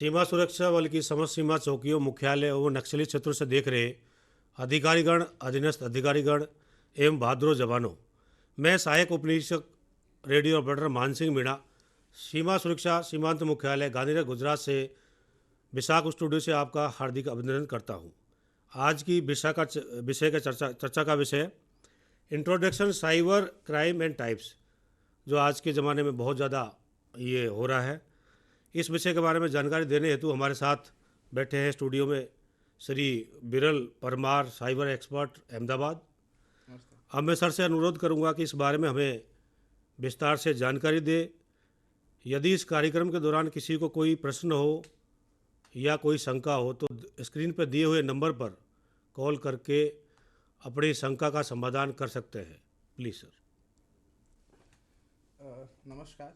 सीमा सुरक्षा बल की समस्त सीमा चौकियों, मुख्यालय एवं नक्सली क्षेत्रों से देख रहे अधिकारीगण, अधीनस्थ अधिकारीगण एवं बहादुर जवानों, मैं सहायक उपनिरीक्षक रेडियो ऑपरेटर मानसिंह मीणा, सीमा सुरक्षा सीमांत मुख्यालय गांधीनगर गुजरात से विशाख स्टूडियो से आपका हार्दिक अभिनंदन करता हूं। आज की विषय का चर्चा का विषय introduction cyber crime and types, जो आज के ज़माने में बहुत ज़्यादा ये हो रहा है। इस विषय के बारे में जानकारी देने हेतु हमारे साथ बैठे हैं स्टूडियो में श्री बिरल परमार, साइबर एक्सपर्ट, अहमदाबाद। नमस्कार। अब मैं सर से अनुरोध करूंगा कि इस बारे में हमें विस्तार से जानकारी दे। यदि इस कार्यक्रम के दौरान किसी को कोई प्रश्न हो या कोई शंका हो तो स्क्रीन पर दिए हुए नंबर पर कॉल करके अपनी शंका का समाधान कर सकते हैं। Please sir. नमस्कार।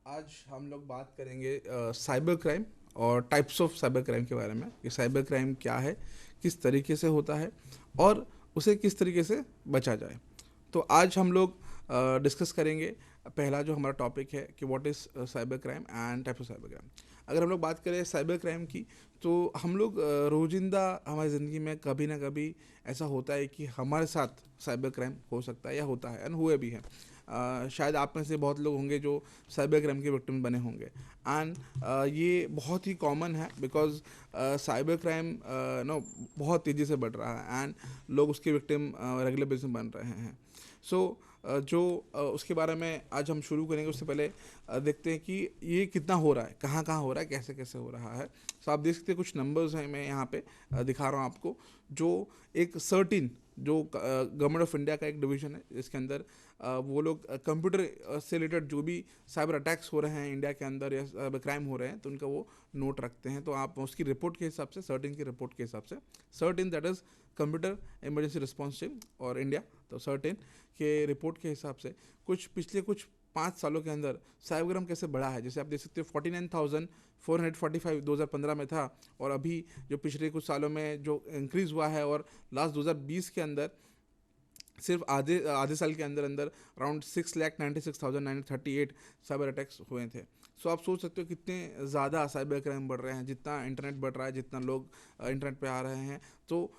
आज हम लोग बात करेंगे साइबर क्राइम और टाइप्स ऑफ साइबर क्राइम के बारे में कि साइबर क्राइम क्या है, किस तरीके से होता है और उसे किस तरीके से बचा जाए। तो आज हम लोग डिस्कस करेंगे। पहला जो हमारा टॉपिक है कि what is cyber crime and types of cyber crime. अगर हम लोग बात करें साइबर क्राइम की, तो हम लोग रोज़िंदा हमारी ज़िंदगी में कभी ना कभी ऐसा होता है कि हमारे साथ साइबर क्राइम हो सकता है या होता है एंड हुए भी हैं। शायद आप में से बहुत लोग होंगे जो साइबर क्राइम के विक्टिम बने होंगे एंड ये बहुत ही कॉमन है बिकॉज साइबर क्राइम नो बहुत तेज़ी से बढ़ रहा है एंड लोग उसके विक्टिम रेगुलर बेसिस में बन रहे हैं। सो उसके बारे में आज हम शुरू करेंगे। उससे पहले देखते हैं कि ये कितना हो रहा है, कहाँ कहाँ हो रहा है, कैसे कैसे हो रहा है। सो आप देख सकते हैं कुछ नंबर्स हैं, मैं यहाँ पे दिखा रहा हूँ आपको। जो एक सर्टिन जो गवर्नमेंट ऑफ इंडिया का एक डिवीजन है, इसके अंदर वो लोग कंप्यूटर से रिलेटेड जो भी साइबर अटैक्स हो रहे हैं इंडिया के अंदर या साइबर क्राइम हो रहे हैं, तो उनका वो नोट रखते हैं। तो आप उसकी रिपोर्ट के हिसाब से, सर्टिन की रिपोर्ट के हिसाब से, certain that is computer emergency response team और इंडिया, तो सर्टिन के रिपोर्ट के हिसाब से पिछले कुछ 5 सालों के अंदर साइबर क्राइम कैसे बढ़ा है। जैसे आप देख सकते हो 49,445 2015 में था, और अभी जो पिछले कुछ सालों में जो इंक्रीज़ हुआ है, और लास्ट 2020 के अंदर सिर्फ आधे आधे साल के अंदर अंदर अराउंड 6,96,938 साइबर अटैक्स हुए थे। सो आप सोच सकते हो कितने ज़्यादा साइबर क्राइम बढ़ रहे हैं। जितना इंटरनेट बढ़ रहा है, जितना लोग इंटरनेट पे आ रहे हैं, तो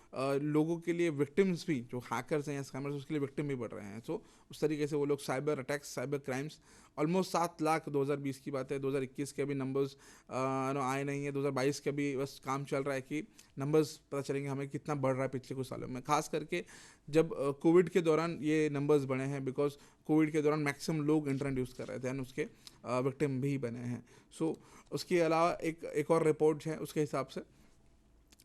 लोगों के लिए विक्टिम्स भी, जो हैकर्स हैं या स्कैमर्स, उसके लिए विक्टिम भी बढ़ रहे हैं। सो उस तरीके से वो लोग cyber attacks, cyber crimes almost 7 lakh 2020 की बात है। 2021 के अभी नंबर्स आए नहीं है, 2022 के अभी बस काम चल रहा है कि नंबर्स पता चलेंगे हमें कितना बढ़ रहा है पिछले कुछ सालों में। खास करके जब कोविड के दौरान ये नंबर्स बढ़े हैं, बिकॉज कोविड के दौरान मैक्सिमम लोग इंटरनेट यूज़ कर रहे थे एंड उसके विक्टिम भी बने हैं। सो उसके अलावा एक और रिपोर्ट है, उसके हिसाब से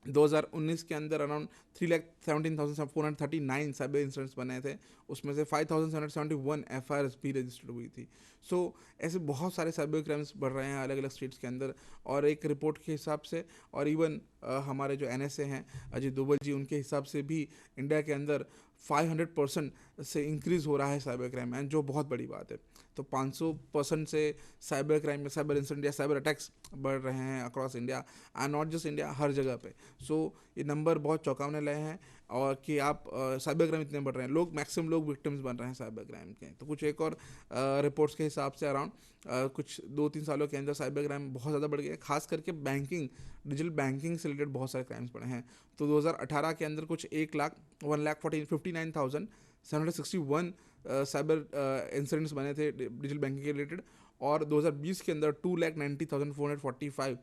2019 के अंदर अराउंड 3,17,439 साइबर इंसिडेंट्स बने थे। उसमें से 5,771 FIR भी रजिस्टर्ड हुई थी। सो ऐसे बहुत सारे साइबर क्राइम्स बढ़ रहे हैं अलग अलग स्टेट्स के अंदर। और एक रिपोर्ट के हिसाब से, और इवन हमारे जो NSA हैं, अजय दोवल जी, उनके हिसाब से भी इंडिया के अंदर 500% से इंक्रीज़ हो रहा है साइबर क्राइम, एंड जो बहुत बड़ी बात है। तो 500% से साइबर क्राइम में, साइबर इंसिडेंट या साइबर अटैक्स बढ़ रहे हैं across India, and not just India, हर जगह पे। सो ये नंबर बहुत चौंकाने लगे हैं, और कि आप साइबर क्राइम इतने बढ़ रहे हैं, लोग मैक्सिमम लोग विक्टिम्स बन रहे हैं साइबर क्राइम के। तो कुछ एक और रिपोर्ट्स के हिसाब से अराउंड कुछ 2-3 सालों के अंदर साइबर क्राइम बहुत ज़्यादा बढ़ गया है। खास करके बैंकिंग, डिजिटल बैंकिंग से रिलेटेड बहुत सारे क्राइम्स बढ़े हैं। तो 2018 के अंदर कुछ 1,59,59,761 साइबर इंसिडेंट्स बने थे डिजिटल बैंकिंग के रिलेटेड, और 2020 के अंदर 2,90,445,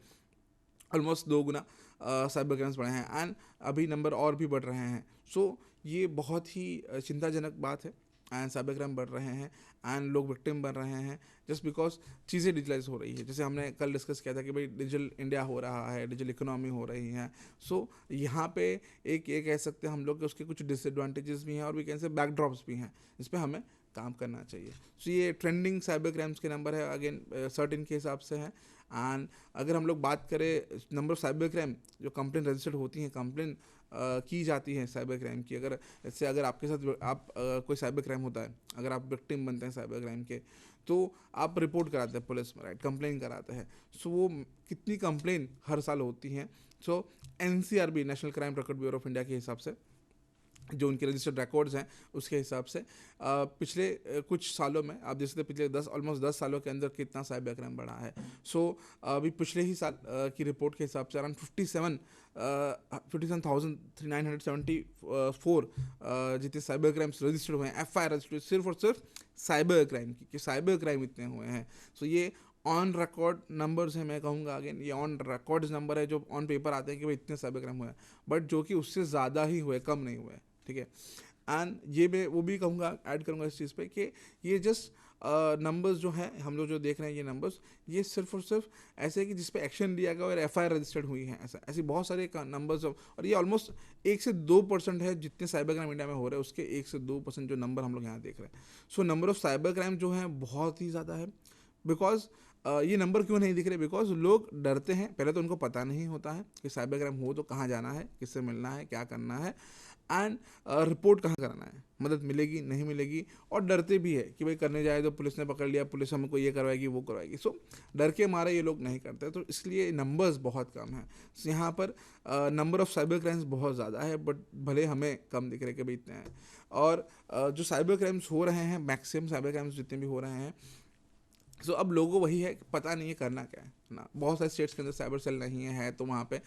ऑलमोस्ट 2 गुना साइबर क्राइम्स बढ़े हैं, एंड अभी नंबर और भी बढ़ रहे हैं। सो ये बहुत ही चिंताजनक बात है, एंड साइबर क्राइम बढ़ रहे हैं एंड लोग विक्टिम बन रहे हैं जस्ट बिकॉज चीज़ें डिजिटलाइज हो रही है। जैसे हमने कल डिस्कस किया था कि भाई डिजिटल इंडिया हो रहा है, डिजिटल इकोनॉमी हो रही है। सो यहाँ पे एक ये कह सकते हैं हम लोग कि उसके कुछ डिसएडवांटेजेस भी हैं, और भी कह सकते हैं बैकड्रॉप्स भी हैं, जिस पे हमें काम करना चाहिए। सो ये ट्रेंडिंग साइबर क्राइम्स के नंबर है, अगेन सर्टिन के हिसाब से है। एंड अगर हम लोग बात करें नंबर ऑफ साइबर क्राइम जो कंप्लेन रजिस्टर्ड होती हैं, कंप्लेन की जाती है साइबर क्राइम की, अगर जैसे अगर आपके साथ कोई साइबर क्राइम होता है, अगर आप विक्टिम बनते हैं साइबर क्राइम के, तो आप रिपोर्ट कराते हैं पुलिस में, राइट, कंप्लेन कराते हैं। सो वो कितनी कंप्लेन हर साल होती हैं। सो NCRB, national crime record bureau of India के हिसाब से जो उनके रजिस्टर्ड रिकॉर्ड्स हैं उसके हिसाब से पिछले कुछ सालों में आप देख सकते हैं पिछले 10 सालों के अंदर कितना साइबर क्राइम बढ़ा है। सो अभी पिछले ही साल की रिपोर्ट के हिसाब से अराउंड 57,974 जितने साइबर क्राइम्स रजिस्टर्ड हुए हैं, FIR रजिस्टर्ड सिर्फ और सिर्फ साइबर क्राइम की, कि साइबर क्राइम इतने हुए हैं। सो ये ऑन रिकॉर्ड नंबर्स हैं, मैं कहूँगा अगेन ये ऑन रिकॉर्ड्स नंबर है जो ऑन पेपर आते हैं कि भाई इतने साइबर क्राइम हुए हैं, बट जो कि उससे ज़्यादा ही हुए, कम नहीं हुए। ठीक है, एंड ये मैं वो भी कहूँगा, ऐड करूँगा इस चीज़ पे कि ये जस्ट नंबर्स जो हैं हम लोग जो देख रहे हैं, ये नंबर्स ये सिर्फ और सिर्फ ऐसे कि जिस पे एक्शन लिया गया और FIR रजिस्टर्ड हुई है, ऐसी बहुत सारे नंबर्स, और ये ऑलमोस्ट 1 से 2% है जितने साइबर क्राइम इंडिया में हो रहे हैं, उसके 1 से 2% जो नंबर हम लोग यहाँ देख रहे हैं। So number of cyber crime जो है बहुत ही ज़्यादा है। बिकॉज ये नंबर क्यों नहीं दिख रहे? बिकॉज लोग डरते हैं, पहले तो उनको पता नहीं होता है कि साइबर क्राइम हो तो कहाँ जाना है, किससे मिलना है, क्या करना है, एंड रिपोर्ट कहाँ कराना है, मदद मिलेगी नहीं मिलेगी, और डरते भी है कि भाई करने जाए तो पुलिस ने पकड़ लिया, पुलिस हमको ये करवाएगी वो करवाएगी। सो डर के मारे ये लोग नहीं करते, तो इसलिए नंबर्स बहुत कम हैं। यहाँ पर नंबर ऑफ साइबर क्राइम्स बहुत ज़्यादा है, बट भले हमें कम दिख रहे कि भाई इतने हैं। और जो साइबर क्राइम्स हो रहे हैं, मैक्सिमम साइबर क्राइम्स जितने भी हो रहे हैं, सो अब लोगों को वही है कि पता नहीं है करना क्या है ना। बहुत सारे स्टेट्स के अंदर साइबर सेल नहीं है तो वहाँ पे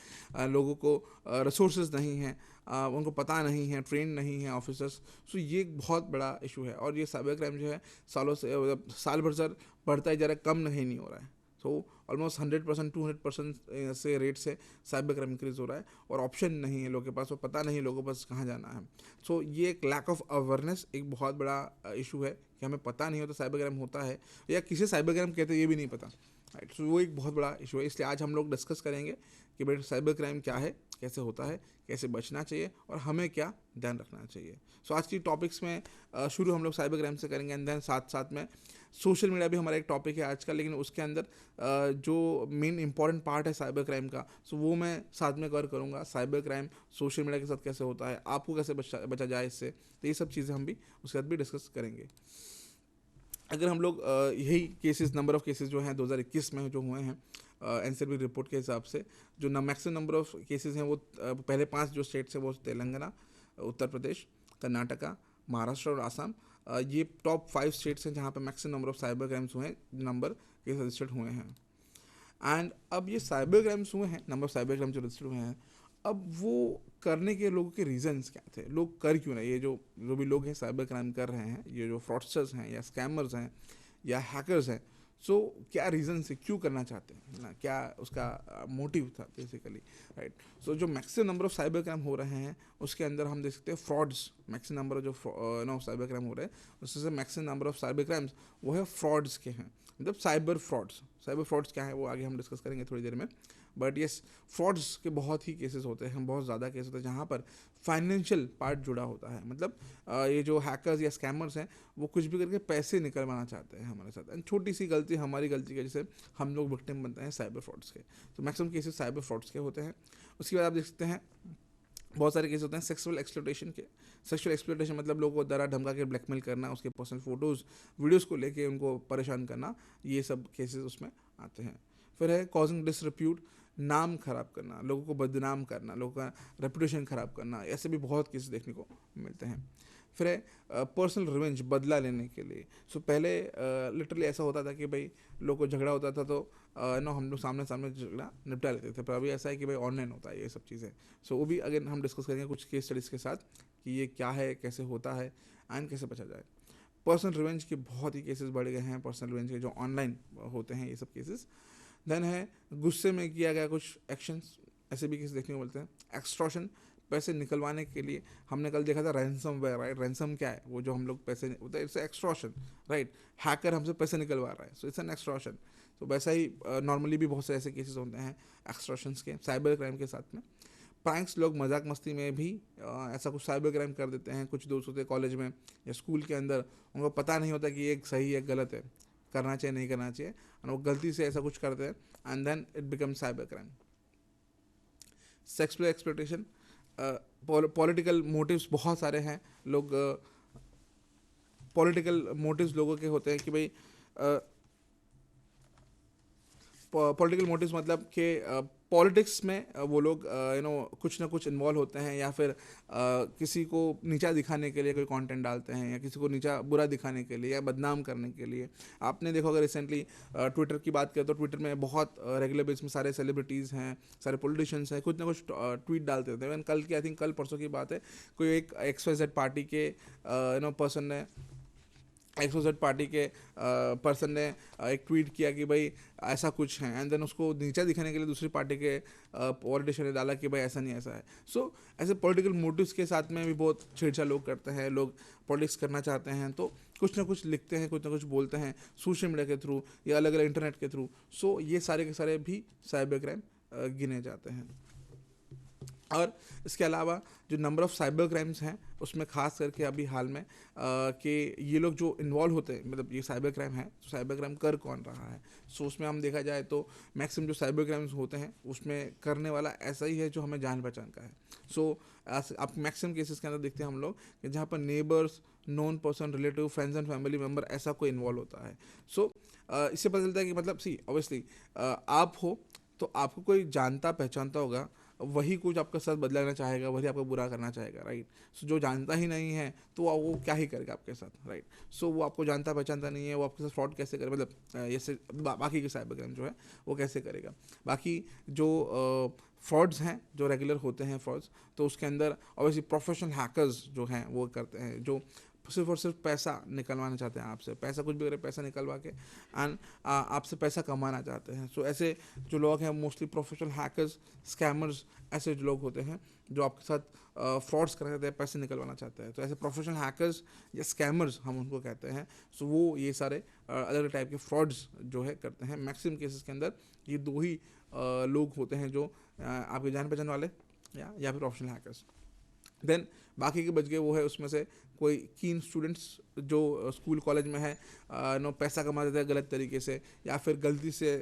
लोगों को रिसोर्सेज नहीं है, उनको पता नहीं है, ट्रेन नहीं है ऑफिसर्स। सो ये एक बहुत बड़ा इशू है, और ये साइबर क्राइम जो है सालों से साल भर सर बढ़ता ही जा रहा है, कम नहीं हो रहा है। सो ऑलमोस्ट 100% 200% से रेट से साइबर क्राइम इंक्रीज हो रहा है, और ऑप्शन नहीं है लोगों के पास, और पता नहीं लोगों के पास कहाँ जाना है। सो ये एक लैक ऑफ अवेयरनेस एक बहुत बड़ा इशू है कि हमें पता नहीं होता साइबर क्राइम होता है, या किसे साइबर क्राइम कहते हैं ये भी नहीं पता, राइट। सो वो एक बहुत बड़ा इशू है। इसलिए आज हम लोग डिस्कस करेंगे कि भाई साइबर क्राइम क्या है, कैसे होता है, कैसे बचना चाहिए, और हमें क्या ध्यान रखना चाहिए। सो आज की टॉपिक्स में शुरू हम लोग साइबर क्राइम से करेंगे, एंड देन साथ साथ में सोशल मीडिया भी हमारा एक टॉपिक है आज का, लेकिन उसके अंदर जो मेन इंपॉर्टेंट पार्ट है साइबर क्राइम का, सो वो मैं साथ में कवर करूँगा। साइबर क्राइम सोशल मीडिया के साथ कैसे होता है, आपको कैसे बचा जाए इससे, तो ये सब चीज़ें हम भी उसके साथ भी डिस्कस करेंगे। अगर हम लोग यही केसेस, नंबर ऑफ़ केसेस जो हैं 2021 में जो हुए हैं NCRB रिपोर्ट के हिसाब से, जो मैक्सिमम नंबर ऑफ़ केसेस हैं वो पहले 5 जो स्टेट्स हैं वो तेलंगाना, उत्तर प्रदेश, कर्नाटका, महाराष्ट्र और आसाम। ये टॉप 5 स्टेट्स हैं जहाँ पे maximum number of cyber crimes हुए हैं, नंबर केस रजिस्टर्ड हुए हैं। एंड अब ये साइबर क्राइम्स हुए हैं, नंबर ऑफ साइबर क्राइम्स जो रजिस्टर्ड हुए हैं, अब वो करने के लोगों के रीजंस क्या थे, लोग कर क्यों रहे, ये जो भी लोग हैं साइबर क्राइम कर रहे हैं, ये जो फ्रॉडस्टर्स हैं या स्कैमर्स हैं या हैकर्स हैं, सो क्या रीज़न से क्यों करना चाहते हैं ना, क्या उसका मोटिव था बेसिकली, राइट। सो जो maximum number of cyber crime हो रहे हैं उसके अंदर हम देख सकते हैं फ्रॉड्स, मैक्सिमम नंबर जो साइबर क्राइम हो रहे हैं उससे maximum number of cyber crimes वो है फ्रॉड्स के हैं, मतलब साइबर फ्रॉड्स क्या है वो आगे हम डिस्कस करेंगे थोड़ी देर में। बट येस, फ्रॉड्स के बहुत ही केसेस होते हैं, बहुत ज़्यादा केस होते हैं जहाँ पर फाइनेंशियल पार्ट जुड़ा होता है, मतलब ये जो हैकर्स या स्कैमर्स हैं वो कुछ भी करके पैसे निकलवाना चाहते हैं हमारे साथ, एंड छोटी सी गलती, हमारी गलती की वजह से हम लोग विक्टिम बनते हैं साइबर फ्रॉड्स के। तो मैक्सिमम केसेस साइबर फ्रॉड्स के होते हैं। उसके बाद आप देख सकते हैं बहुत सारे केस होते हैं सेक्सुअल एक्सप्लॉयटेशन के। सेक्सुअल एक्सप्लॉयटेशन मतलब लोगों को डरा धमका के ब्लैकमेल करना, उसके पर्सनल फोटोज़ वीडियोज़ को लेके उनको परेशान करना, ये सब केसेस उसमें आते हैं। फिर है कॉजिंग डिसरिप्यूट, नाम खराब करना, लोगों को बदनाम करना, लोगों का रेपुटेशन खराब करना, ऐसे भी बहुत केसेस देखने को मिलते हैं। फिर है पर्सनल रिवेंज, बदला लेने के लिए। सो पहले लिटरली ऐसा होता था कि भाई लोगों को झगड़ा होता था तो नो हम लोग सामने सामने झगड़ा निपटा लेते थे, पर अभी ऐसा है कि भाई ऑनलाइन होता है ये सब चीज़ें। सो वो भी अगर हम डिस्कस करेंगे कुछ केस स्टडीज़ के साथ कि ये क्या है, कैसे होता है, एंड कैसे बचा जाए। पर्सनल रिवेंज के बहुत ही केसेस बढ़ गए हैं, पर्सनल रिवेंज के जो ऑनलाइन होते हैं ये सब केसेस। देन है गुस्से में किया गया कुछ एक्शंस, ऐसे भी केस देखने को मिलते हैं। एक्सटॉर्शन, पैसे निकलवाने के लिए, हमने कल देखा था रैंसम वेयर, राइट। रैंसम क्या है, वो जो हम लोग पैसे होता है, इट्स एक्सटॉर्शन, राइट। हैकर हमसे पैसे निकलवा रहा है, सो इट्स एन एक्सटॉर्शन। तो वैसा ही नॉर्मली भी बहुत से ऐसे केसेस होते हैं एक्सटॉर्शंस के साइबर क्राइम के साथ में। प्रैंक्स, लोग मजाक मस्ती में भी ऐसा कुछ साइबर क्राइम कर देते हैं। कुछ दोस्त होते हैं कॉलेज में या स्कूल के अंदर, उनको पता नहीं होता कि ये सही है गलत है, करना चाहिए नहीं करना चाहिए, और वो गलती से ऐसा कुछ करते हैं, and then it become cyber crime. Sexual exploitation, political motives बहुत सारे हैं, लोग पॉलिटिकल मोटिव्स लोगों के होते हैं कि भाई पॉलिटिकल मोटिव्स मतलब कि पॉलिटिक्स में वो लोग कुछ ना कुछ इन्वॉल्व होते हैं, या फिर किसी को नीचा दिखाने के लिए कोई कंटेंट डालते हैं, या किसी को नीचा बुरा दिखाने के लिए या बदनाम करने के लिए। आपने देखो अगर रिसेंटली ट्विटर की बात करें तो ट्विटर में बहुत रेगुलर बेस में सारे सेलिब्रिटीज़ हैं, सारे पॉलिटिशियंस हैं, कुछ ना कुछ ट्वीट डालते रहते हैं। कल की आई थिंक कल परसों की बात है, कोई एक XYZ पार्टी के पर्सन ने XYZ पार्टी के पर्सन ने एक ट्वीट किया कि भाई ऐसा कुछ है, एंड देन उसको नीचा दिखाने के लिए दूसरी पार्टी के पॉलिटिशियन ने डाला कि भाई ऐसा नहीं, ऐसा है। सो ऐसे पॉलिटिकल मोटिव्स के साथ में भी बहुत छेड़छाड़ लोग करते हैं, लोग पॉलिटिक्स करना चाहते हैं तो कुछ ना कुछ लिखते हैं, कुछ ना कुछ बोलते हैं सोशल मीडिया के थ्रू या अलग अलग इंटरनेट के थ्रू। सो ये सारे के सारे भी साइबर क्राइम गिने जाते हैं। और इसके अलावा जो नंबर ऑफ़ साइबर क्राइम्स हैं उसमें ख़ास करके अभी हाल में कि ये लोग जो इन्वॉल्व होते हैं, मतलब ये साइबर क्राइम है, साइबर क्राइम कर कौन रहा है। सो उसमें हम देखा जाए तो मैक्सिमम जो साइबर क्राइम्स होते हैं उसमें करने वाला ऐसा ही है जो हमें जान पहचान का है। सो आप मैक्सिमम केसेस के अंदर देखते हैं हम लोग कि जहाँ पर neighbours, non person, relative, friends and family member ऐसा कोई इन्वॉल्व होता है। सो इससे पता चलता है कि मतलब ऑब्वियसली आप हो तो आपको कोई जानता पहचानता होगा, वही कुछ आपके साथ बदला लेना चाहेगा, वही आपको बुरा करना चाहेगा, राइट। सो जो जानता ही नहीं है तो वो क्या ही करेगा आपके साथ, राइट। सो वो आपको जानता पहचानता नहीं है, वो आपके साथ फ्रॉड कैसे करे, मतलब जैसे बाकी के साइबर क्राइम जो है वो कैसे करेगा। बाकी जो फ्रॉड्स हैं, जो रेगुलर होते हैं फ्रॉड्स, तो उसके अंदर ऑब्वियसली प्रोफेशनल हैकर्स जो हैं वो करते हैं, जो सिर्फ और सिर्फ पैसा निकलवाना चाहते हैं आपसे, पैसा कुछ भी करे, पैसा निकलवा के एंड आपसे पैसा कमाना चाहते हैं। सो ऐसे जो लोग हैं मोस्टली प्रोफेशनल हैकर्स, स्कैमर्स, ऐसे जो लोग होते हैं जो आपके साथ फ्रॉड्स करना चाहते हैं, पैसे निकलवाना चाहते हैं। तो ऐसे प्रोफेशनल हैकर्स या स्कैमर्स हम उनको कहते हैं। सो वो ये सारे अलग अलग टाइप के फ्रॉड्स जो है करते हैं। मैक्सिमम केसेस के अंदर ये दो ही लोग होते हैं जो आपके जान पहचान वाले या फिर प्रोफेशनल हैकर्स। देन बाकी के बच गए वो है उसमें से कोई कीन स्टूडेंट्स जो स्कूल कॉलेज में है, पैसा कमा देते हैं गलत तरीके से, या फिर गलती से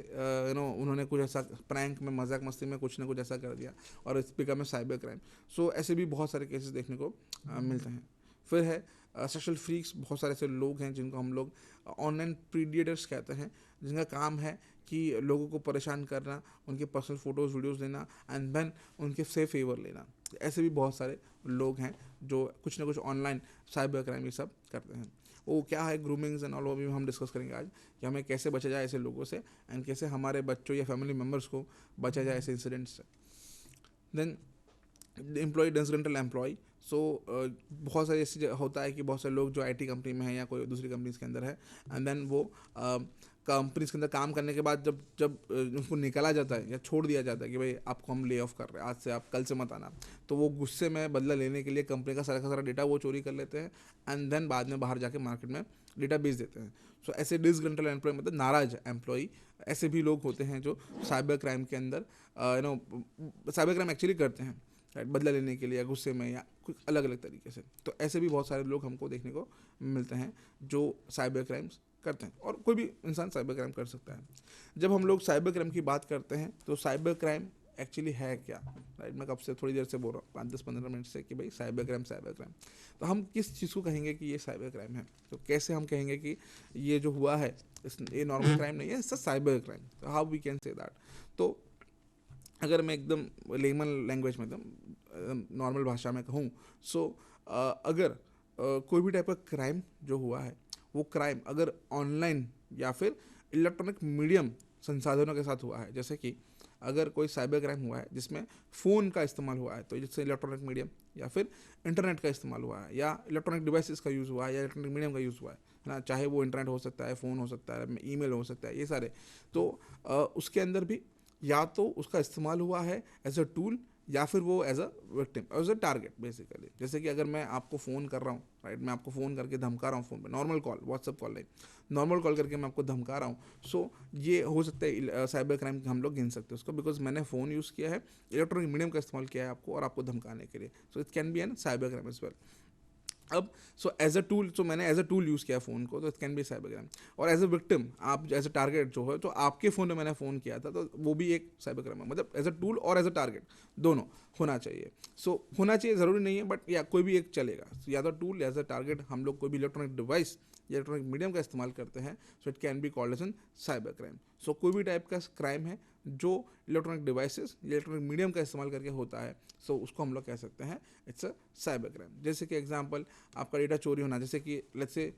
उन्होंने कुछ ऐसा प्रैंक में, मजाक मस्ती में कुछ ना कुछ ऐसा कर दिया और it's become a cyber crime. So ऐसे भी बहुत सारे केसेस देखने को मिलते हैं। फिर है सेक्सुअल फ्रीक्स, बहुत सारे ऐसे लोग हैं जिनको हम लोग ऑनलाइन प्रीडिएटर्स कहते हैं, जिनका काम है कि लोगों को परेशान करना, उनके पर्सनल फ़ोटोज़ वीडियोज़ लेना एंड देन उनके से फेवर लेना। ऐसे भी बहुत सारे लोग हैं जो कुछ ना कुछ ऑनलाइन साइबर क्राइम ये सब करते हैं। वो क्या है ग्रूमिंग्स एंड ऑल, वो भी हम डिस्कस करेंगे आज कि हमें कैसे बचा जाए ऐसे लोगों से एंड कैसे हमारे बच्चों या फैमिली मेम्बर्स को बचा जाए ऐसे इंसिडेंट्स से। Then employ disgruntle employ. So बहुत सारे ऐसे होता है कि बहुत सारे लोग जो IT कंपनी में है या कोई दूसरी कंपनीज के अंदर है एंड देन वो कंपनीज के अंदर काम करने के बाद जब उनको निकाला जाता है या छोड़ दिया जाता है कि भाई आपको हम ले ऑफ कर रहे हैं, आज से आप कल से मत आना, तो वो गुस्से में बदला लेने के लिए कंपनी का सारा डेटा वो चोरी कर लेते हैं एंड देन बाद में बाहर जाके मार्केट में डेटा बेच देते हैं। सो ऐसे डिसग्रंटल एम्प्लॉय मतलब नाराज एम्प्लॉय, ऐसे भी लोग होते हैं जो साइबर क्राइम के अंदर साइबर क्राइम एक्चुअली करते हैं, राइट, बदला लेने के लिए या गुस्से में या कुछ अलग अलग तरीके से। तो ऐसे भी बहुत सारे लोग हमको देखने को मिलते हैं जो साइबर क्राइम्स करते हैं, और कोई भी इंसान साइबर क्राइम कर सकता है। जब हम लोग साइबर क्राइम की बात करते हैं तो साइबर क्राइम एक्चुअली है क्या, राइट। मैं कब से थोड़ी देर से बोल रहा हूँ 5-10-15 मिनट से कि भाई साइबर क्राइम। तो हम किस चीज़ को कहेंगे कि ये साइबर क्राइम है, तो कैसे हम कहेंगे कि ये जो हुआ है ये नॉर्मल क्राइम नहीं है, इट्स साइबर क्राइम, तो how we can say that. तो अगर मैं एकदम लेमन लैंग्वेज में, एकदम नॉर्मल भाषा में कहूँ, सो अगर कोई भी टाइप का क्राइम जो हुआ है वो क्राइम अगर ऑनलाइन या फिर इलेक्ट्रॉनिक मीडियम संसाधनों के साथ हुआ है, जैसे कि अगर कोई साइबर क्राइम हुआ है जिसमें फ़ोन का इस्तेमाल हुआ है, तो जिससे इलेक्ट्रॉनिक मीडियम या फिर इंटरनेट का इस्तेमाल हुआ है या इलेक्ट्रॉनिक डिवाइसेस का यूज़ हुआ है या इलेक्ट्रॉनिक मीडियम का यूज़ हुआ है ना, चाहे वो इंटरनेट हो सकता है, फ़ोन हो सकता है, ईमेल हो सकता है, ये सारे। तो उसके अंदर भी या तो उसका इस्तेमाल हुआ है एज अ टूल या फिर वो as a victim, as a target basically. जैसे कि अगर मैं आपको फ़ोन कर रहा हूँ, राइट, मैं आपको फ़ोन करके धमका रहा हूँ फ़ोन पे, नॉर्मल कॉल, व्हाट्सअप कॉल नहीं, नॉर्मल कॉल करके मैं आपको धमका रहा हूँ। सो ये हो सकता है साइबर क्राइम हम लोग गिन सकते हैं उसको, बिकॉज मैंने फ़ोन यूज़ किया है, इलेक्ट्रॉनिक मीडियम का इस्तेमाल किया है आपको और आपको धमकाने के लिए। So it can be an cyber crime as well. अब एज अ टूल, मैंने एज अ टूल यूज़ किया फ़ोन को, तो it can be cyber crime. और एज अ विक्टिम, आप एज अ टारगेट जो है, तो आपके फ़ोन में मैंने फ़ोन किया था, तो वो भी एक साइबर क्राइम है। मतलब एज अ टूल और एज अ टारगेट दोनों होना चाहिए। होना चाहिए ज़रूरी नहीं है, बट या कोई भी एक चलेगा, या तो टूल एज अ टारगेट हम लोग कोई भी इलेक्ट्रॉनिक डिवाइस इलेक्ट्रॉनिक मीडियम का इस्तेमाल करते हैं, so it can be called as an cyber crime. So कोई भी टाइप का क्राइम है जो इलेक्ट्रॉनिक डिवाइसेस, इलेक्ट्रॉनिक मीडियम का इस्तेमाल करके होता है, सो उसको हम लोग कह सकते हैं इट्स अ साइबर क्राइम। जैसे कि एग्जांपल, आपका डेटा चोरी होना, जैसे कि लेट्स से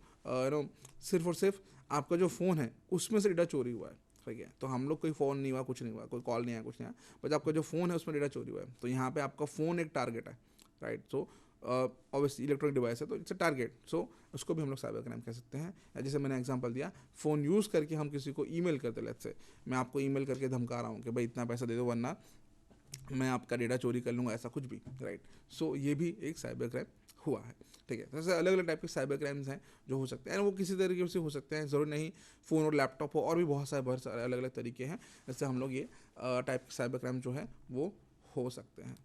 सिर्फ और सिर्फ आपका जो फ़ोन है उसमें से डेटा चोरी हुआ है, ठीक है। तो हम लोग कोई फ़ोन नहीं हुआ, कुछ नहीं हुआ, कोई कॉल नहीं आया, कुछ नहीं आया, बट आपका जो फ़ोन है उसमें डेटा चोरी हुआ है, तो यहाँ पे आपका फ़ोन एक टारगेट है, right. So obviously electronic device है तो इट्स अ टारगेट, सो उसको भी हम लोग साइबर क्राइम कह सकते हैं। या जैसे मैंने एग्जांपल दिया, फ़ोन यूज़ करके हम किसी को ईमेल करते, लेट्स से मैं आपको ईमेल करके धमका रहा हूँ कि भाई इतना पैसा दे दो वरना मैं आपका डेटा चोरी कर लूँगा, ऐसा कुछ भी, राइट। सो ये भी एक साइबर क्राइम हुआ है, ठीक है। तो ऐसे अलग अलग टाइप के साइबर क्राइम्स हैं जो हो सकते हैं, वो किसी तरीके से हो सकते हैं, ज़रूर नहीं फ़ोन और लैपटॉप हो, और भी बहुत सारे अलग अलग तरीके हैं जिससे हम लोग ये टाइप के साइबर क्राइम जो है वो हो सकते हैं।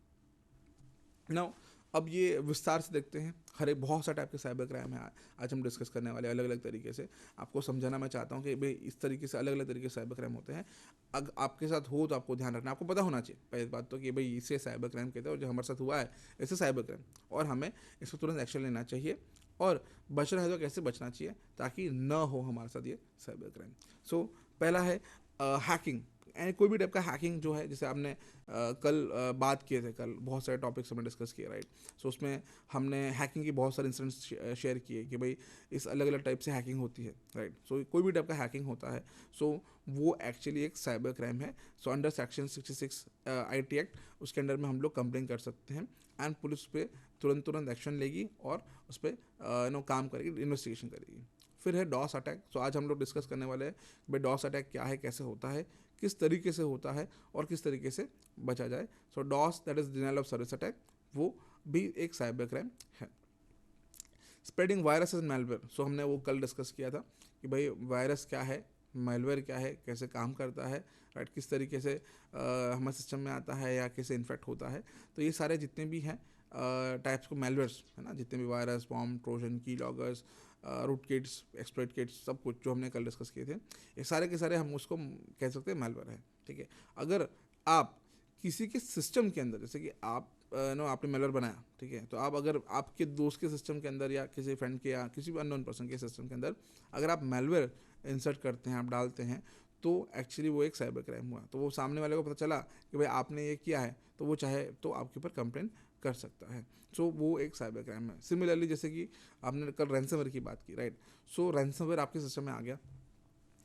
नाउ अब ये विस्तार से देखते हैं, हर एक बहुत सा टाइप के साइबर क्राइम है आज हम डिस्कस करने वाले, अलग अलग तरीके से आपको समझाना मैं चाहता हूँ कि भाई इस तरीके से अलग अलग तरीके से साइबर क्राइम होते हैं। अगर आपके साथ हो तो आपको ध्यान रखना, आपको पता होना चाहिए पहली बात तो कि भाई इसे साइबर क्राइम कहते हैं, और जो हमारे साथ हुआ है इसे साइबर क्राइम, और हमें इस पर तुरंत एक्शन लेना चाहिए, और बचना है तो कैसे बचना चाहिए ताकि ना हो हमारे साथ ये साइबर क्राइम। सो पहला है हैकिंग, एंड कोई भी टाइप का हैकिंग जो है, जैसे आपने कल बात किए थे, कल बहुत सारे टॉपिक्स हमने डिस्कस किए, राइट। सो उसमें हमने हैकिंग की बहुत सारे इंसिडेंट्स शेयर किए कि भाई इस अलग अलग टाइप से हैकिंग होती है, राइट। सो कोई भी टाइप का हैकिंग होता है, सो वो एक्चुअली एक साइबर क्राइम है। So under section 66 IT act, उसके अंडर में हम लोग कंप्लेन कर सकते हैं, एंड पुलिस पे तुरंत एक्शन लेगी और उस पर काम करेगी, इन्वेस्टिगेशन करेगी। फिर है डॉस अटैक। सो आज हम लोग डिस्कस करने वाले हैं कि भाई डॉस अटैक क्या है, कैसे होता है, किस तरीके से होता है, और किस तरीके से बचा जाए। So DoS that is denial of service attack, वो भी एक साइबर क्राइम है। Spreading virus and malware, so हमने वो कल डिस्कस किया था कि भाई वायरस क्या है, मेलवेयर क्या है, कैसे काम करता है, राइट, किस तरीके से हमारे सिस्टम में आता है या कैसे इन्फेक्ट होता है। तो ये सारे जितने भी हैं टाइप्स को मेलवेयर्स है ना, जितने भी virus, bomb, trojan, key loggers, root kits, exploit kits, सब कुछ जो हमने कल डिस्कस किए थे, ये सारे के सारे हम उसको कह सकते हैं मेलवेयर है, ठीक है। अगर आप किसी के सिस्टम के अंदर, जैसे कि आप आपने मेलवेयर बनाया, ठीक है, तो आप अगर आपके दोस्त के सिस्टम के अंदर या किसी फ्रेंड के या किसी भी अननोन पर्सन के सिस्टम के अंदर अगर आप मेलवेयर इंसर्ट करते हैं, आप डालते हैं, तो एक्चुअली वो एक साइबर क्राइम हुआ। तो वो सामने वाले को पता चला कि भाई आपने ये किया है, तो वो चाहे तो आपके ऊपर कंप्लेन कर सकता है। सो वो एक साइबर क्राइम है। सिमिलरली जैसे कि आपने कल रैंसमवेयर की बात की, राइट। सो रैंसमवेयर आपके सिस्टम में आ गया,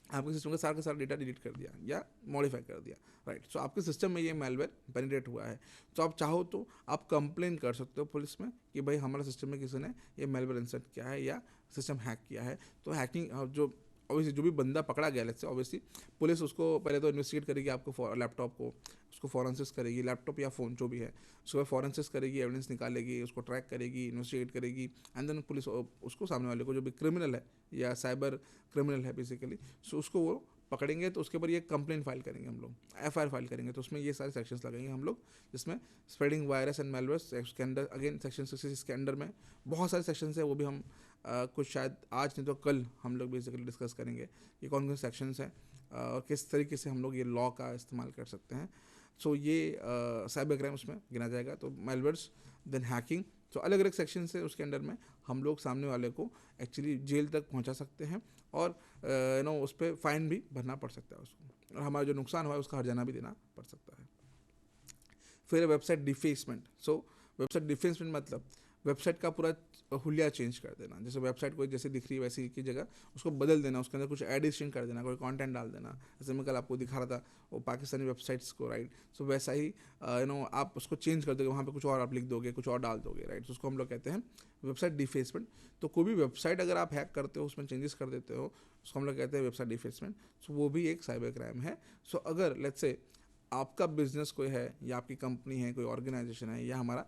आपके सिस्टम का सारा डेटा डिलीट कर दिया या मॉडिफाई कर दिया, राइट। सो आपके सिस्टम में ये मेलवेयर पेनिट्रेट हुआ है, तो आप चाहो तो आप कंप्लेन कर सकते हो पुलिस में कि भाई हमारे सिस्टम में किसी ने ये मेलवेयर इंसर्ट किया है या सिस्टम हैक किया है। तो हैकिंग जो ऑब्वियसली जो भी बंदा पकड़ा गया, लेट्स से ऑब्वियसली पुलिस उसको पहले तो इन्वेस्टिगेट करेगी, आपको लैपटॉप को उसको फॉरेंसिस करेगी, लैपटॉप या फ़ोन जो भी है उसको बाद फॉरेंसिस करेगी, एविडेंस निकालेगी, उसको ट्रैक करेगी, इन्वेस्टिगेट करेगी, एंड देन पुलिस उसको सामने वाले को जो भी क्रिमिनल है या साइबर क्रिमिनल है बेसिकली, सो उसको वो पकड़ेंगे, तो उसके ऊपर ये कंप्लेन फाइल करेंगे हम लोग, FIR फाइल करेंगे, तो उसमें ये सारे सेक्शंस लगेंगे हम लोग, जिसमें स्प्रेडिंग वायरस एंड मेलवेयर उसके अंदर अगेन सेक्शन 66 के अंडर में बहुत सारे सेक्शंस है, वो भी हम कुछ शायद आज नहीं तो कल हम लोग बेसिकली डिस्कस करेंगे कि कौन कौन से सेक्शंस हैं और किस तरीके से हम लोग ये लॉ का इस्तेमाल कर सकते हैं। सो ये साइबर क्राइम उसमें गिना जाएगा। तो मेलवेयर्स, देन हैकिंग, तो अलग अलग सेक्शन से उसके अंडर में हम लोग सामने वाले को एक्चुअली जेल तक पहुंचा सकते हैं, और उस पर फाइन भी भरना पड़ सकता है उसको, और हमारा जो नुकसान हुआ है उसका हर्जाना भी देना पड़ सकता है। फिर वेबसाइट डिफेसमेंट। सो वेबसाइट डिफेसमेंट मतलब वेबसाइट का पूरा हुलिया चेंज कर देना, जैसे वेबसाइट कोई जैसे दिख रही है वैसी की जगह उसको बदल देना, उसके अंदर कुछ एडिशन कर देना, कोई कंटेंट डाल देना, जैसे मैं कल आपको दिखा रहा था वो पाकिस्तानी वेबसाइट्स को, राइट। सो वैसा ही आप उसको चेंज कर दोगे, वहाँ पे कुछ और आप लिख दोगे, कुछ और डाल दोगे, राइट। उसको हम लोग कहते हैं वेबसाइट डिफेसमेंट। तो कोई भी वेबसाइट अगर आप हैक करते हो, उसमें चेंजेस कर देते हो, उसको हम लोग कहते हैं वेबसाइट डिफेसमेंट। सो वो भी एक साइबर क्राइम है। सो अगर लेट्स से आपका बिजनेस कोई है या आपकी कंपनी है, कोई ऑर्गेनाइजेशन है, या हमारा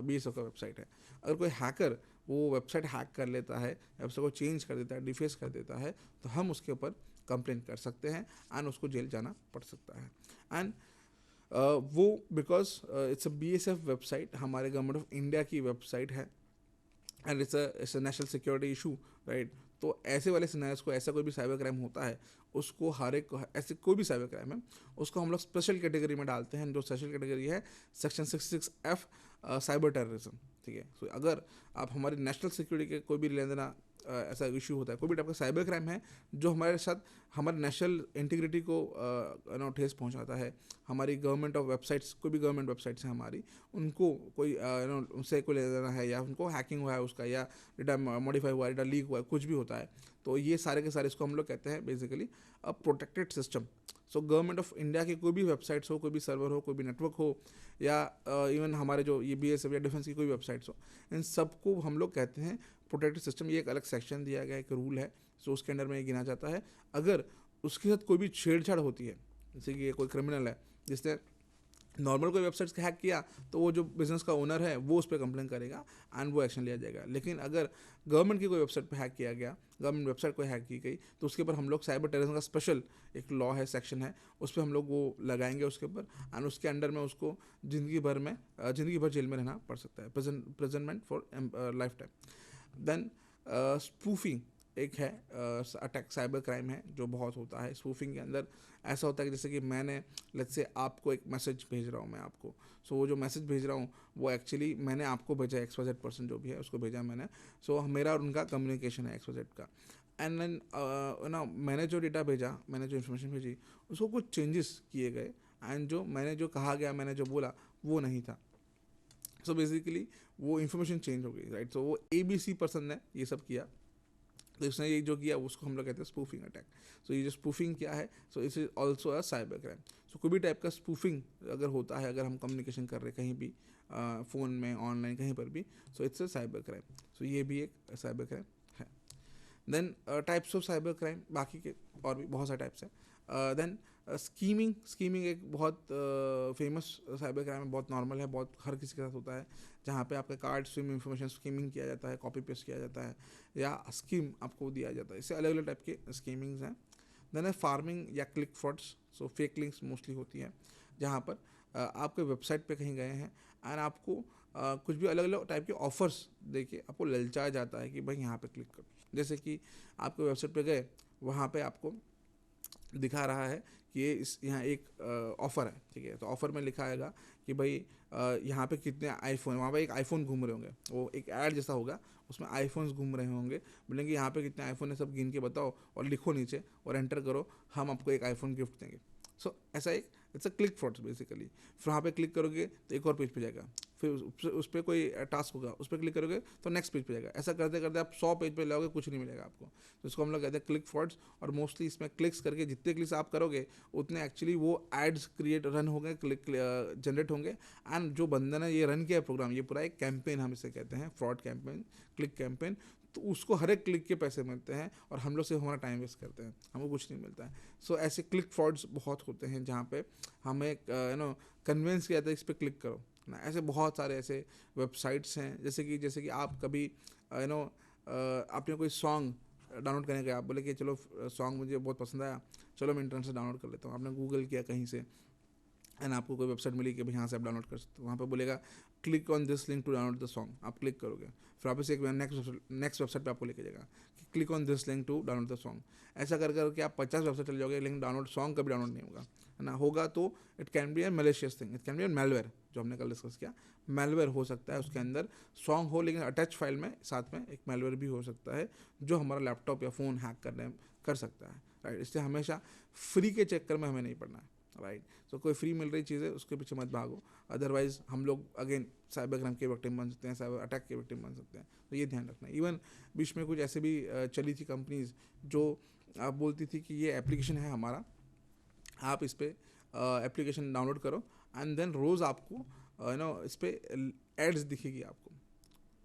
BSF का वेबसाइट है, अगर कोई हैकर वो वेबसाइट हैक कर लेता है, वेबसाइट को चेंज कर देता है, डिफेस कर देता है, तो हम उसके ऊपर कंप्लेंट कर सकते हैं, एंड उसको जेल जाना पड़ सकता है। एंड वो because it's a BSF website, हमारे गवर्नमेंट ऑफ इंडिया की वेबसाइट है, and it's a national security issue, right. तो ऐसे वाले सिनेरियोस को, ऐसा कोई भी साइबर क्राइम होता है उसको, हर एक ऐसे कोई भी साइबर क्राइम है उसको हम लोग स्पेशल कैटेगरी में डालते हैं, जो स्पेशल कैटेगरी है सेक्शन 66F साइबर टेररिज्म, ठीक है। सो अगर आप हमारी नेशनल सिक्योरिटी के कोई भी लेन देना ऐसा इशू होता है, कोई भी टाइप का साइबर क्राइम है जो हमारे साथ हमारे नेशनल इंटीग्रिटी को ठेस पहुंचाता है, हमारी गवर्नमेंट ऑफ वेबसाइट्स, कोई भी गवर्नमेंट वेबसाइट्स हैं हमारी, उनको कोई उनसे कोई लेना देना है, या उनको हैकिंग हुआ है उसका, या डेटा मॉडिफाई हुआ है, डेटा लीक हुआ है, कुछ भी होता है, तो ये सारे के सारे इसको हम लोग कहते हैं basically a protected system. So government of India की कोई भी वेबसाइट्स हो, कोई भी सर्वर हो, कोई भी नेटवर्क हो, या इवन हमारे जो ये BSF या डिफेंस की कोई वेबसाइट्स हो, इन सबको हम लोग कहते हैं प्रोटेक्टेड सिस्टम। ये एक अलग सेक्शन दिया गया, एक रूल है, सो उसके अंडर में ये गिना जाता है। अगर उसके साथ कोई भी छेड़छाड़ होती है, जैसे कि कोई क्रिमिनल है जिसने नॉर्मल कोई वेबसाइट्स का हैक किया, तो वो जो बिजनेस का ओनर है वो उस पर कंप्लेन करेगा एंड वो एक्शन लिया जाएगा। लेकिन अगर गवर्नमेंट की कोई वेबसाइट पे हैक किया गया, गवर्नमेंट वेबसाइट को हैक की गई, तो उसके ऊपर हम लोग साइबर टेररिज्म का स्पेशल एक लॉ है, सेक्शन है, उस पर हम लोग वो लगाएंगे उसके ऊपर, एंड उसके अंडर में उसको ज़िंदगी भर जेल में रहना पड़ सकता है, prisonment for life time. Then spoofing एक है अटैक, साइबर क्राइम है जो बहुत होता है। स्पूफिंग के अंदर ऐसा होता है कि जैसे कि मैंने लेट्स से आपको एक मैसेज भेज रहा हूँ मैं आपको, सो वो जो मैसेज भेज रहा हूँ वो एक्चुअली मैंने आपको भेजा, XYZ पर्सन जो भी है उसको भेजा मैंने, सो मेरा और उनका कम्युनिकेशन है XYZ का, एंड देन ना मैंने जो डेटा भेजा, मैंने जो इन्फॉर्मेशन भेजी, उसको कुछ चेंजेस किए गए, एंड जो मैंने जो कहा गया, मैंने जो बोला वो नहीं था। सो बेसिकली वो इन्फॉर्मेशन चेंज हो गई, राइट। सो वो ABC पर्सन ने ये सब किया, तो इसने ये जो किया उसको हम लोग कहते हैं स्पूफिंग अटैक। सो ये जो स्पूफिंग क्या है, so it is also a cyber crime. So कोई भी टाइप का स्पूफिंग अगर होता है, अगर हम कम्युनिकेशन कर रहे हैं कहीं भी, फ़ोन में, ऑनलाइन, कहीं पर भी, so it's a cyber crime. So ये भी एक साइबर क्राइम है। Then types of cyber crime, बाकी के और भी बहुत सारे टाइप्स हैं। देन स्कीमिंग एक बहुत फेमस साइबर क्राइम है, बहुत नॉर्मल है, बहुत हर किसी के साथ होता है, जहाँ पे आपका कार्ड स्विम इन्फॉर्मेशन स्कीमिंग किया जाता है, कॉपी पेस्ट किया जाता है, या स्कीम आपको दिया जाता है। इससे अलग अलग टाइप के स्कीमिंग्स हैं। देन है फार्मिंग या click frauds. So fake links mostly होती हैं, जहाँ पर आपके वेबसाइट पे कहीं गए हैं एंड आपको कुछ भी अलग अलग टाइप के ऑफर्स देके आपको ललचाया जाता है कि भाई यहाँ पे क्लिक करो। जैसे कि आपके वेबसाइट पे गए, वहाँ पे आपको दिखा रहा है कि ये यहाँ एक ऑफ़र है, ठीक है, तो ऑफ़र में लिखा आएगा कि भाई यहाँ पे कितने आईफोन, वहाँ पे एक आईफोन घूम रहे होंगे, वो एक ऐड जैसा होगा, उसमें आईफोन्स घूम रहे होंगे, बोलेंगे यहाँ पे कितने आईफोन है सब गिन के बताओ और लिखो नीचे और एंटर करो, हम आपको एक आईफोन गिफ्ट देंगे। सो ऐसा एक it's a click frauds basically. फिर वहाँ पे क्लिक करोगे तो एक और पेज पे जाएगा, फिर उस पर कोई टास्क होगा, उस पर क्लिक करोगे तो नेक्स्ट पेज पे जाएगा। ऐसा करते करते आप 100 पेज पे लाओगे, कुछ नहीं मिलेगा आपको। तो इसको हम लोग कहते हैं क्लिक फ्रॉड्स। और मोस्टली इसमें क्लिक्स करके जितने क्लिक्स आप करोगे उतने एक्चुअली वो एड्स क्रिएट रन होंगे, क्लिक जनरेट होंगे, एंड जो बंदे ने ये रन किया प्रोग्राम, ये पूरा एक कैंपेन हम इसे कहते हैं, फ्रॉड कैंपेन, क्लिक कैंपेन, तो उसको हर एक क्लिक के पैसे मिलते हैं और हम लोग सिर्फ हमारा टाइम वेस्ट करते हैं, हमको कुछ नहीं मिलता है। सो ऐसे क्लिक फ्रॉड्स बहुत होते हैं जहाँ पे हमें कन्विंस किया जाता है इस पर क्लिक करो ना। ऐसे बहुत सारे ऐसे वेबसाइट्स हैं, जैसे कि आप कभी आपने कोई सॉन्ग डाउनलोड करने गए, आप बोले कि चलो सॉन्ग मुझे बहुत पसंद आया, चलो मैं इंटरनेट से डाउनलोड कर लेता हूँ। आपने गूगल किया कहीं से एंड आपको कोई वेबसाइट मिली कि भाई यहाँ से आप डाउनलोड कर सकते हो, वहाँ पे बोलेगा click on this link to download the song. आप क्लिक करोगे, फिर वापस एक नेक्स्ट वेबसाइट पे आपको लेके जाएगा कि click on this link to download the song. ऐसा कर करके आप 50 वेबसाइट चले जाओगे, लेकिन डाउनलोड सॉन्ग कभी डाउनलोड नहीं होगा, है ना। होगा तो it can B A malicious thing, it can B A malware, जो हमने कल डिस्कस किया, मेलवेयर हो सकता है उसके अंदर सॉन्ग हो, लेकिन अटैच फाइल में साथ में एक मेलवेयर भी हो सकता है जो हमारा लैपटॉप या फ़ोन हैक कर सकता है, राइट। इसलिए हमेशा फ्री के चक्कर में हमें नहीं पड़ना है, राइट। सो कोई फ्री मिल रही चीज़ है उसके पीछे मत भागो, अदरवाइज हम लोग अगेन साइबर क्राइम के विक्टिम बन सकते हैं, साइबर अटैक के विक्टिम बन सकते हैं। तो ये ध्यान रखना है। इवन बीच में कुछ ऐसे भी चली थी कंपनीज जो आप बोलती थी कि ये एप्लीकेशन है हमारा, आप इस पर एप्लीकेशन डाउनलोड करो एंड देन रोज़ आपको इस पर एड्स दिखेगी आपको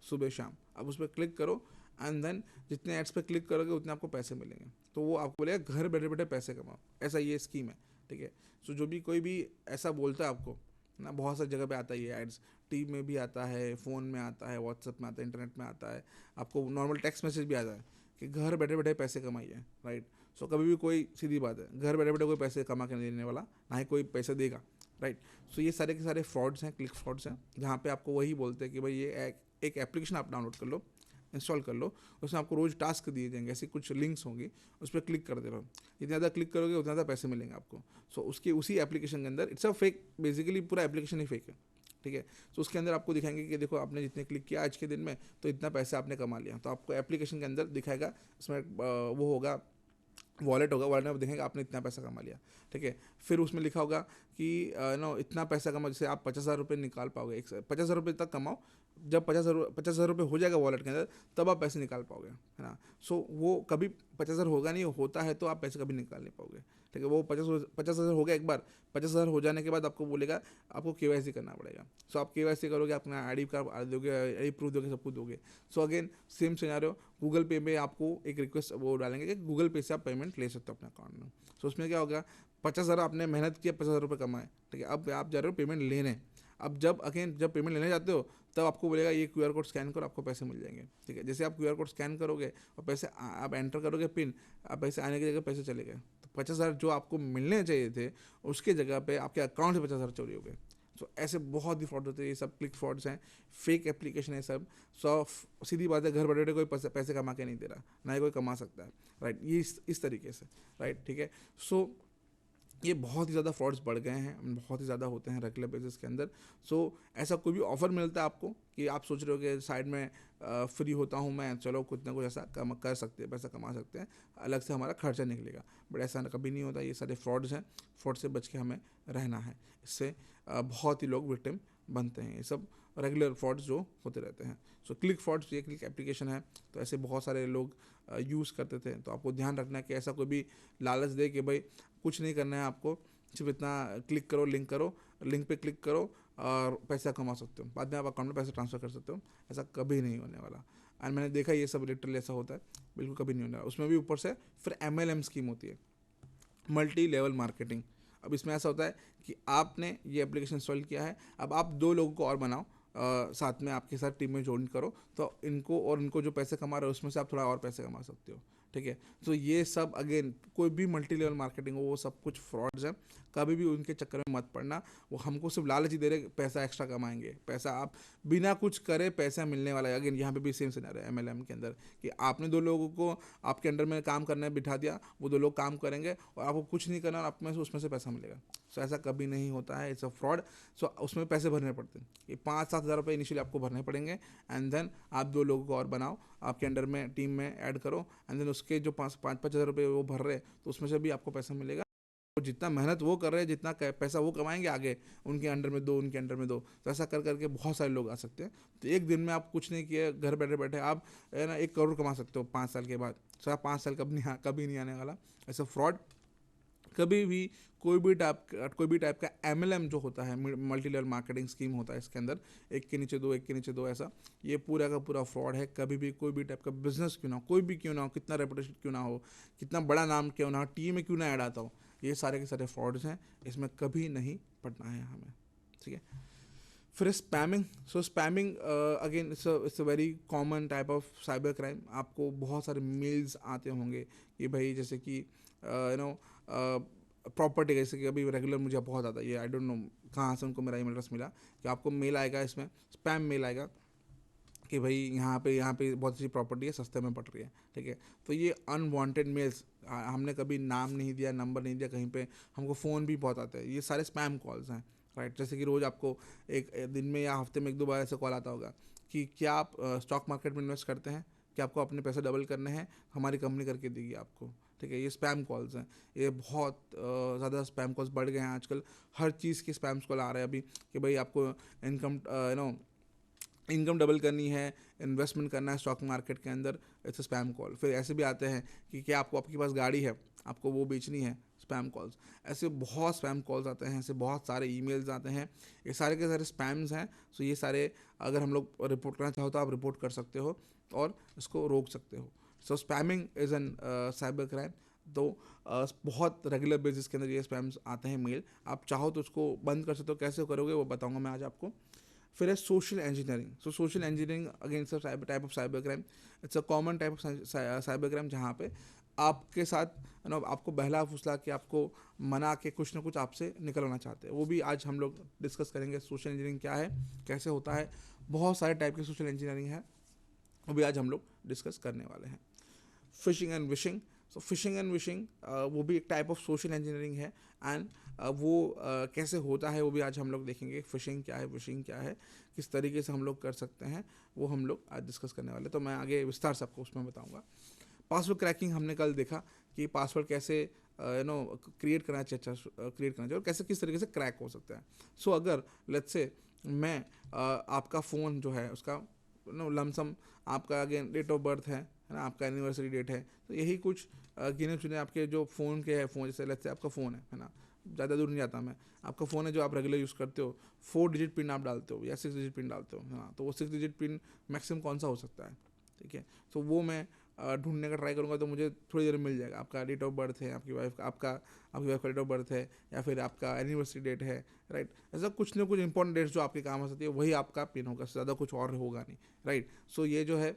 सुबह शाम, आप उस पर क्लिक करो एंड देन जितने एड्स पे क्लिक करोगे उतने आपको पैसे मिलेंगे। तो वो आपको बोलेगा घर बैठे बैठे पैसे कमाओ, ऐसा ये स्कीम है, ठीक है। सो जो भी कोई भी ऐसा बोलता है आपको ना, बहुत सारी जगह पे आता है ये एड्स, टीवी में भी आता है, फ़ोन में आता है, व्हाट्सएप में आता है, इंटरनेट में आता है, आपको नॉर्मल टेक्स्ट मैसेज भी आता है कि घर बैठे बैठे पैसे कमाइए, राइट। सो कभी भी कोई सीधी बात है, घर बैठे बैठे कोई पैसे कमा के नहीं देने वाला, ना ही कोई पैसे देगा, राइट। सो ये सारे के सारे फ्रॉड्स हैं, क्लिक फ्रॉड्स हैं, जहाँ पे आपको वही बोलते हैं कि भाई ये एक एप्लीकेशन आप डाउनलोड कर लो, इंस्टॉल कर लो, उसमें आपको रोज़ टास्क दिए जाएंगे, ऐसी कुछ लिंक्स होंगी, उस पर क्लिक कर दे रहो, जितने ज़्यादा क्लिक करोगे उतना ज़्यादा पैसे मिलेंगे आपको। सो उसी एप्लीकेशन के अंदर इट्स अ फेक, बेसिकली पूरा एप्लीकेशन ही फेक है, ठीक है। तो उसके अंदर आपको दिखाएंगे कि देखो आपने जितने क्लिक किया आज के दिन में तो इतना पैसा आपने कमा लिया, तो आपको एप्लीकेशन के अंदर दिखाएगा, उसमें वो होगा वॉलेट होगा, वॉलेट में देखेंगे आपने इतना पैसा कमा लिया, ठीक है। फिर उसमें लिखा होगा कि नो इतना पैसा कमाओ, जैसे आप 50,000 रुपये निकाल पाओगे, 50,000 रुपये तक कमाओ, जब 50,000 रुपये हो जाएगा वॉलेट के अंदर तब आप पैसे निकाल पाओगे, है ना। सो वो कभी 50,000 होगा नहीं, होता है तो आप पैसे कभी निकाल नहीं पाओगे, ठीक है। वो 50,000 हो गया एक बार, 50,000 हो जाने के बाद आपको बोलेगा आपको KYC करना पड़ेगा। सो आप KYC करोगे, अपना ID कार्ड दोगे, ID प्रूफ दोगे, सब कुछ दोगे। So again same scenario, Google पे में आपको एक रिक्वेस्ट वो डालेंगे कि गूगल पे से आप पेमेंट ले सकते हो अपने अकाउंट में। सो उसमें क्या होगा, 50,000 आपने मेहनत किया, 50,000 रुपये कमाए, ठीक है। अब आप जा रहे हो पेमेंट लेने, अब जब पेमेंट लेने जाते हो तब आपको बोलेगा ये QR कोड स्कैन करो, आपको पैसे मिल जाएंगे, ठीक है। जैसे आप QR कोड स्कैन करोगे और पैसे आप एंटर करोगे पिन, आप पैसे आने की जगह पैसे चले गए, तो 50,000 जो आपको मिलने चाहिए थे उसके जगह पे आपके अकाउंट से 50,000 चोरी हो गए। सो ऐसे बहुत ही फ्रॉड होते हैं, ये सब क्लिक फ्रॉड्स हैं, फेक एप्लीकेशन है सब। सो सीधी बात है, घर बैठे बैठे कोई पैसे कमा के नहीं दे रहा, ना ही कोई कमा सकता है, राइट। ये इस तरीके से, राइट, ठीक है। सो ये बहुत ही ज़्यादा फ्रॉड्स बढ़ गए हैं, बहुत ही ज़्यादा होते हैं रेगुलर बेसिस के अंदर। सो ऐसा कोई भी ऑफर मिलता है आपको कि आप सोच रहे हो कि साइड में फ्री होता हूँ मैं, चलो कुछ ना कुछ ऐसा कर सकते हैं, पैसा कमा सकते हैं, अलग से हमारा खर्चा निकलेगा, बट ऐसा कभी नहीं होता। ये सारे फ्रॉड्स हैं, फ्रॉड से बच के हमें रहना है, इससे बहुत ही लोग विक्टिम बनते हैं। ये सब रेगुलर फ्रॉड्स जो होते रहते हैं। सो क्लिक फ्रॉड्स, ये क्लिक एप्लीकेशन है, तो ऐसे बहुत सारे लोग यूज़ करते थे। तो आपको ध्यान रखना है कि ऐसा कोई भी लालच दे कि भाई कुछ नहीं करना है आपको, सिर्फ इतना क्लिक करो, लिंक पे क्लिक करो और पैसा कमा सकते हो, बाद में आप अकाउंट में पैसा ट्रांसफ़र कर सकते हो, ऐसा कभी नहीं होने वाला। एंड मैंने देखा ये सब लिटरली ऐसा होता है, बिल्कुल कभी नहीं होने वाला। उसमें भी ऊपर से फिर MLM स्कीम होती है, मल्टी लेवल मार्केटिंग। अब इसमें ऐसा होता है कि आपने ये एप्लीकेशन इंस्टॉल किया है, अब आप 2 लोगों को और बनाओ, साथ में आपके साथ टीम में ज्वाइन करो, तो इनको जो पैसे कमा रहे हो उसमें से आप थोड़ा और पैसे कमा सकते हो, ठीक है। तो ये सब अगेन कोई भी मल्टी लेवल मार्केटिंग हो, वो सब कुछ फ्रॉड्स हैं, कभी भी उनके चक्कर में मत पड़ना। वो हमको सिर्फ लालच ही दे रहे, पैसा एक्स्ट्रा कमाएंगे, पैसा आप बिना कुछ करे पैसा मिलने वाला है। अगेन यहाँ पे भी सेम सिनेरियो है MLM के अंदर कि आपने 2 लोगों को आपके अंडर में काम करने बिठा दिया, वो 2 लोग काम करेंगे और आपको कुछ नहीं करना और आप में से उसमें से पैसा मिलेगा। सो ऐसा कभी नहीं होता है, इट्स अ फ्रॉड। सो उसमें पैसे भरने पड़ते हैं, ये 5-7 हज़ार रुपये इनिशियली आपको भरने पड़ेंगे, एंड देन आप 2 लोगों को और बनाओ, आपके अंडर में टीम में ऐड करो, एंड देन उसके जो 5-5 हज़ार रुपये वो भर रहे हैं तो उसमें से भी आपको पैसा मिलेगा। तो जितना मेहनत वो कर रहे हैं, जितना पैसा वो कमाएंगे आगे, उनके अंडर में दो, उनके अंडर में दो, तो ऐसा कर करके बहुत सारे लोग आ सकते हैं। तो एक दिन में आप कुछ नहीं किए, घर बैठे बैठे आप है ना 1 करोड़ कमा सकते हो 5 साल के बाद। सो आप 5 साल कभी नहीं आने वाला ऐसा फ्रॉड। कभी भी कोई भी टाइप का MLM जो होता है, मल्टी लेवल मार्केटिंग स्कीम होता है, इसके अंदर एक के नीचे दो, एक के नीचे दो, ऐसा ये पूरा का पूरा फ्रॉड है। कभी भी कोई भी टाइप का बिजनेस क्यों ना हो, कोई भी क्यों ना हो, कितना रेपुटेशन क्यों ना हो, कितना बड़ा नाम क्यों ना हो, टीम में क्यों ना ऐड आता हो, ये सारे के सारे फ्रॉड्स हैं, इसमें कभी नहीं पड़ना है हमें, ठीक है। फिर spamming. So spamming again it's a very common type of cyber crime. आपको बहुत सारे मेल्स आते होंगे कि भाई जैसे कि प्रॉपर्टी, जैसे कि अभी रेगुलर मुझे बहुत आता है ये, आई डोंट नो कहाँ से उनको मेरा ईमेल एड्रेस मिला, कि आपको मेल आएगा, इसमें स्पैम मेल आएगा कि भाई यहाँ पे बहुत अच्छी प्रॉपर्टी है, सस्ते में पड़ रही है, ठीक है। तो ये अनवांटेड मेल्स, हमने कभी नाम नहीं दिया, नंबर नहीं दिया कहीं पे, हमको फ़ोन भी बहुत आते हैं, ये सारे स्पैम कॉल्स हैं, राइट। जैसे कि रोज़ आपको एक दिन में या हफ्ते में 1-2 बार ऐसे कॉल आता होगा कि क्या आप स्टॉक मार्केट में इन्वेस्ट करते हैं, क्या आपको अपने पैसे डबल करने हैं, हमारी कंपनी करके देगी आपको, ठीक है। ये स्पैम कॉल्स हैं, ये बहुत ज़्यादा स्पैम कॉल्स बढ़ गए हैं आजकल। हर चीज़ के स्पैम कॉल आ रहे हैं अभी कि भाई आपको इनकम डबल करनी है, इन्वेस्टमेंट करना है स्टॉक मार्केट के अंदर, इट्स स्पैम कॉल। फिर ऐसे भी आते हैं कि क्या आपके पास गाड़ी है, आपको वो बेचनी है, स्पैम कॉल्स। ऐसे बहुत स्पैम कॉल्स आते हैं, ऐसे बहुत सारे ईमेल्स आते हैं, ये सारे के सारे स्पैम्स हैं। सो ये सारे अगर हम लोग रिपोर्ट करना चाहो तो आप रिपोर्ट कर सकते हो और इसको रोक सकते हो। So spamming is an cyber crime. तो बहुत रेगुलर बेसिस के अंदर ये स्पैम्स आते हैं मेल, आप चाहो तो उसको बंद कर सकते हो, कैसे करोगे वो बताऊंगा मैं आज आपको। फिर है social engineering. So social engineering against type of cyber crime, it's a common type of cyber crime, जहाँ पे आपके साथ आपको बहला फुसला के, आपको मना के कुछ ना कुछ आपसे निकलवाना चाहते हैं। वो भी आज हम लोग डिस्कस करेंगे, सोशल इंजीनियरिंग क्या है, कैसे होता है। बहुत सारे टाइप की सोशल इंजीनियरिंग है, वो भी आज हम लोग डिस्कस करने वाले हैं। Fishing and wishing. So fishing and wishing वो भी एक टाइप ऑफ सोशल इंजीनियरिंग है, एंड वो कैसे होता है वो भी आज हम लोग देखेंगे। फिशिंग क्या है, विशिंग क्या है, किस तरीके से हम लोग कर सकते हैं, वो हम लोग आज डिस्कस करने वाले। तो मैं आगे विस्तार से आपको उसमें बताऊंगा। पासवर्ड क्रैकिंग हमने कल देखा कि पासवर्ड कैसे क्रिएट करना चाहिए, अच्छा क्रिएट करना चाहिए, और कैसे किस तरीके से क्रैक हो सकता है। सो अगर लेट्स से मैं आपका फ़ोन जो है उसका लमसम आपका अगेन डेट ऑफ बर्थ है ना, आपका एनिवर्सरी डेट है, तो यही कुछ गिने चुने आपके जो फ़ोन के है, फ़ोन जैसे लेट्स से आपका फ़ोन है ना, ज़्यादा दूर नहीं जाता मैं, आपका फ़ोन है जो आप रेगुलर यूज़ करते हो, 4 डिजिट पिन आप डालते हो या 6 डिजिट पिन डालते हो, है ना, तो वो 6 डिजिट पिन मैक्सिमम कौन सा हो सकता है, ठीक है। तो वो मैं ढूंढने का ट्राई करूंगा, तो मुझे थोड़ी देर में मिल जाएगा। आपका डेट ऑफ बर्थ है, आपकी वाइफ का, आपकी वाइफ का डेट ऑफ बर्थ है, या फिर आपका एनिवर्सरी डेट है, राइट। ऐसा कुछ ना कुछ इंपॉर्टेंट डेट्स जो आपके काम आ सकती है, वही आपका पिन होगा, ज़्यादा कुछ और होगा नहीं, राइट। सो ये जो है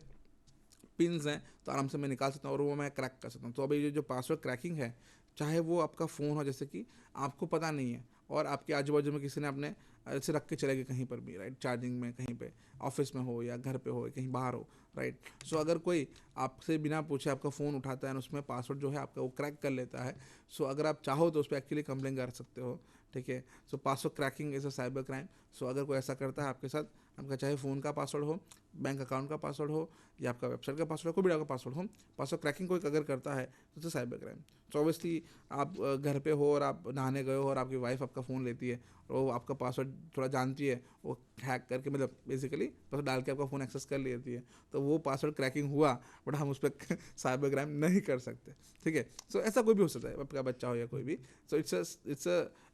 पिन्स हैं, तो आराम से मैं निकाल सकता हूँ और वो मैं क्रैक कर सकता हूँ। तो अभी ये जो पासवर्ड क्रैकिंग है, चाहे वो आपका फ़ोन हो, जैसे कि आपको पता नहीं है और आपके आजू बाजू में किसी ने अपने ऐसे रख के चले गए कहीं पर भी, राइट, चार्जिंग में कहीं पे, ऑफिस में हो या घर पे हो, कहीं बाहर हो, राइट। सो अगर कोई आपसे बिना पूछे आपका फ़ोन उठाता है और उसमें पासवर्ड जो है आपका वो क्रैक कर लेता है, सो अगर आप चाहो तो उस पर एक्चुअली कंप्लेन कर सकते हो, ठीक है। So password cracking is a cyber crime. So अगर कोई ऐसा करता है आपके साथ, आपका चाहे फ़ोन का पासवर्ड हो, बैंक अकाउंट का पासवर्ड हो, या आपका वेबसाइट का पासवर्ड हो, कोई भी आपका पासवर्ड हो, पासवर्ड क्रैकिंग कोई अगर करता है तो इट्स साइबर क्राइम। तो ऑब्वियसली आप घर पे हो और आप नहाने गए हो और आपकी वाइफ आपका फ़ोन लेती है और वो आपका पासवर्ड थोड़ा जानती है, वो हैक करके, मतलब बेसिकली पासवर्ड डाल के आपका फ़ोन एक्सेस कर लेती है, तो वो पासवर्ड क्रैकिंग हुआ, बट हम उस पर साइबर क्राइम नहीं कर सकते, ठीक है। सो ऐसा कोई भी हो सकता है, आपका बच्चा हो या कोई भी। सो इट्स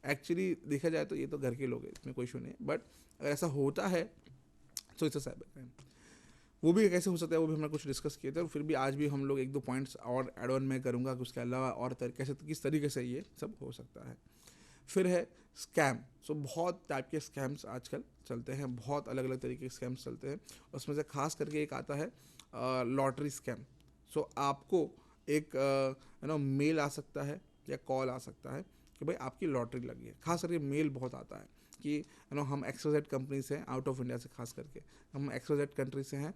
एक्चुअली देखा जाए तो ये तो घर के लोग हैं, इसमें कोई इशू नहीं, बट अगर ऐसा होता है so it's a cyber crime. वो भी कैसे हो सकता है, वो भी हमने कुछ डिस्कस किए थे, और फिर भी आज भी हम लोग एक दो पॉइंट्स और एड ऑन में करूँगा कि उसके अलावा और कैसे किस तरीके से ये सब हो सकता है। फिर है स्कैम। सो बहुत टाइप के स्कैम्स आजकल चलते हैं, बहुत अलग अलग तरीके के स्कैम्स चलते हैं। उसमें से खास करके एक आता है लॉटरी स्कैम। सो आपको एक मेल आ सकता है या कॉल आ सकता है कि भाई आपकी लॉटरी लगी है। खास करके मेल बहुत आता है कि हम XYZ कंपनी से हैं, आउट ऑफ इंडिया से, खास करके हम XYZ कंट्री से हैं,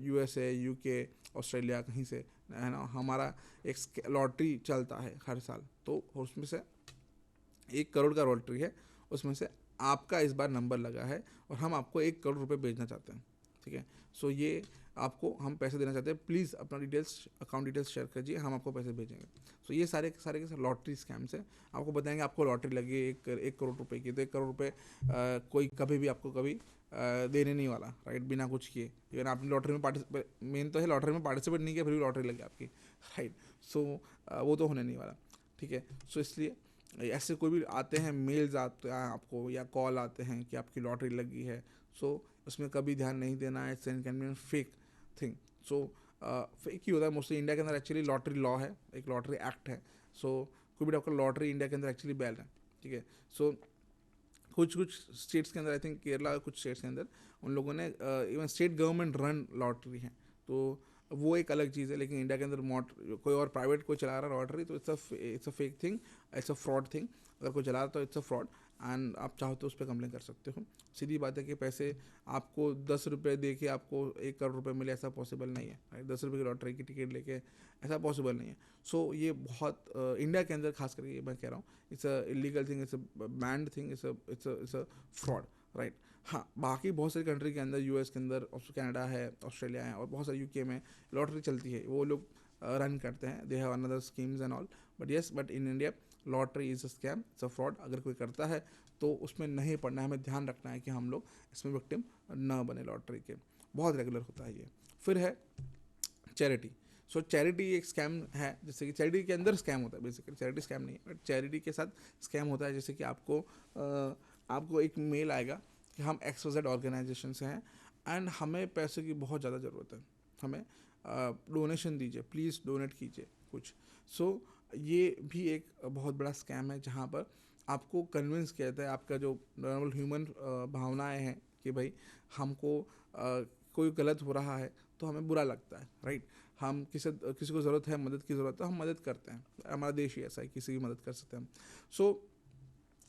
USA, UK, ऑस्ट्रेलिया, कहीं से, है ना। हमारा एक लॉटरी चलता है हर साल, तो उसमें से 1 करोड़ का लॉटरी है, उसमें से आपका इस बार नंबर लगा है और हम आपको 1 करोड़ रुपए भेजना चाहते हैं, ठीक है। सो ये आपको हम पैसे देना चाहते हैं, प्लीज़ अपना डिटेल्स, अकाउंट डिटेल्स शेयर कीजिए, हम आपको पैसे भेजेंगे। सो ये सारे सारे के लॉटरी स्कैम्स हैं। आपको बताएंगे आपको लॉटरी लगी है 1 करोड़ रुपए की, तो 1 करोड़ रुपए कोई कभी भी आपको कभी देने नहीं वाला, राइट, बिना कुछ किए। इवन आपने लॉटरी में पार्टिसिपेट, मेन तो है लॉटरी में पार्टिसिपेट नहीं किया, फिर भी लॉटरी लगी आपकी, राइट। सो वो तो होने नहीं वाला, ठीक है। सो इसलिए ऐसे कोई भी आते हैं, मेल्स आते हैं आपको या कॉल आते हैं कि आपकी लॉटरी लगी है, सो उसमें कभी ध्यान नहीं देना है। It's an can be fake thing. So fake ही होता है मोस्टली। इंडिया के अंदर एक्चुअली लॉटरी लॉ है, एक लॉटरी एक्ट है। सो कोई भी आपका लॉटरी इंडिया के अंदर एक्चुअली बैन है, ठीक है। सो कुछ कुछ स्टेट्स के अंदर, आई थिंक केरला, कुछ स्टेट्स के अंदर उन लोगों ने even state government run lottery है, तो वो एक अलग चीज़ है। लेकिन इंडिया के अंदर कोई और प्राइवेट कोई चला रहा है लॉटरी, तो it's a fake thing, it's a fraud thing. अगर कोई चला रहा तो इट्स अ फ्रॉड, एंड आप चाहो तो उस पर कंप्लेन कर सकते हो। सीधी बात है कि पैसे आपको 10 रुपये दे के आपको 1 करोड़ रुपए मिले, ऐसा पॉसिबल नहीं है, राइट। 10 रुपये की लॉटरी की टिकट लेके ऐसा पॉसिबल नहीं है। सो ये बहुत इंडिया के अंदर खास करके मैं कह रहा हूँ, it's a illegal thing, it's a band thing, it's a fraud, right. हाँ, बाकी बहुत सारी कंट्री के अंदर, US के अंदर, कनाडा है, ऑस्ट्रेलिया है, और बहुत सारे UK में लॉटरी चलती है, वो लोग रन करते हैं, they have another schemes and all, but yes, but in India lottery is a scam, it's a fraud. अगर कोई करता है तो उसमें नहीं पड़ना है, हमें ध्यान रखना है कि हम लोग इसमें विक्टिम न बने लॉटरी के। बहुत रेगुलर होता है ये। फिर है चैरिटी। सो चैरिटी एक स्कैम है, जैसे कि चैरिटी के अंदर स्कैम होता है, बेसिकली चैरिटी स्कैम नहीं है, बट चैरिटी के साथ स्कैम होता है। जैसे कि आपको एक मेल आएगा कि हम XYZ ऑर्गेनाइजेशन से हैं एंड हमें पैसे की बहुत ज़्यादा ज़रूरत है, हमें डोनेशन दीजिए, प्लीज़ डोनेट कीजिए कुछ। सो ये भी एक बहुत बड़ा स्कैम है, जहाँ पर आपको कन्विंस किया जाता है, आपका जो नॉर्मल ह्यूमन भावनाएं हैं कि भाई हमको कोई गलत हो रहा है तो हमें बुरा लगता है, राइट। हम किसी को ज़रूरत है, मदद की ज़रूरत है, हम मदद करते हैं, हमारा देश ही ऐसा है, किसी की मदद कर सकते हैं हम। सो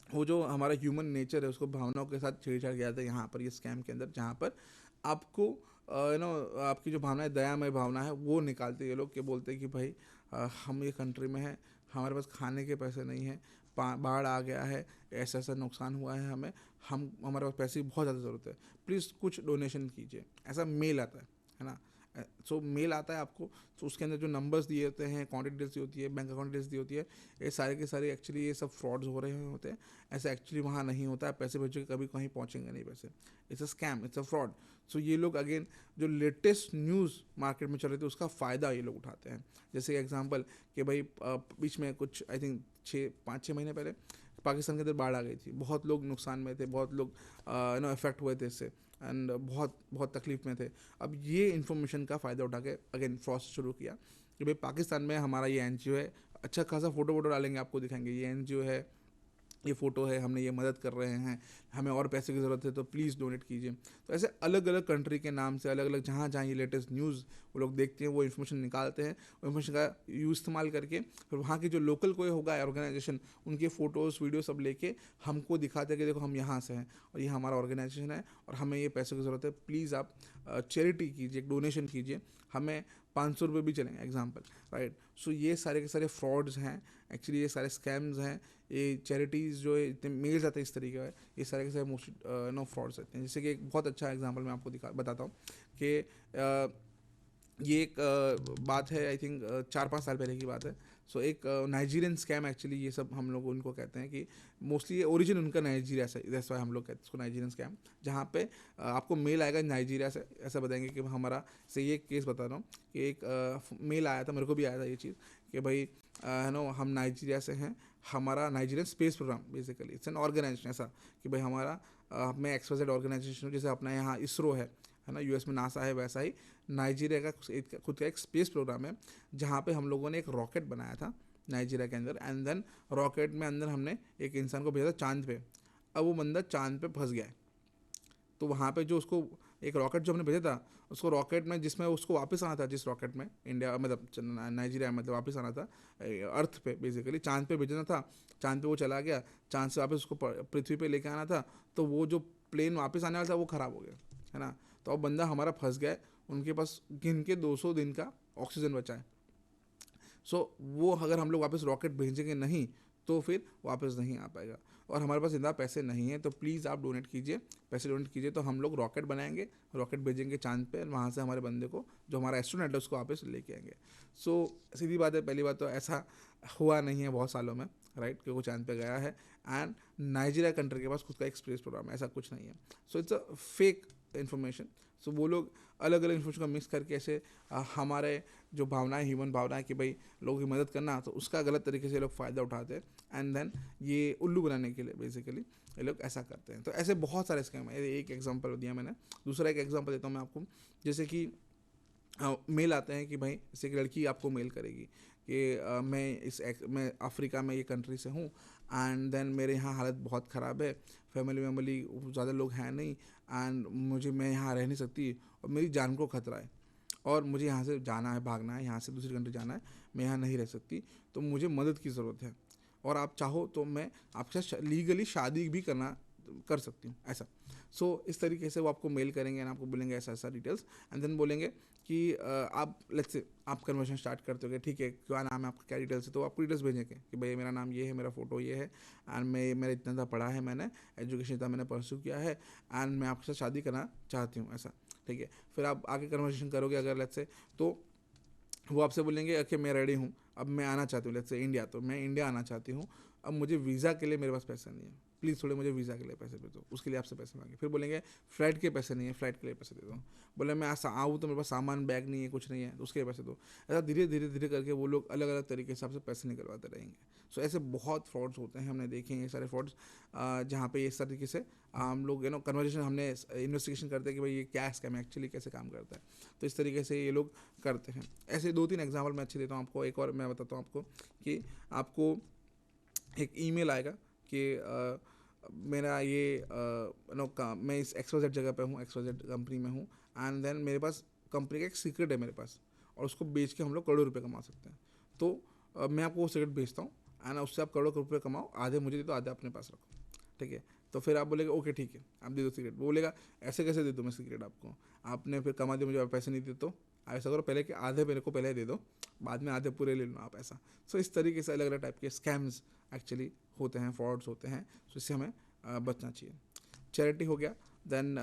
वो जो हमारा ह्यूमन नेचर है, उसको भावनाओं के साथ छेड़छाड़ किया जाता है यहाँ पर, ये स्कैम के अंदर, जहाँ पर आपको आपकी जो भावना है, दयामय भावना है, वो निकालते हैं ये लोग, के बोलते हैं कि भाई हम ये कंट्री में हैं, हमारे पास खाने के पैसे नहीं हैं, बाढ़ आ गया है, ऐसा ऐसा नुकसान हुआ है, हम हमारे पास पैसे की बहुत ज़्यादा ज़रूरत है, प्लीज़ कुछ डोनेशन कीजिए। ऐसा मेल आता है ना। सो मेल आता है आपको, तो उसके अंदर जो नंबर्स दिए होते हैं, कॉन्टेक्ट डिटेल्स दी होती है, बैंक अकाउंट डिटेल्स दी होती है, ये सारे के सारे एक्चुअली ये सब फ्रॉड्स हो रहे होते हैं। ऐसा एक्चुअली वहाँ नहीं होता है, पैसे भेजोगे कभी कहीं पहुँचेंगे नहीं पैसे। It's a scam, it's a fraud. So ये लोग अगेन जो लेटेस्ट न्यूज़ मार्केट में चल रही थी उसका फ़ायदा ये लोग उठाते हैं। जैसे एग्जाम्पल कि भाई बीच में कुछ आई थिंक 5-6 महीने पहले पाकिस्तान के अंदर बाढ़ आ गई थी, बहुत लोग नुकसान में थे, बहुत लोग इफेक्ट हुए थे इससे, एंड बहुत बहुत तकलीफ में थे। अब ये इन्फॉर्मेशन का फ़ायदा उठा के अगेन फ्रॉड शुरू किया कि भाई पाकिस्तान में हमारा ये एनजीओ है, अच्छा खासा फोटो वोटो डालेंगे, आपको दिखाएंगे ये एनजीओ है, ये फ़ोटो है, हमने ये मदद कर रहे हैं, हमें और पैसे की ज़रूरत है तो प्लीज़ डोनेट कीजिए। तो ऐसे अलग अलग कंट्री के नाम से अलग अलग जहाँ जहाँ ये लेटेस्ट न्यूज़ वो लोग देखते हैं, वो इन्फॉर्मेशन निकालते हैं, वो इन्फॉर्मेशन का यूज़ इस्तेमाल करके फिर वहाँ की जो लोकल कोई होगा ऑर्गेनाइजेशन, उनके फ़ोटोज़ वीडियो सब लेके हमको दिखाते हैं कि देखो हम यहाँ से हैं और ये हमारा ऑर्गेनाइजेशन है और हमें ये पैसों की ज़रूरत है, प्लीज़ आप चैरिटी कीजिए, डोनेशन कीजिए, हमें 500 रुपये भी चलेंगे एग्जाम्पल, राइट। सो ये सारे के सारे फ्रॉड्स हैं, एक्चुअली ये सारे स्कैम्स हैं, ये चैरिटीज़ जो है इतने मेल्स आते हैं इस तरीके का, ये सारे के सारे मोस्टली नो फ्रॉड्स रहते हैं। जैसे कि एक बहुत अच्छा एग्जांपल मैं आपको बताता हूँ कि ये एक बात है, आई थिंक 4-5 साल पहले की बात है। सो एक नाइजीरियन स्कैम, एक्चुअली ये सब हम लोग उनको कहते हैं कि मोस्टली ओरिजिन उनका नाइजीरिया से, दैट्स व्हाई हम लोग कहते हैं इसको नाइजीरियन स्कैम। जहाँ पे आपको मेल आएगा नाइजीरिया से, ऐसा बताएंगे कि हमारा से ये केस बता रहा हूँ कि एक मेल आया था, मेरे को भी आया था ये चीज़ कि भाई है नो हम नाइजीरिया से हैं, हमारा Nigerian space programme basically it's an organisation, ऐसा कि भाई हमारा मैं XYZ ऑर्गेनाइजेशन, जैसे अपना यहाँ इसरो है ना, US में नासा है, वैसा ही नाइजीरिया का खुद का एक स्पेस प्रोग्राम है, जहाँ पे हम लोगों ने एक रॉकेट बनाया था नाइजीरिया के अंदर, एंड देन रॉकेट में अंदर हमने एक इंसान को भेजा था चांद पे। अब वो बंदा चांद पे फंस गया है, तो वहाँ पे जो उसको एक रॉकेट जो हमने भेजा था, उसको रॉकेट में जिसमें उसको वापस आना था, जिस रॉकेट में इंडिया मतलब नाइजीरिया मतलब वापस आना था अर्थ पे, बेसिकली चांद पे भेजना था, चांद पे वो चला गया, चांद से वापस उसको पृथ्वी पे लेके आना था, तो वो जो प्लेन वापस आने वाला था वो ख़राब हो गया, है ना। तो अब बंदा हमारा फंस गया है, उनके पास गिन के 200 दिन का ऑक्सीजन बचा है। सो वो अगर हम लोग वापस रॉकेट भेजेंगे नहीं तो फिर वापस नहीं आ पाएगा, और हमारे पास इतना पैसे नहीं है, तो प्लीज़ आप डोनेट कीजिए, पैसे डोनेट कीजिए, तो हम लोग रॉकेट बनाएंगे, रॉकेट भेजेंगे चांद पे, वहाँ से हमारे बंदे को, जो हमारा एस्ट्रोनॉट है, उसको वापस लेके आएंगे। सो सीधी बात है, पहली बात तो ऐसा हुआ नहीं है बहुत सालों में, राइट, कि वो चांद पे गया है, एंड नाइजीरिया कंट्री के पास खुद का एक स्पेस प्रोग्राम है, ऐसा कुछ नहीं है। So it's a fake information. So वो लोग अलग अलग इन्फॉर्मेशन को मिक्स करके ऐसे हमारे जो भावनाएं, ह्यूमन भावनाएं कि भाई लोगों की मदद करना, तो उसका गलत तरीके से लोग फ़ायदा उठाते हैं, एंड देन ये उल्लू बनाने के लिए बेसिकली ये लोग ऐसा करते हैं। तो ऐसे बहुत सारे स्कैम है, एक एग्जांपल दिया मैंने, दूसरा एक एग्जांपल देता हूँ मैं आपको। जैसे कि मेल आते हैं कि भाई जैसे एक लड़की आपको मेल करेगी कि मैं अफ्रीका में ये कंट्री से हूँ, एंड देन मेरे यहाँ हालत बहुत ख़राब है, फैमिली ज़्यादा लोग हैं नहीं, एंड मैं यहाँ रह नहीं सकती और मेरी जान को खतरा है, और मुझे यहाँ से जाना है, भागना है, यहाँ से दूसरी कंट्री जाना है, मैं यहाँ नहीं रह सकती, तो मुझे मदद की ज़रूरत है, और आप चाहो तो मैं आपके साथ लीगली शादी भी कर सकती हूँ, ऐसा। सो इस तरीके से वो आपको मेल करेंगे एंड आपको बोलेंगे ऐसा ऐसा डिटेल्स, एंड देन बोलेंगे कि आप लेट्स से आप कन्वर्सेशन स्टार्ट करते हो, ठीक है क्या नाम है आपका, क्या डिटेल्स है, तो आपको डिटेल्स भेजेंगे कि भाई मेरा नाम ये है, मेरा फोटो ये है, एंड मेरा इतना ज़्यादा पढ़ा है, मैंने एजुकेशन इतना मैंने परस्यू किया है, एंड मैं आपके साथ शादी करना चाहती हूँ, ऐसा, ठीक है। फिर आप आगे कन्वर्सेशन करोगे अगर लेट्स से, तो वो आपसे बोलेंगे कि मैं रेडी हूँ, अब मैं आना चाहती हूँ लेट्स से इंडिया, तो मैं इंडिया आना चाहती हूँ, अब मुझे वीज़ा के लिए मेरे पास पैसा नहीं है, प्लीज़ थोड़े मुझे वीज़ा के लिए पैसे दे दो, उसके लिए आपसे पैसे मांगे। फिर बोलेंगे फ़्लाइट के पैसे नहीं है, फ़्लाइट के लिए पैसे दे दो। बोले मैं आऊँ तो मेरे पास सामान बैग नहीं है, कुछ नहीं है, तो उसके लिए पैसे दो। ऐसा धीरे धीरे धीरे करके वो लोग अलग अलग तरीके से आपसे पैसे निकलवाते रहेंगे। सो ऐसे बहुत फ्रॉड्स होते हैं, हमने देखे हैं ये सारे फ्रॉड्स, जहाँ पे इस तरीके से हम लोग कन्वर्सेशन हमने इन्वेस्टिगेशन करते हैं कि भाई ये क्या स्कैम है, एक्चुअली कैसे काम करता है, तो इस तरीके से ये लोग करते हैं। ऐसे 2-3 एग्जाम्पल मैं अच्छे देता हूँ आपको। एक और मैं बताता हूँ आपको कि आपको एक ईमेल आएगा कि मेरा ये मैं इस XYZ जगह पे हूँ, XYZ कंपनी में हूँ, एंड देन मेरे पास कंपनी का एक सीक्रेट है मेरे पास, और उसको बेच के हम लोग करोड़ों रुपए कमा सकते हैं। तो मैं आपको वो सीक्रेट भेजता हूँ, एंड उससे आप करोड़ों रुपये कमाओ, आधे मुझे दे दो, आधे अपने पास रखो, ठीक है। तो फिर आप बोलेगा ओके ठीक है आप दे दो सीक्रेट। वो बोलेगा ऐसे कैसे दे दूँ मैं सीक्रेट आपको, आपने फिर कमा दिया, मुझे पैसे नहीं दे तो ऐसा करो पहले कि आधे मेरे को पहले दे दो, बाद में आधे पूरे ले लो आप, ऐसा। सो इस तरीके से अलग अलग टाइप के स्कैम्स एक्चुअली होते हैं, फ्रॉड्स होते हैं, तो इससे हमें बचना चाहिए। चैरिटी हो गया, देन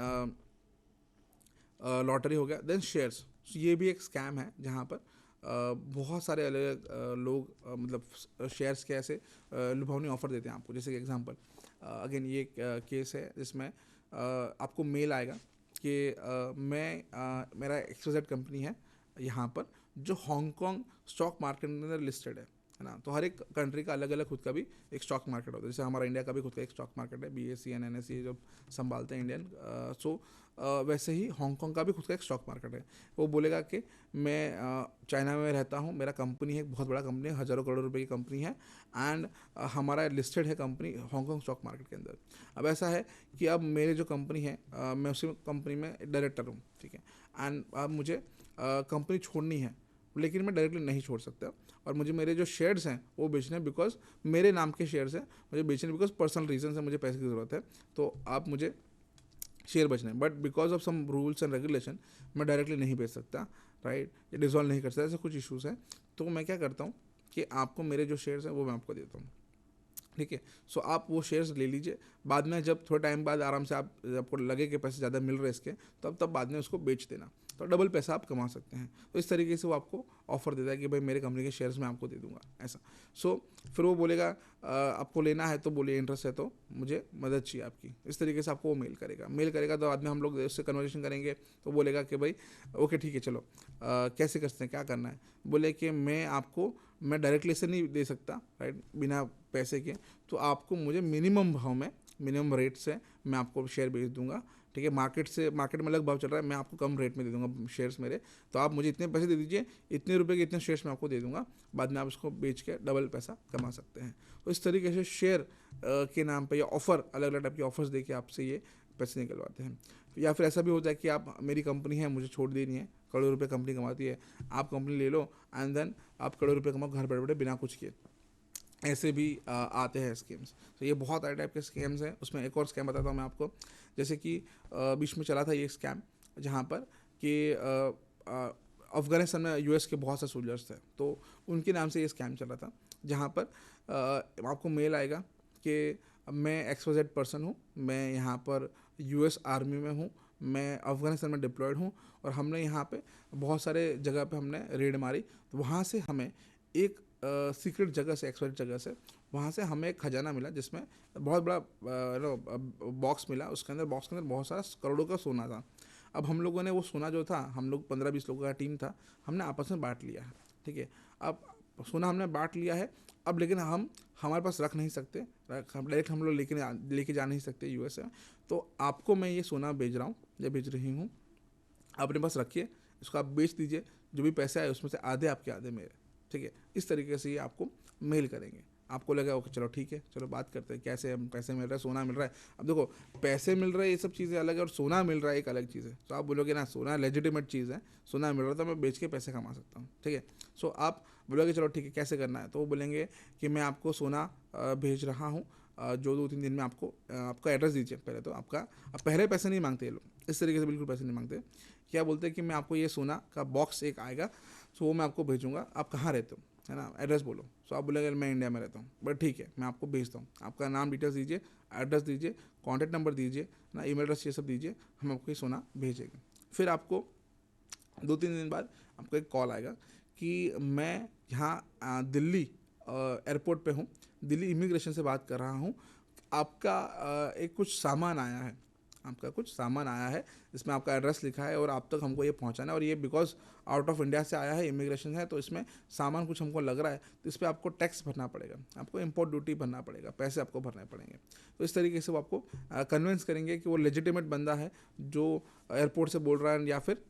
लॉटरी हो गया, देन शेयर्स। ये भी एक स्कैम है जहाँ पर बहुत सारे अलग अलग लोग मतलब शेयर्स के ऐसे लुभावनी ऑफर देते हैं आपको। जैसे कि एग्जांपल, अगेन ये एक केस है जिसमें आपको मेल आएगा कि मेरा XYZ कंपनी है यहाँ पर जो हांगकांग स्टॉक मार्केट के अंदर लिस्टेड है ना। तो हर एक कंट्री का अलग अलग खुद का भी एक स्टॉक मार्केट होता है। जैसे हमारा इंडिया का भी खुद का एक स्टॉक मार्केट है, BSE and NSE जो संभालते हैं इंडियन। सो वैसे ही हांगकांग का भी खुद का एक स्टॉक मार्केट है। वो बोलेगा कि मैं चाइना में रहता हूँ, मेरा कंपनी है, बहुत बड़ा कंपनी है, हज़ारों करोड़ रुपए की कंपनी है, एंड हमारा लिस्टेड है कंपनी हांगकांग स्टॉक मार्केट के अंदर। अब ऐसा है कि अब मेरी जो कंपनी है मैं उसी कंपनी में डायरेक्टर हूँ, ठीक है, एंड अब मुझे कंपनी छोड़नी है, लेकिन मैं डायरेक्टली नहीं छोड़ सकता, और मुझे मेरे जो शेयर्स हैं वो बेचने हैं, बिकॉज मेरे नाम के शेयर्स हैं, मुझे बेचने बिकॉज पर्सनल रीजन है, मुझे पैसे की ज़रूरत है, तो आप मुझे शेयर बचने हैं। But because of some rules and regulation मैं डायरेक्टली नहीं बेच सकता, राइट, या डिजॉल्व नहीं कर सकता, ऐसे कुछ इश्यूज़ हैं। तो मैं क्या करता हूँ कि आपको मेरे जो शेयर्स हैं वो मैं आपको देता हूँ, ठीक है। सो आप वो शेयर्स ले लीजिए, बाद में जब थोड़े टाइम बाद आराम से आपको लगे कि पैसे ज़्यादा मिल रहे हैं इसके, तब बाद में उसको बेच देना, तो डबल पैसा आप कमा सकते हैं। तो इस तरीके से वो आपको ऑफर देता है कि भाई मेरे कंपनी के शेयर्स मैं आपको दे दूंगा, ऐसा। सो फिर वो बोलेगा आपको लेना है तो बोलिए, इंटरेस्ट है तो मुझे मदद चाहिए आपकी, इस तरीके से आपको वो मेल करेगा। तो बाद में हम लोग उससे कन्वर्सेशन करेंगे, तो बोलेगा कि भाई ओके ठीक है चलो कैसे करते हैं, क्या करना है। बोले कि मैं डायरेक्टली ऐसे नहीं दे सकता, राइट, बिना पैसे के, तो आपको मुझे मिनिमम भाव में, मिनिमम रेट से मैं आपको शेयर बेच दूंगा, ठीक है। मार्केट में अलग भाव चल रहा है, मैं आपको कम रेट में दे दूंगा शेयर्स मेरे, तो आप मुझे इतने पैसे दे दीजिए, इतने रुपए के इतने शेयर्स मैं आपको दे दूंगा, बाद में आप उसको बेच के डबल पैसा कमा सकते हैं। तो इस तरीके से शेयर के नाम पे या ऑफ़र, अलग अलग टाइप के ऑफर्स दे के आपसे ये पैसे निकलवाते हैं। या फिर ऐसा भी होता है कि आप, मेरी कंपनी है, मुझे छोड़ देनी है, करोड़ों रुपये कंपनी कमाती है, आप कंपनी ले लो एंड देन आप करोड़ों रुपये कमाओ घर बैठे बैठे बिना कुछ किए, ऐसे भी आते हैं स्कीम्स। तो ये बहुत सारे टाइप के स्कैम्स हैं। उसमें एक और स्कैम बताता हूँ मैं आपको, जैसे कि बीच में चला था ये स्कैम, जहाँ पर कि अफ़गानिस्तान में US के बहुत से सोल्जर्स थे, तो उनके नाम से ये स्कैम चला था, जहाँ पर आपको मेल आएगा कि मैं XYZ पर्सन हूँ, मैं यहाँ पर US आर्मी में हूँ, मैं अफ़गानिस्तान में डिप्लॉयड हूँ, और हमने यहाँ पे बहुत सारे जगह पे हमने रेड मारी, तो वहाँ से हमें एक सीक्रेट जगह से, XYZ जगह से, वहाँ से हमें एक खजाना मिला, जिसमें बहुत बड़ा बॉक्स मिला, उसके अंदर बहुत सारा करोड़ों का सोना था। अब हम लोगों ने वो सोना जो था, हम लोग 15-20 लोगों का टीम था, हमने आपस में बांट लिया है, ठीक है। अब सोना हमने बांट लिया है, अब लेकिन हमारे पास रख नहीं सकते, डायरेक्ट हम लोग लेके जा नहीं सकते US में। तो आपको मैं ये सोना बेच रहा हूँ या बेच रही हूँ, अपने पास रखिए, इसको आप बेच दीजिए, जो भी पैसे आए उसमें से आधे आपके आधे मेरे, ठीक है। इस तरीके से ये आपको मेल करेंगे। आपको लगा ओके चलो ठीक है, चलो बात करते हैं कैसे हम पैसे मिल रहा है, सोना मिल रहा है। अब देखो, पैसे मिल रहे हैं ये सब चीज़ें अलग है, और सोना मिल रहा है एक अलग चीज़ है। तो आप बोलोगे ना सोना लेजिटिमेट चीज़ है, सोना मिल रहा है तो मैं बेच के पैसे कमा सकता हूँ, ठीक है। सो आप बोलोगे चलो ठीक है कैसे करना है, तो वो बोलेंगे कि मैं आपको सोना भेज रहा हूँ, जो 2-3 दिन में आपका एड्रेस दीजिए पहले, तो आप पहले पैसे नहीं मांगते ये लोग, इस तरीके से बिल्कुल पैसे नहीं मांगते। क्या बोलते हैं कि मैं आपको ये सोना का बॉक्स एक आएगा, सो वो मैं आपको भेजूंगा, आप कहाँ रहते हो, है ना, एड्रेस बोलो। सो आप बोलेंगे मैं इंडिया में रहता हूँ, बट ठीक है मैं आपको भेजता हूँ, आपका नाम डिटेल्स दीजिए, एड्रेस दीजिए, कॉन्टैक्ट नंबर दीजिए ना, ईमेल एड्रेस ये सब दीजिए, हम आपको ये सोना भेजेंगे। फिर आपको 2-3 दिन बाद आपको एक कॉल आएगा कि मैं यहाँ दिल्ली एयरपोर्ट पे हूँ, दिल्ली इमिग्रेशन से बात कर रहा हूँ, आपका एक कुछ सामान आया है, इसमें आपका एड्रेस लिखा है और आप तक हमको ये पहुंचाना है, और ये बिकॉज आउट ऑफ इंडिया से आया है, इमिग्रेशन है, तो इसमें सामान कुछ हमको लग रहा है, तो इस पर आपको टैक्स भरना पड़ेगा, आपको इंपोर्ट ड्यूटी भरना पड़ेगा, पैसे आपको भरने पड़ेंगे। तो इस तरीके से वो आपको कन्विंस करेंगे कि वो लेजिटिमेट बंदा है जो एयरपोर्ट से बोल रहा है, या फिर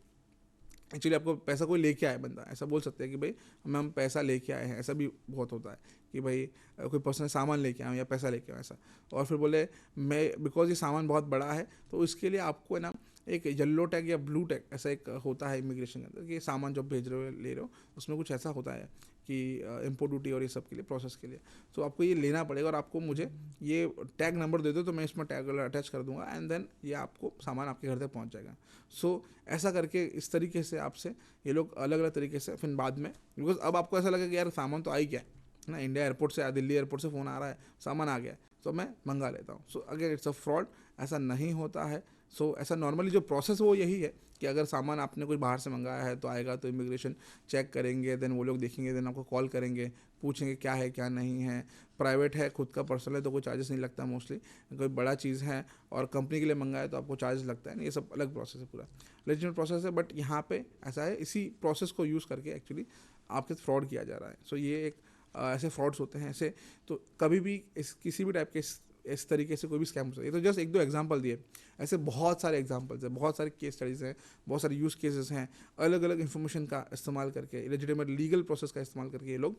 एक्चुअली आपको पैसा कोई लेके आया बंदा, ऐसा बोल सकते हैं कि भाई हम पैसा लेके आए हैं, ऐसा भी बहुत होता है कि भाई कोई पर्सनल सामान लेके आया या पैसा लेके आया ऐसा। और फिर बोले मैं बिकॉज ये सामान बहुत बड़ा है, तो इसके लिए आपको है ना एक येलो टैग या ब्लू टैग ऐसा एक होता है इमिग्रेशन के अंदर कि सामान जब भेज रहे हो ले रहे हो, उसमें कुछ ऐसा होता है कि इम्पोर्ट ड्यूटी और ये सब के लिए प्रोसेस के लिए, तो आपको ये लेना पड़ेगा और आपको मुझे ये टैग नंबर दे दो तो मैं इसमें टैग अटैच कर दूंगा एंड देन ये आपको सामान आपके घर तक पहुंच जाएगा। सो ऐसा करके इस तरीके से आपसे ये लोग अलग अलग तरीके से फिर बाद में, बिकॉज अब आपको ऐसा लगे कि यार सामान तो आ ही गया है ना, इंडिया एयरपोर्ट से दिल्ली एयरपोर्ट से फ़ोन आ रहा है, सामान आ गया है, तो मैं मंगा लेता हूँ। सो अगर इट्स अ फ्रॉड, ऐसा नहीं होता है। सो ऐसा नॉर्मली जो प्रोसेस वो यही है कि अगर सामान आपने कोई बाहर से मंगाया है तो आएगा तो इमिग्रेशन चेक करेंगे, देन वो लोग देखेंगे, देन आपको कॉल करेंगे, पूछेंगे क्या है क्या नहीं है। प्राइवेट है, खुद का पर्सनल है तो कोई चार्जेस नहीं लगता मोस्टली, कोई बड़ा चीज़ है और कंपनी के लिए मंगाया तो आपको चार्ज लगता है, ये सब अलग प्रोसेस है, पूरा लेजिटिमेट प्रोसेस है। बट यहाँ पे ऐसा है, इसी प्रोसेस को यूज़ करके एक्चुअली आपके फ्रॉड किया जा रहा है। सो ये एक ऐसे फ्रॉड्स होते हैं ऐसे, तो कभी भी इस किसी भी टाइप के इस तरीके से कोई भी स्कैम हो सकता है। ये तो जस्ट एक दो एग्जांपल दिए, ऐसे बहुत सारे एग्जांपल्स हैं, बहुत सारे केस स्टडीज़ हैं, बहुत सारे यूज़ केसेस हैं, अलग अलग इन्फॉर्मेशन का इस्तेमाल करके, लेजिटिमेट लीगल प्रोसेस का इस्तेमाल करके ये लोग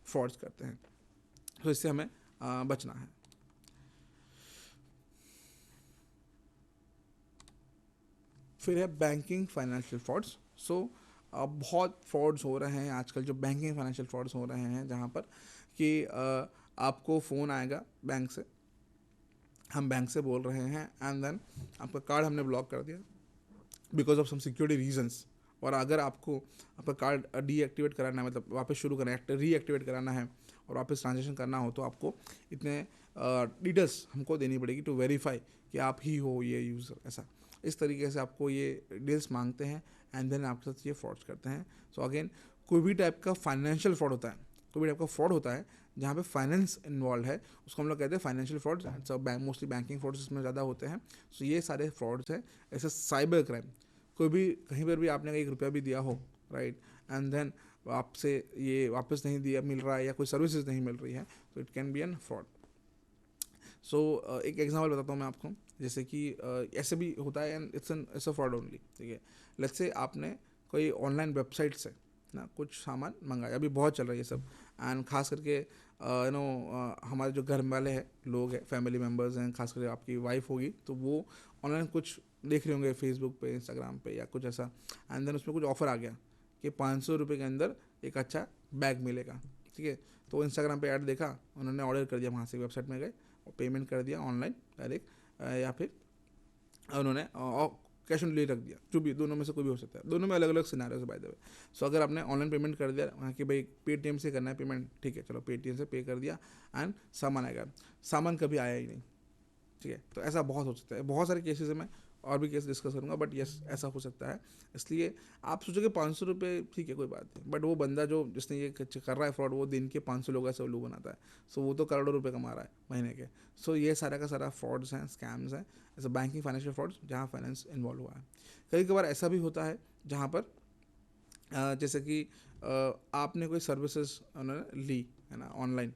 फ्रॉड्स करते हैं। तो इससे हमें बचना है। फिर है बैंकिंग फाइनेंशियल फ्रॉड्स। सो बहुत फ्रॉड्स हो रहे हैं आजकल, जो बैंकिंग फाइनेंशियल फ्रॉड्स हो रहे हैं जहाँ पर कि आपको फ़ोन आएगा बैंक से, हम बैंक से बोल रहे हैं एंड देन आपका कार्ड हमने ब्लॉक कर दिया because of some security reasons, और अगर आपको आपका कार्ड डीएक्टिवेट कराना है, मतलब वापस शुरू करना है, रीएक्टिवेट कराना है और वापस ट्रांजेक्शन करना हो, तो आपको इतने डिटेल्स हमको देनी पड़ेगी टू वेरीफाई कि आप ही हो ये यूज़र। ऐसा इस तरीके से आपको ये डिटेल्स मांगते हैं एंड देन आपके साथ ये फ्रॉड्स करते हैं। सो अगेन कोई भी टाइप का फाइनेंशियल फ्रॉड होता है, कोई भी टाइप का फ्रॉड होता है जहाँ पे फाइनेंस इन्वॉल्व है, उसको हम लोग कहते हैं फाइनेंशियल फ्रॉड्स। सब मोस्टली बैंकिंग फ्रॉड्स इसमें ज़्यादा होते हैं। सो ये सारे फ्रॉड्स हैं। ऐसे साइबर क्राइम, कोई भी कहीं पर भी आपने 1 रुपया भी दिया हो, राइट, एंड देन आपसे ये वापस नहीं दिया मिल रहा है या कोई सर्विसेज नहीं मिल रही है, तो it can be an fraud. So एक एग्जांपल बताता हूँ मैं आपको, जैसे कि ऐसे भी होता है and it's a fraud only. ठीक है, लेट्स से आपने कोई ऑनलाइन वेबसाइट से ना कुछ सामान मंगाया, अभी बहुत चल रहा है ये सब, एंड खास करके हमारे जो घर वाले हैं, लोग हैं, फैमिली मेम्बर्स हैं, खास करके आपकी वाइफ होगी, तो वो ऑनलाइन कुछ देख रहे होंगे फेसबुक पे, इंस्टाग्राम पे या कुछ ऐसा, एंड देन उसमें कुछ ऑफर आ गया कि 500 रुपये के अंदर एक अच्छा बैग मिलेगा। ठीक है, तो इंस्टाग्राम पे ऐड देखा, उन्होंने ऑर्डर कर दिया, वहाँ से वेबसाइट में गए और पेमेंट कर दिया ऑनलाइन डायरेक्ट, या फिर उन्होंने कैश ऑन डिलीवरी रख दिया, जो भी, दोनों में से कोई भी हो सकता है, दोनों में अलग अलग सिनारियोज बाय द वे। सो अगर आपने ऑनलाइन पेमेंट कर दिया वहाँ कि भाई पेटीएम से करना है पेमेंट, ठीक है, चलो पेटीएम से पे कर दिया एंड सामान आएगा, सामान कभी आया ही नहीं। ठीक है, तो ऐसा बहुत हो सकता है, बहुत सारे केसेस है, मैं और भी केस डिस्कस करूंगा, बट यस ऐसा हो सकता है। इसलिए आप सोचोगे 500 रुपये ठीक है कोई बात नहीं, बट वो बंदा जो जिसने ये कर रहा है फ्रॉड, वो दिन के 500 लोगों से उल्लू बनाता है। सो वो तो करोड़ों रुपए कमा रहा है महीने के। सो ये सारा का सारा फ्रॉड्स हैं, स्कैम्स हैं, ऐसे बैंकिंग फाइनेंशियल फ्रॉड्स जहाँ फाइनेंस इन्वॉल्व हुआ है। कई कभार ऐसा भी होता है जहाँ पर जैसे कि आपने कोई सर्विसेज उन्होंने ली है ना ऑनलाइन,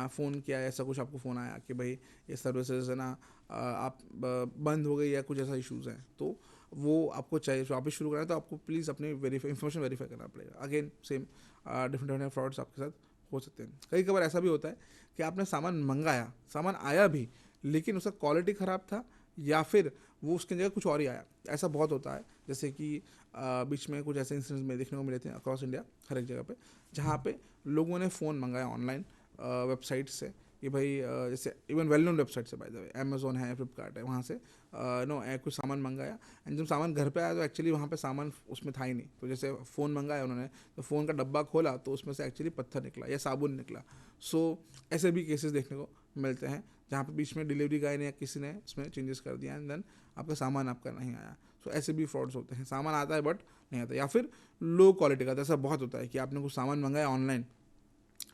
फ़ोन किया, ऐसा कुछ आपको फ़ोन आया कि भाई ये सर्विसेज है ना आप बंद हो गई या कुछ ऐसा इश्यूज़ हैं, तो वो आपको चाहिए वापस शुरू करना है, तो आपको प्लीज़ अपनी इन्फॉर्मेशन वेरीफाई करना पड़ेगा। Again same different different frauds आपके साथ हो सकते हैं। कई कबार ऐसा भी होता है कि आपने सामान मंगाया, सामान आया भी, लेकिन उसका क्वालिटी ख़राब था या फिर वो उसकी जगह कुछ और ही आया। ऐसा बहुत होता है, जैसे कि बीच में कुछ ऐसे इंसिडेंट्स में देखने को मिले थे अक्रॉस इंडिया, हर एक जगह पे, जहाँ पे लोगों ने फ़ोन मंगाया ऑनलाइन वेबसाइट से कि भाई जैसे इवन वेल नोन वेबसाइट से, बाय द वे अमेजोन है, फ्लिपकार्ट है, वहाँ से कुछ सामान मंगाया एंड जब सामान घर पे आया तो एक्चुअली वहाँ पे सामान उसमें था ही नहीं। तो जैसे फ़ोन मंगाया उन्होंने, तो फ़ोन का डब्बा खोला तो उसमें से एक्चुअली पत्थर निकला या साबुन निकला। सो ऐसे भी केसेस देखने को मिलते हैं जहाँ पे बीच में डिलीवरी गाय ने या किसी ने इसमें चेंजेस कर दिया एंड देन आपका सामान आपका नहीं आया। सो ऐसे भी फ्रॉड्स होते हैं, सामान आता है बट नहीं आता, या फिर लो क्वालिटी का। तो ऐसा बहुत होता है कि आपने कुछ सामान मंगाया ऑनलाइन,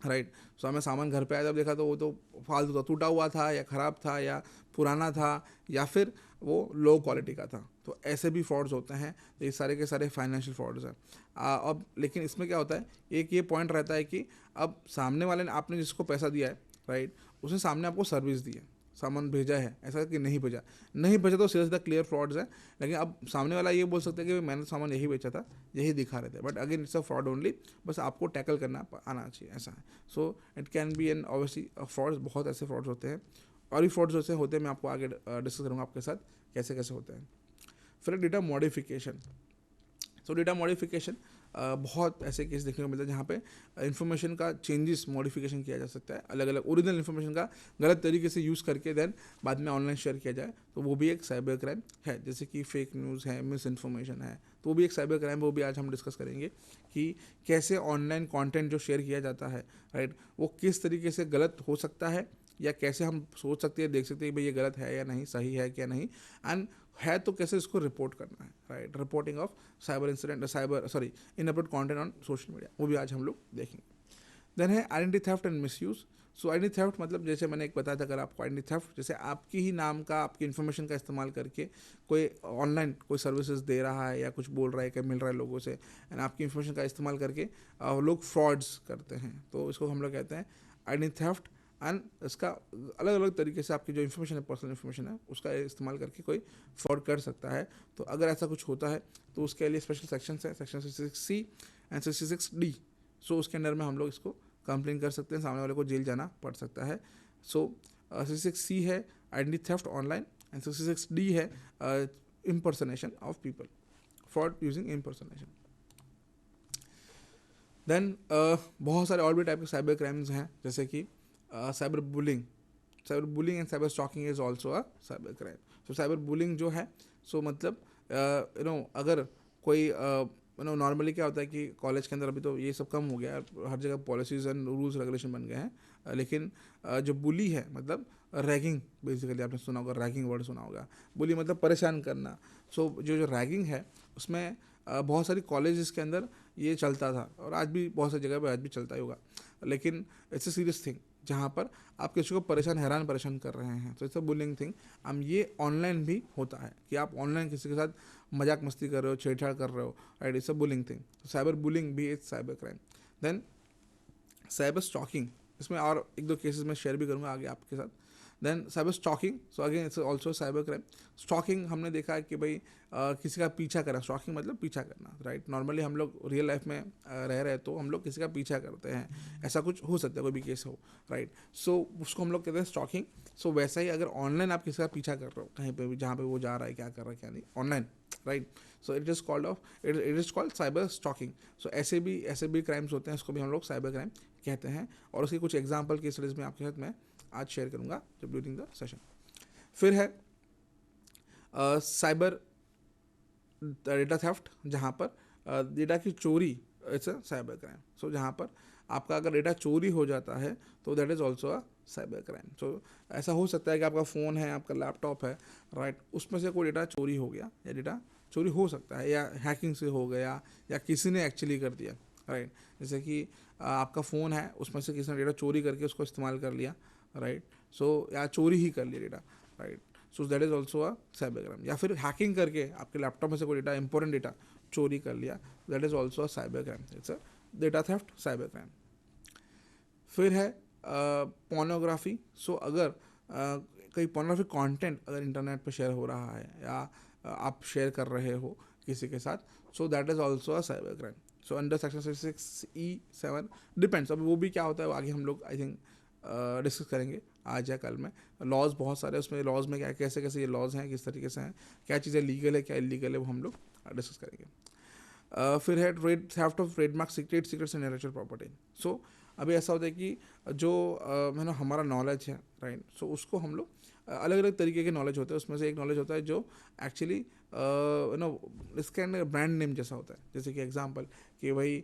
राइट, सो हमें सामान घर पे आया, जब देखा तो वो तो फालतू था, टूटा हुआ था या ख़राब था या पुराना था या फिर वो लो क्वालिटी का था। तो ऐसे भी फ्रॉड्स होते हैं। तो ये सारे के सारे फाइनेंशियल फ्रॉड्स हैं। अब लेकिन इसमें क्या होता है, एक ये पॉइंट रहता है कि अब सामने वाले ने, आपने जिसको पैसा दिया है, राइट, उसने सामने आपको सर्विस दी है, सामान भेजा है, ऐसा कि नहीं भेजा, नहीं भेजा तो सीधा सीधा क्लियर फ्रॉड्स है। लेकिन अब सामने वाला ये बोल सकता है कि मैंने सामान यही बेचा था, यही दिखा रहे थे, but again it's a fraud only, बस आपको टैकल करना आना चाहिए, ऐसा है। So it can be an obviously frauds, बहुत ऐसे फ्रॉड्स होते हैं और भी फ्रॉड्स जैसे होते हैं, मैं आपको आगे डिस्कस करूँगा आपके साथ कैसे कैसे होते हैं। फिर डेटा मॉडिफिकेशन। तो डेटा मॉडिफिकेशन बहुत ऐसे केस देखने को मिलता है जहाँ पे इंफॉर्मेशन का चेंजेस मॉडिफिकेशन किया जा सकता है, अलग अलग ओरिजिनल इंफॉर्मेशन का गलत तरीके से यूज़ करके देन बाद में ऑनलाइन शेयर किया जाए, तो वो भी एक साइबर क्राइम है। जैसे कि फेक न्यूज़ है, मिस इन्फॉर्मेशन है, तो वो भी एक साइबर क्राइम, वो भी आज हम डिस्कस करेंगे कि कैसे ऑनलाइन कंटेंट जो शेयर किया जाता है, राइट, वो किस तरीके से गलत हो सकता है, या कैसे हम सोच सकते हैं, देख सकते हैं भाई ये गलत है या नहीं, सही है क्या नहीं, एंड है तो कैसे इसको रिपोर्ट करना है, right, reporting of cyber incident, inappropriate content on social media, वो भी आज हम लोग देखेंगे। देन है identity theft and misuse. So identity theft मतलब जैसे मैंने एक बताया था, अगर आपको आइडेंटिटी थेफ्ट जैसे आपकी ही नाम का, आपकी इन्फॉर्मेशन का इस्तेमाल करके कोई ऑनलाइन कोई सर्विसेज दे रहा है या कुछ बोल रहा है, क्या मिल रहा है लोगों से, एंड आपकी इन्फॉर्मेशन का इस्तेमाल करके लोग फ्रॉड्स करते हैं, तो इसको हम लोग कहते हैं आइडेंटिटी थेफ्ट। एंड इसका अलग अलग तरीके से आपकी जो इन्फॉर्मेशन है, पर्सनल इन्फॉर्मेशन है, उसका इस्तेमाल करके कोई फ्रॉड कर सकता है। तो अगर ऐसा कुछ होता है तो उसके लिए स्पेशल सेक्शंस है, सेक्शन 66C एंड 66D। सो उसके अंडर में हम लोग इसको कंप्लेन कर सकते हैं, सामने वाले को जेल जाना पड़ सकता है। सो 66C है identity theft online, and 66D है impersonation of people, fraud using impersonation. Then बहुत सारे और भी टाइप के साइबर क्राइम्स हैं, जैसे कि cyber bullying and cyber stalking is also a cyber crime. So cyber bullying जो है, सो मतलब अगर कोई नॉर्मली क्या होता है कि कॉलेज के अंदर अभी तो ये सब कम हो गया है, हर जगह पॉलिसीज एंड रूल्स रेगुलेशन बन गए हैं, लेकिन जो बुली है मतलब रैगिंग, बेसिकली आपने सुना होगा, रैगिंग वर्ड सुना होगा, बुली मतलब परेशान करना। सो जो रैगिंग है उसमें बहुत सारी कॉलेजेस के अंदर ये चलता था, और आज भी बहुत सारी जगह पे आज भी चलता ही होगा, लेकिन इट्स अ सीरियस थिंग जहाँ पर आप किसी को हैरान परेशान कर रहे हैं, तो इट्स अ बुलिंग थिंग। हम ये ऑनलाइन भी होता है कि आप ऑनलाइन किसी के साथ मजाक मस्ती कर रहे हो, छेड़छाड़ कर रहे हो, right, it's a bullying thing. Cyber bullying भी it's cyber crime. Then cyber stalking, इसमें और एक दो केसेस मैं शेयर भी करूँगा आगे आपके साथ। Then cyber stalking, so again it's also cyber crime. Stalking हमने देखा है कि भाई किसी का पीछा करना, स्टॉकिंग मतलब पीछा करना, राइट। नॉर्मली हम लोग रियल लाइफ में रह रहे तो हम लोग किसी का पीछा करते हैं, ऐसा कुछ हो सकता है, कोई भी केस हो, राइट। सो उसको हम लोग कहते हैं स्टॉकिंग। सो वैसा ही अगर ऑनलाइन आप किसी का पीछा कर रहे हो कहीं पे भी, जहाँ पे वो जा रहा है, क्या कर रहा है क्या नहीं, online, right, so it is called cyber stalking. So ऐसे भी क्राइम्स होते हैं, इसको भी हम लोग साइबर क्राइम कहते हैं, और उसकी कुछ एग्जाम्पल की स्टडीज में आपके साथ मैं आज शेयर करूंगा जब ड्यूरिंग द सेशन। फिर है साइबर डेटा थेफ्ट, जहाँ पर डेटा की चोरी, इट्स अ साइबर क्राइम। सो जहाँ पर आपका अगर डेटा चोरी हो जाता है तो that is also a cyber crime. So ऐसा हो सकता है कि आपका फ़ोन है, आपका लैपटॉप है, राइट, उसमें से कोई डेटा चोरी हो गया, या डेटा चोरी हो सकता है, या हैकिंग से हो गया, या किसी ने एक्चुअली कर दिया, राइट। जैसे कि आपका फ़ोन है, उसमें से किसी ने डेटा चोरी करके उसको इस्तेमाल कर लिया, राइट, सो या चोरी ही कर लिया data, right, so that is also a cyber crime. या फिर हैकिंग करके आपके लैपटॉप में से कोई डेटा, इंपॉर्टेंट डेटा चोरी कर लिया, that is also a cyber crime, it's a data theft, cyber crime. फिर है पोर्नोग्राफी। सो अगर कोई पोर्नोग्राफिक कंटेंट अगर इंटरनेट पे शेयर हो रहा है, या आप शेयर कर रहे हो किसी के साथ, so that is also a cyber crime. So under section 66E7 depends, अभी वो भी क्या होता है आगे हम लोग आई थिंक डिस्कस करेंगे आज या कल में। लॉज बहुत सारे, उसमें लॉज में क्या कैसे कैसे ये लॉज हैं, किस तरीके से हैं, क्या चीज़ें लीगल है क्या इलीगल है, वो हम लोग डिस्कस करेंगे। फिर है theft of trademark, secrets and intellectual property. So अभी ऐसा होता है कि जो हमारा नॉलेज है, राइट, सो उसको हम लोग अलग अलग तरीके के नॉलेज होते हैं, उसमें से एक नॉलेज होता है जो एक्चुअली इसके अंदर ब्रांड नेम जैसा होता है। जैसे कि एग्जांपल कि भाई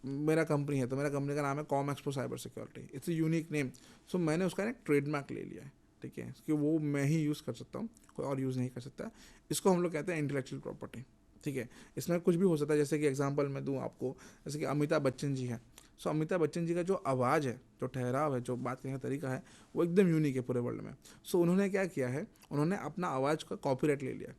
मेरा कंपनी है, तो मेरा कंपनी का नाम है Com Expo cyber security, it's a unique name. So मैंने उसका एक ट्रेडमार्क ले लिया है, ठीक है, कि वो मैं ही यूज़ कर सकता हूँ, कोई और यूज़ नहीं कर सकता। इसको हम लोग कहते हैं इंटेलेक्चुअल प्रॉपर्टी, ठीक है। इसमें कुछ भी हो सकता है, जैसे कि एग्जांपल मैं दूँ आपको, जैसे कि अमिताभ बच्चन जी हैं। सो अमिताभ बच्चन जी का जो आवाज़ है, जो ठहराव है, जो बात करने का तरीका है, वो एकदम यूनिक है पूरे वर्ल्ड में। सो उन्होंने क्या किया है, उन्होंने अपना आवाज़ का कॉपीराइट ले लिया,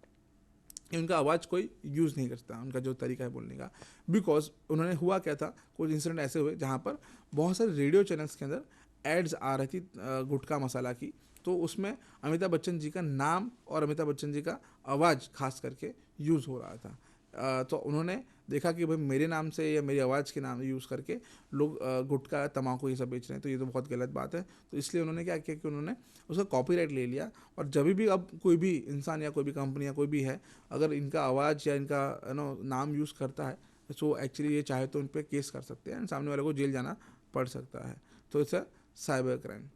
उनका आवाज़ कोई यूज़ नहीं करता, उनका जो तरीका है बोलने का। बिकॉज उन्होंने, हुआ क्या था, कुछ इंसिडेंट ऐसे हुए जहाँ पर बहुत सारे रेडियो चैनल्स के अंदर एड्स आ रही थी गुटखा मसाला की, तो उसमें अमिताभ बच्चन जी का नाम और अमिताभ बच्चन जी का आवाज़ खास करके यूज़ हो रहा था। तो उन्होंने देखा कि भाई मेरे नाम से या मेरी आवाज़ के नाम यूज़ करके लोग गुटखा तम्बाकू ये सब बेच रहे हैं, तो ये तो बहुत गलत बात है। तो इसलिए उन्होंने क्या किया कि उन्होंने उसका कॉपीराइट ले लिया, और जब भी अब कोई भी इंसान या कोई भी कंपनी या कोई भी है अगर इनका आवाज़ या इनका नाम यूज़ करता है, सो एक्चुअली ये चाहे तो उन पर केस कर सकते हैं, सामने वाले को जेल जाना पड़ सकता है। तो it's a cyber crime.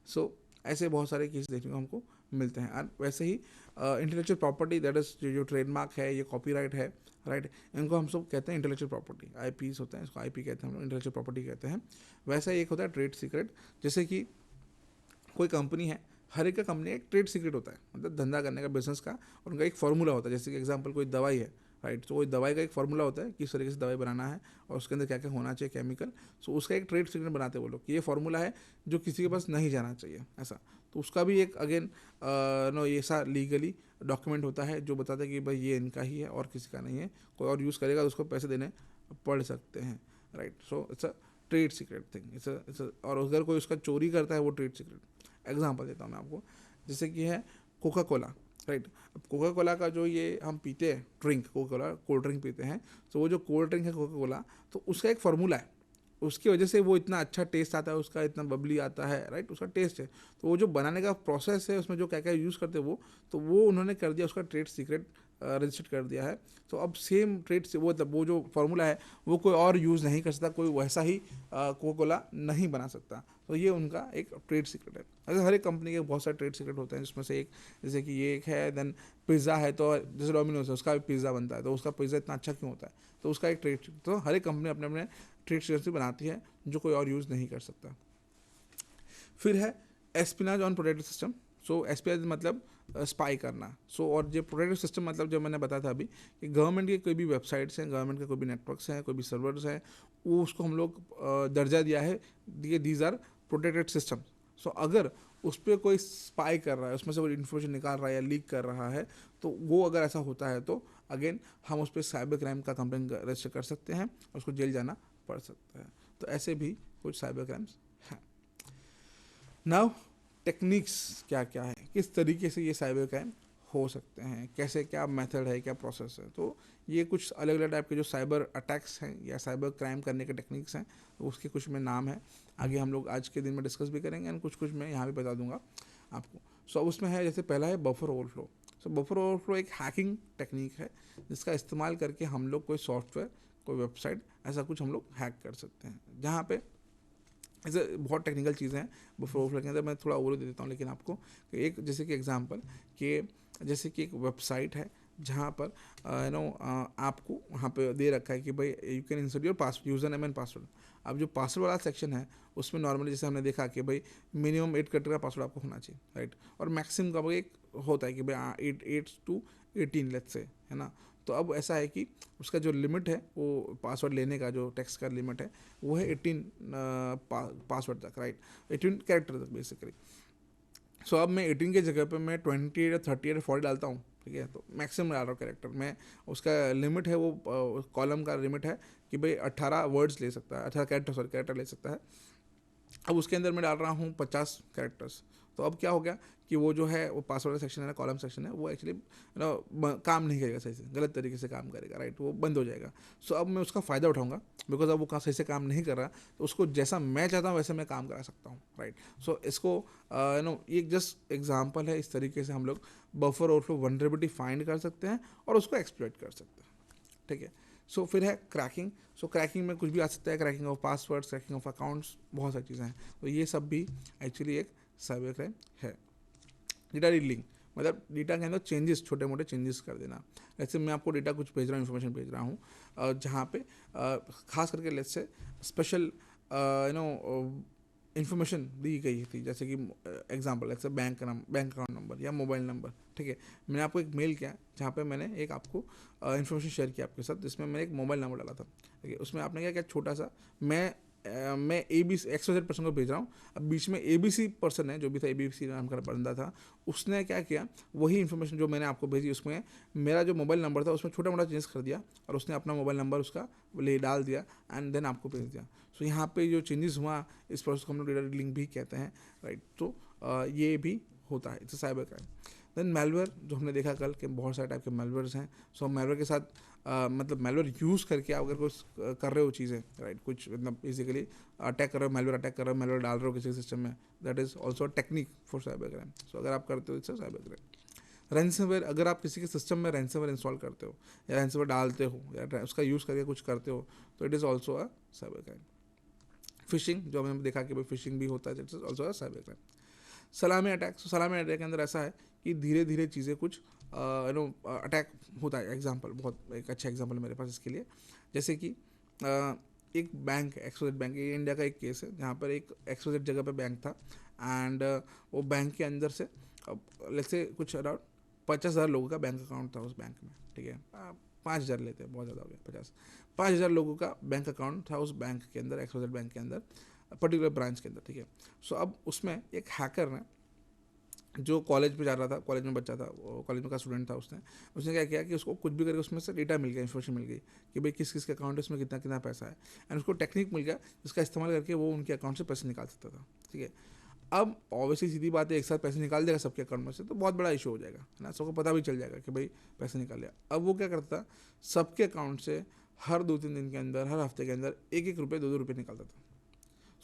So ऐसे बहुत सारे केस देखने को हमको मिलते हैं। और वैसे ही इंटेलेक्चुअल प्रॉपर्टी, दैट इज जो ट्रेडमार्क है, ये कॉपीराइट है, राइट, इनको हम सब कहते हैं इंटेलेक्चुअल प्रॉपर्टी, आईपीस होते हैं, इसको आईपी कहते हैं हम लोग, इंटेलेक्चुअल प्रॉपर्टी कहते हैं। वैसा ही एक होता है ट्रेड सीक्रेट। जैसे कि कोई कंपनी है, हर एक का कंपनी एक ट्रेड सीक्रेट होता है, मतलब धंधा करने का, बिजनेस का, और उनका एक फार्मूला होता है। जैसे कि एग्जांपल कोई दवाई है, राइट, तो कोई दवाई का एक फार्मूला होता है किस तरीके से दवाई बनाना है और उसके अंदर क्या क्या होना चाहिए केमिकल, सो उसका एक ट्रेड सीक्रेट बनाते हैं वो लोग कि ये फार्मूला है जो किसी के पास नहीं जाना चाहिए, ऐसा। तो उसका भी एक अगेन नो ये सा लीगली डॉक्यूमेंट होता है जो बताता है कि भाई ये इनका ही है और किसी का नहीं है, कोई और यूज़ करेगा तो उसको पैसे देने पड़ सकते हैं, right. So it's a trade secret thing, it's और अगर कोई उसका चोरी करता है वो ट्रेड सीक्रेट। एग्जांपल देता हूँ मैं आपको, जैसे कि है कोका कोला, राइट। अब कोका कोला का जो ये हम पीते हैं drink, Coca Cola cold drink पीते हैं, तो वो जो कोल्ड ड्रिंक है कोका कोला, तो उसका एक फार्मूला है, उसकी वजह से वो इतना अच्छा टेस्ट आता है, उसका इतना बबली आता है, राइट, उसका टेस्ट है। तो वो जो बनाने का प्रोसेस है, उसमें जो क्या क्या यूज़ करते हैं वो, तो वो उन्होंने कर दिया, उसका ट्रेड सीक्रेट रजिस्टर्ड कर दिया है। तो अब सेम ट्रेड से वो जो फार्मूला है वो कोई और यूज़ नहीं कर सकता, कोई वैसा ही कोका कोला नहीं बना सकता। तो ये उनका एक ट्रेड सीक्रेट है। ऐसे हर एक कंपनी के बहुत सारे ट्रेड सीक्रेट होते हैं, जिसमें से एक जैसे कि ये एक है, देन पिज़्ज़ा है, तो जैसे डोमिनोज है उसका भी पिज़्ज़ा बनता है, तो उसका पिज़्ज़ा इतना अच्छा क्यों होता है, तो उसका एक ट्रेड, तो हर एक कंपनी अपने अपने ट्रेड सीक्रेट बनाती है जो कोई और यूज़ नहीं कर सकता। फिर है espionage on protected system. So espionage मतलब स्पाई करना। सो और जो प्रोटेक्टेड सिस्टम मतलब जो मैंने बताया था अभी कि गवर्नमेंट के कोई भी वेबसाइट्स हैं, गवर्नमेंट के कोई भी नेटवर्क्स हैं, कोई भी सर्वर्स हैं, वो उसको हम लोग दर्जा दिया है, दीज आर प्रोटेक्टेड सिस्टम। सो अगर उस पर कोई स्पाई कर रहा है, उसमें से कोई इन्फॉर्मेशन निकाल रहा है या लीक कर रहा है, तो वो अगर ऐसा होता है तो अगेन हम उस पर साइबर क्राइम का कंप्लेन रजिस्टर कर सकते हैं और उसको जेल जाना पड़ सकता है। तो ऐसे भी कुछ साइबर क्राइम्स हैं। नाउ टेक्निक्स क्या क्या है, किस तरीके से ये साइबर क्राइम हो सकते हैं, कैसे क्या मेथड है, क्या प्रोसेस है। तो ये कुछ अलग अलग टाइप के जो साइबर अटैक्स हैं या साइबर क्राइम करने के टेक्निक्स हैं, तो उसके कुछ में नाम है, आगे हम लोग आज के दिन में डिस्कस भी करेंगे, एंड कुछ कुछ मैं यहाँ भी बता दूंगा आपको। सो अब उसमें है, जैसे पहला है बफर ओवरफ्लो। सो बफर ओवरफ्लो एक हैकिंग टेक्निक है जिसका इस्तेमाल करके हम लोग कोई सॉफ्टवेयर, कोई वेबसाइट, ऐसा कुछ हम लोग हैक कर सकते हैं, जहाँ पे ऐसे बहुत टेक्निकल चीज़ें हैं बफर ओवरफ्लो के अंदर। मैं थोड़ा ओवर दे देता हूँ लेकिन आपको कि एक जैसे कि एग्जांपल कि जैसे कि एक वेबसाइट है जहाँ पर आपको वहाँ पे दे रखा है कि भाई you can insert your password, user name and password. अब जो पासवर्ड वाला सेक्शन है उसमें नॉर्मली जैसे हमने देखा कि भाई मिनिमम 8 कैरेक्टर का पासवर्ड आपको होना चाहिए, राइट, और मैक्सिमम का भाई एक होता है कि भाई 8 to 18 लेट्स से, है ना। तो अब ऐसा है कि उसका जो लिमिट है वो पासवर्ड लेने का जो टेक्स्ट का लिमिट है वो है 18 पासवर्ड तक, राइट, 18 कैरेक्टर तक बेसिकली। सो अब मैं 18 के जगह पे मैं 28 या 30 या 40 डालता हूँ, ठीक है, तो मैक्सिमम डाल रहा हूँ कैरेक्टर मैं। उसका लिमिट है, वो कॉलम का लिमिट है कि भाई 18 वर्ड्स ले सकता है, 18 कैरेक्टर ले सकता है। अब उसके अंदर मैं डाल रहा हूँ 50 कैरेक्टर्स। तो अब क्या हो गया कि वो जो है वो पासवर्ड सेक्शन है, कॉलम सेक्शन है, वो एक्चुअली काम नहीं करेगा सही से, गलत तरीके से काम करेगा, राइट, वो बंद हो जाएगा। सो अब मैं उसका फ़ायदा उठाऊंगा, बिकॉज अब वो सही से काम नहीं कर रहा, तो उसको जैसा मैं चाहता हूँ वैसे मैं काम करा सकता हूँ, राइट। सो इसको ये जस्ट एग्जाम्पल है, इस तरीके से हम लोग बफर ओवरफ्लो वनरेबिलिटी फाइंड कर सकते हैं और उसको एक्सप्लॉइट कर सकते हैं, ठीक है। सो फिर है क्रैकिंग। सो क्रैकिंग में कुछ भी आ सकता है, cracking of passwords, cracking of accounts, बहुत सारी चीज़ें हैं। तो ये सब भी एक्चुअली एक साइबर क्राइम है। डेटा रीडिंग मतलब डेटा के अंदर चेंजेस, छोटे मोटे चेंजेस कर देना। जैसे मैं आपको डेटा कुछ भेज रहा हूँ, इन्फॉर्मेशन भेज रहा हूँ, जहाँ पे खास करके लेट्स से स्पेशल इन्फॉर्मेशन दी गई थी, जैसे कि एग्जांपल जैसे बैंक अकाउंट नंबर या मोबाइल नंबर, ठीक है। मैंने आपको एक मेल किया जहाँ पे मैंने एक आपको इन्फॉर्मेशन शेयर किया आपके साथ, जिसमें मैंने एक मोबाइल नंबर डाला था, ठीक है। उसमें आपने क्या किया, छोटा सा मैं ABC XYZ पर्सन को भेज रहा हूँ। अब बीच में ABC पर्सन है, जो भी था ABC नाम का बंदा था, उसने क्या किया, वही इन्फॉर्मेशन जो मैंने आपको भेजी उसमें मेरा जो मोबाइल नंबर था उसमें छोटा मोटा चेंज कर दिया और उसने अपना मोबाइल नंबर उसका ले डाल दिया एंड देन आपको भेज दिया। सो यहाँ पे जो चेंजेस हुआ इस प्रोसेस को हम लोग डेटा रीडिंग भी कहते हैं, राइट। तो ये भी होता है, it's cyber crime. Then malware, जो हमने देखा कल कि बहुत सारे टाइप के मेलवेयर्स हैं। सो मेलवेयर के साथ मतलब मेलवेयर यूज़ करके आप अगर कुछ कर रहे हो चीज़ें, राइट, कुछ मतलब बेसिकली अटैक कर रहे हो, मेलवेयर अटैक कर रहे हो, मेलवेयर डाल रहे हो किसी सिस्टम में, that is also technique for cyber crime. So अगर आप करते हो इट्स साइबर क्राइम। रैंसमवेयर, अगर आप किसी के सिस्टम में रैंसमवेयर इंस्टॉल करते हो या रैंसमवेयर डालते हो या उसका यूज़ करके कुछ करते हो, तो it is also a cyber crime. Fishing, जो हमने देखा कि भाई फिशिंग भी होता है, it is also a cyber crime. सलामी अटैक, तो सलामी अटैक के अंदर ऐसा है कि धीरे धीरे चीज़ें कुछ अटैक होता है। एग्जांपल, बहुत एक अच्छा एग्जांपल है मेरे पास इसके लिए, जैसे कि एक बैंक, एक्सोजेड बैंक, ये इंडिया का एक केस है जहाँ पर एक एक्सोजेड जगह पे बैंक था एंड वो बैंक के अंदर से लेट्स से कुछ अराउंड 50,000 लोगों का बैंक अकाउंट था उस बैंक में, ठीक है। 5,000 लेते हैं, बहुत ज़्यादा हो गया, 5,000 लोगों का बैंक अकाउंट था उस बैंक के अंदर, एक्सोजेड बैंक के अंदर, पर्टिकुलर ब्रांच के अंदर, ठीक है। सो अब उसमें एक हैकर ने, जो कॉलेज में जा रहा था, कॉलेज में बच्चा था, वो कॉलेज में का स्टूडेंट था, उसने क्या किया कि उसको कुछ भी करके उसमें से डेटा मिल गया, इन्फॉर्मेशन मिल गई कि भाई किस किस के अकाउंट है, उसमें कितना कितना पैसा है, एंड उसको टेक्निक मिल गया जिसका इस्तेमाल करके वो उनके अकाउंट से पैसे निकाल सकता था, ठीक है। अब ऑब्वियसली सीधी बात है, एक साथ पैसे निकाल देगा सबके अकाउंट में से तो बहुत बड़ा इशू हो जाएगा, है ना, सबको पता भी चल जाएगा कि भाई पैसे निकाल लिया। अब वो क्या करता था, सबके अकाउंट से हर 2-3 दिन के अंदर, हर हफ्ते के अंदर 1-1 रुपये, 2-2 रुपये निकालता था।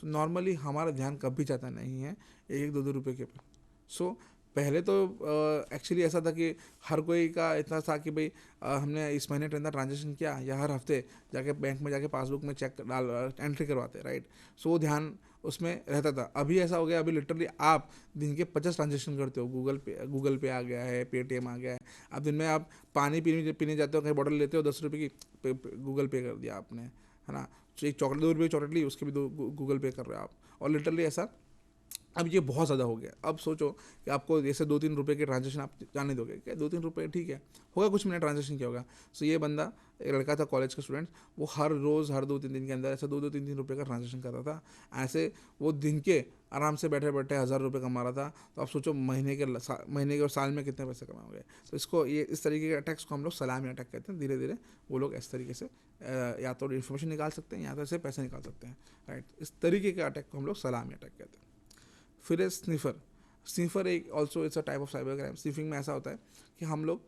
सो नॉर्मली हमारा ध्यान कभी जाता नहीं है 1-2 रुपये के पर। सो पहले तो एक्चुअली ऐसा था कि हर कोई का इतना था कि भाई हमने इस महीने इतना ट्रांजेक्शन किया, या हर हफ्ते जाके बैंक में जाके पासबुक में चेक डाल एंट्री करवाते, राइट। सो वो ध्यान उसमें रहता था। अभी ऐसा हो गया, अभी लिटरली आप दिन के 50 ट्रांजेक्शन करते हो, गूगल पे आ गया है, पेटीएम आ गया है। अब दिन में आप पानी पीने जाते हो, कहीं बॉटल लेते हो 10 रुपये की, गूगल पे कर दिया आपने, है ना। तो एक चॉकलेट, 2 रुपये चॉकलेट ली, उसके भी गूगल पे कर रहे हो आप, और लिटरली ऐसा अब ये बहुत ज़्यादा हो गया। अब सोचो कि आपको जैसे 2-3 रुपये के ट्रांजेक्शन आप जाने दोगे क्या, 2-3 रुपये ठीक है, होगा कुछ मिनट ट्रांजेक्शन क्या होगा। सो ये बंदा, एक लड़का था कॉलेज का स्टूडेंट, वो हर रोज़ हर 2-3 दिन के अंदर ऐसा 2-2 3-3 रुपये का ट्रांजेक्शन कर रहा था। ऐसे वो दिन के आराम से बैठे बैठे 1,000 रुपये कमा रहा था। तो आप सोचो महीने के और साल में कितने पैसे कमाओगे। तो इसको, ये इस तरीके के अटैक्स को हम लोग सलामी अटैक कहते हैं। धीरे धीरे वो लोग इस तरीके से या तो इन्फॉर्मेशन निकाल सकते हैं या तो ऐसे पैसे निकाल सकते हैं, राइट। इस तरीके के अटैक को हम लोग सलामी अटैक कहते हैं। फिर है स्निफर। स्निफर एक also it's a type of cyber crime. Sniffing में ऐसा होता है कि हम लोग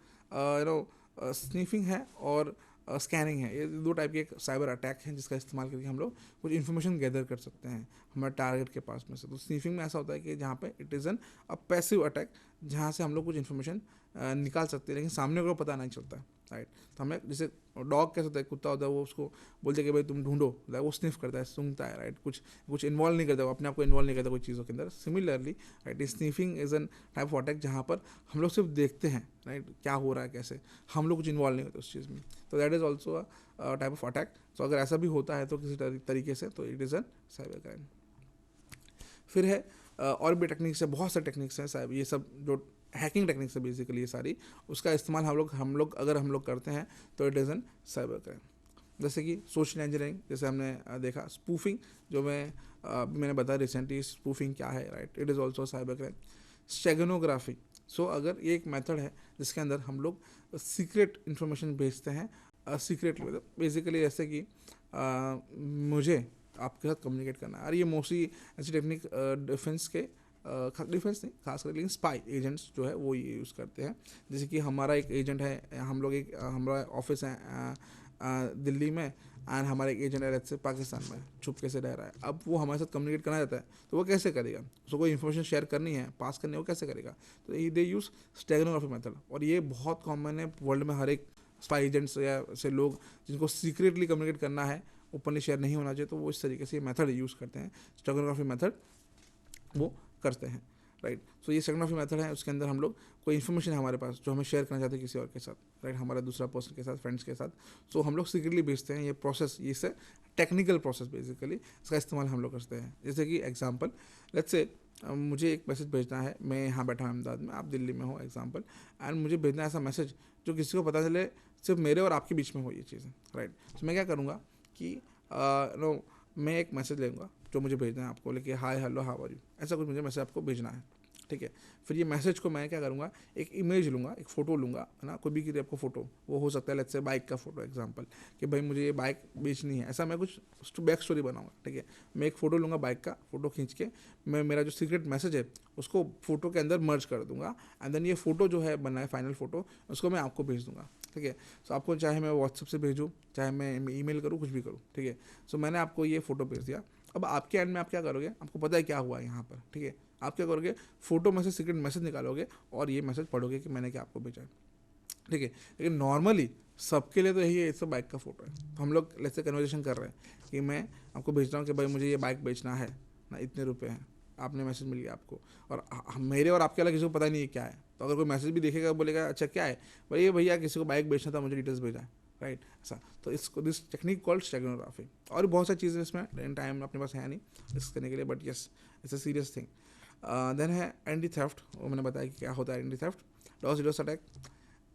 स्निफिंग है और स्कैनिंग है, ये 2 टाइप के एक साइबर अटैक हैं जिसका इस्तेमाल करके हम लोग कुछ इन्फॉर्मेशन गैदर कर सकते हैं हमारे टारगेट के पास में से। तो स्निफिंग में ऐसा होता है कि जहाँ पे it is an a passive attack, जहाँ से हम लोग कुछ इन्फॉर्मेशन निकाल सकते हैं लेकिन सामने को पता नहीं चलता, राइट। तो हमें जैसे डॉग कैसे होता है, कुत्ता होता है, वो उसको बोलते कि भाई तुम ढूंढो, वो स्निफ करता है, सूंघता है, राइट। कुछ इन्वॉल्व नहीं करता, वो अपने आप को इन्वॉल्व नहीं करता कोई चीज़ों के अंदर। Similarly, right, sniffing is an type of attack जहाँ पर हम लोग सिर्फ देखते हैं, राइट, क्या हो रहा है कैसे, हम लोग कुछ इन्वॉल्व नहीं होते उस चीज़ में। तो that is also a type of attack. तो अगर ऐसा भी होता है तो किसी तरीके से, तो it is an cyber crime. फिर है और भी टेक्निक्स है, बहुत सारे टेक्निक्स हैं साहब, ये सब जो हैकिंग टेक्निक्स है बेसिकली ये सारी, उसका इस्तेमाल अगर हम लोग करते हैं तो it is an cyber crime. जैसे कि सोशल इंजीनियरिंग, जैसे हमने देखा स्पूफिंग, जो मैंने बताया रिसेंटली स्पूफिंग क्या है, right, it is also cyber crime. Steganography, so अगर ये एक मेथड है जिसके अंदर हम लोग सीक्रेट इन्फॉर्मेशन भेजते हैं, सीक्रेटली, मतलब बेसिकली जैसे कि मुझे आपके साथ कम्युनिकेट करना है। और ये मोस्टली ऐसी टेक्निक डिफेंस नहीं खास कर, लेकिन स्पाई एजेंट्स जो है वो ये यूज़ करते हैं। जैसे कि हमारा एक एजेंट है, हमारा ऑफिस है दिल्ली में, एंड हमारा एक एजेंट है से पाकिस्तान में छुपके से रह रहा है। अब वो हमारे साथ कम्युनिकेट करना चाहता है तो वो कैसे करेगा, उसको कोई इन्फॉर्मेशन शेयर करनी है, पास करनी है, वो कैसे करेगा। तो दे यूज़ स्टेगनोग्राफी मेथड, और ये बहुत कॉमन है वर्ल्ड में। हर एक स्पाई एजेंट्स या ऐसे लोग जिनको सीक्रेटली कम्युनिकेट करना है, ओपनली शेयर नहीं होना चाहिए, तो वो इस तरीके से ये मेथड यूज़ करते हैं, स्टेगनोग्राफी मेथड वो करते हैं, राइट। सो ये स्टेगनोग्राफी मेथड है, उसके अंदर हम लोग कोई इन्फॉर्मेशन है हमारे पास जो हमें शेयर करना चाहते हैं किसी और के साथ, राइट, हमारा दूसरा पर्सन के साथ, फ्रेंड्स के साथ, सो हम लोग सीक्रेटली भेजते हैं। ये प्रोसेस, ये से टेक्निकल प्रोसेस बेसिकली इसका इस्तेमाल हम लोग करते हैं। जैसे कि एग्जांपल, लेट्स से मुझे एक मैसेज भेजना है, मैं यहाँ बैठा हूँ अहमदाबाद में, आप दिल्ली में हो एग्जांपल, एंड मुझे भेजना है ऐसा मैसेज जो किसी को पता चले सिर्फ मेरे और आपके बीच में हो ये चीज़ें, राइट। तो मैं क्या करूँगा कि मैं एक मैसेज लेंगे जो मुझे भेजना है आपको, लेकिन hi hello how are you, ऐसा कुछ मुझे मैसेज आपको भेजना है। ठीक है। फिर ये मैसेज को मैं क्या करूँगा, एक इमेज लूँगा, एक फ़ोटो लूँगा, है ना, कोई भी की आपको फ़ोटो, वो हो सकता है लेट्स से बाइक का फ़ोटो एग्जांपल, कि भाई मुझे ये बाइक बेचनी है, ऐसा मैं कुछ बैक स्टोरी बनाऊँगा, ठीक है। मैं एक फ़ोटो लूँगा बाइक का, फ़ोटो खींच के मैं मेरा जो सीक्रेट मैसेज है उसको फ़ोटो के अंदर मर्ज कर दूँगा, एंड देन ये फ़ोटो जो है बना है फाइनल फ़ोटो, उसको मैं आपको भेज दूँगा, ठीक है। सो आपको चाहे मैं व्हाट्सएप से भेजूँ, चाहे मैं ईमेल करूँ, कुछ भी करूँ, ठीक है। सो मैंने आपको ये फ़ोटो भेज दिया। अब आपके एंड में आप क्या करोगे, आपको पता है क्या हुआ है यहाँ पर, ठीक है। आप क्या करोगे, फोटो में से सीक्रेट मैसेज निकालोगे और ये मैसेज पढ़ोगे कि मैंने क्या आपको भेजा है, ठीक है। लेकिन नॉर्मली सबके लिए तो यही है, इस बाइक का फोटो है, तो हम लोग जैसे कन्वर्सेशन कर रहे हैं कि मैं आपको भेज रहा हूँ कि भाई मुझे ये बाइक बेचना है ना, इतने रुपए हैं, आपने मैसेज मिल गया आपको, और मेरे और आपके अलग किसी को पता नहीं है क्या है। तो अगर कोई मैसेज भी देखेगा बोलेगा अच्छा क्या है भाई, ये भैया किसी को बाइक बेचना था, मुझे डिटेल्स भेजा है, राइट, ऐसा। तो इसको दिस टेक्निक कॉल्ड स्टेगनोग्राफी। और बहुत सारी चीज़ें इसमें, टाइम अपने पास है नहीं इसको करने के लिए, but yes it's a serious thing. Then है एंटी थेफ्ट, वो मैंने बताया कि क्या होता है anti theft, DoS DoS attack,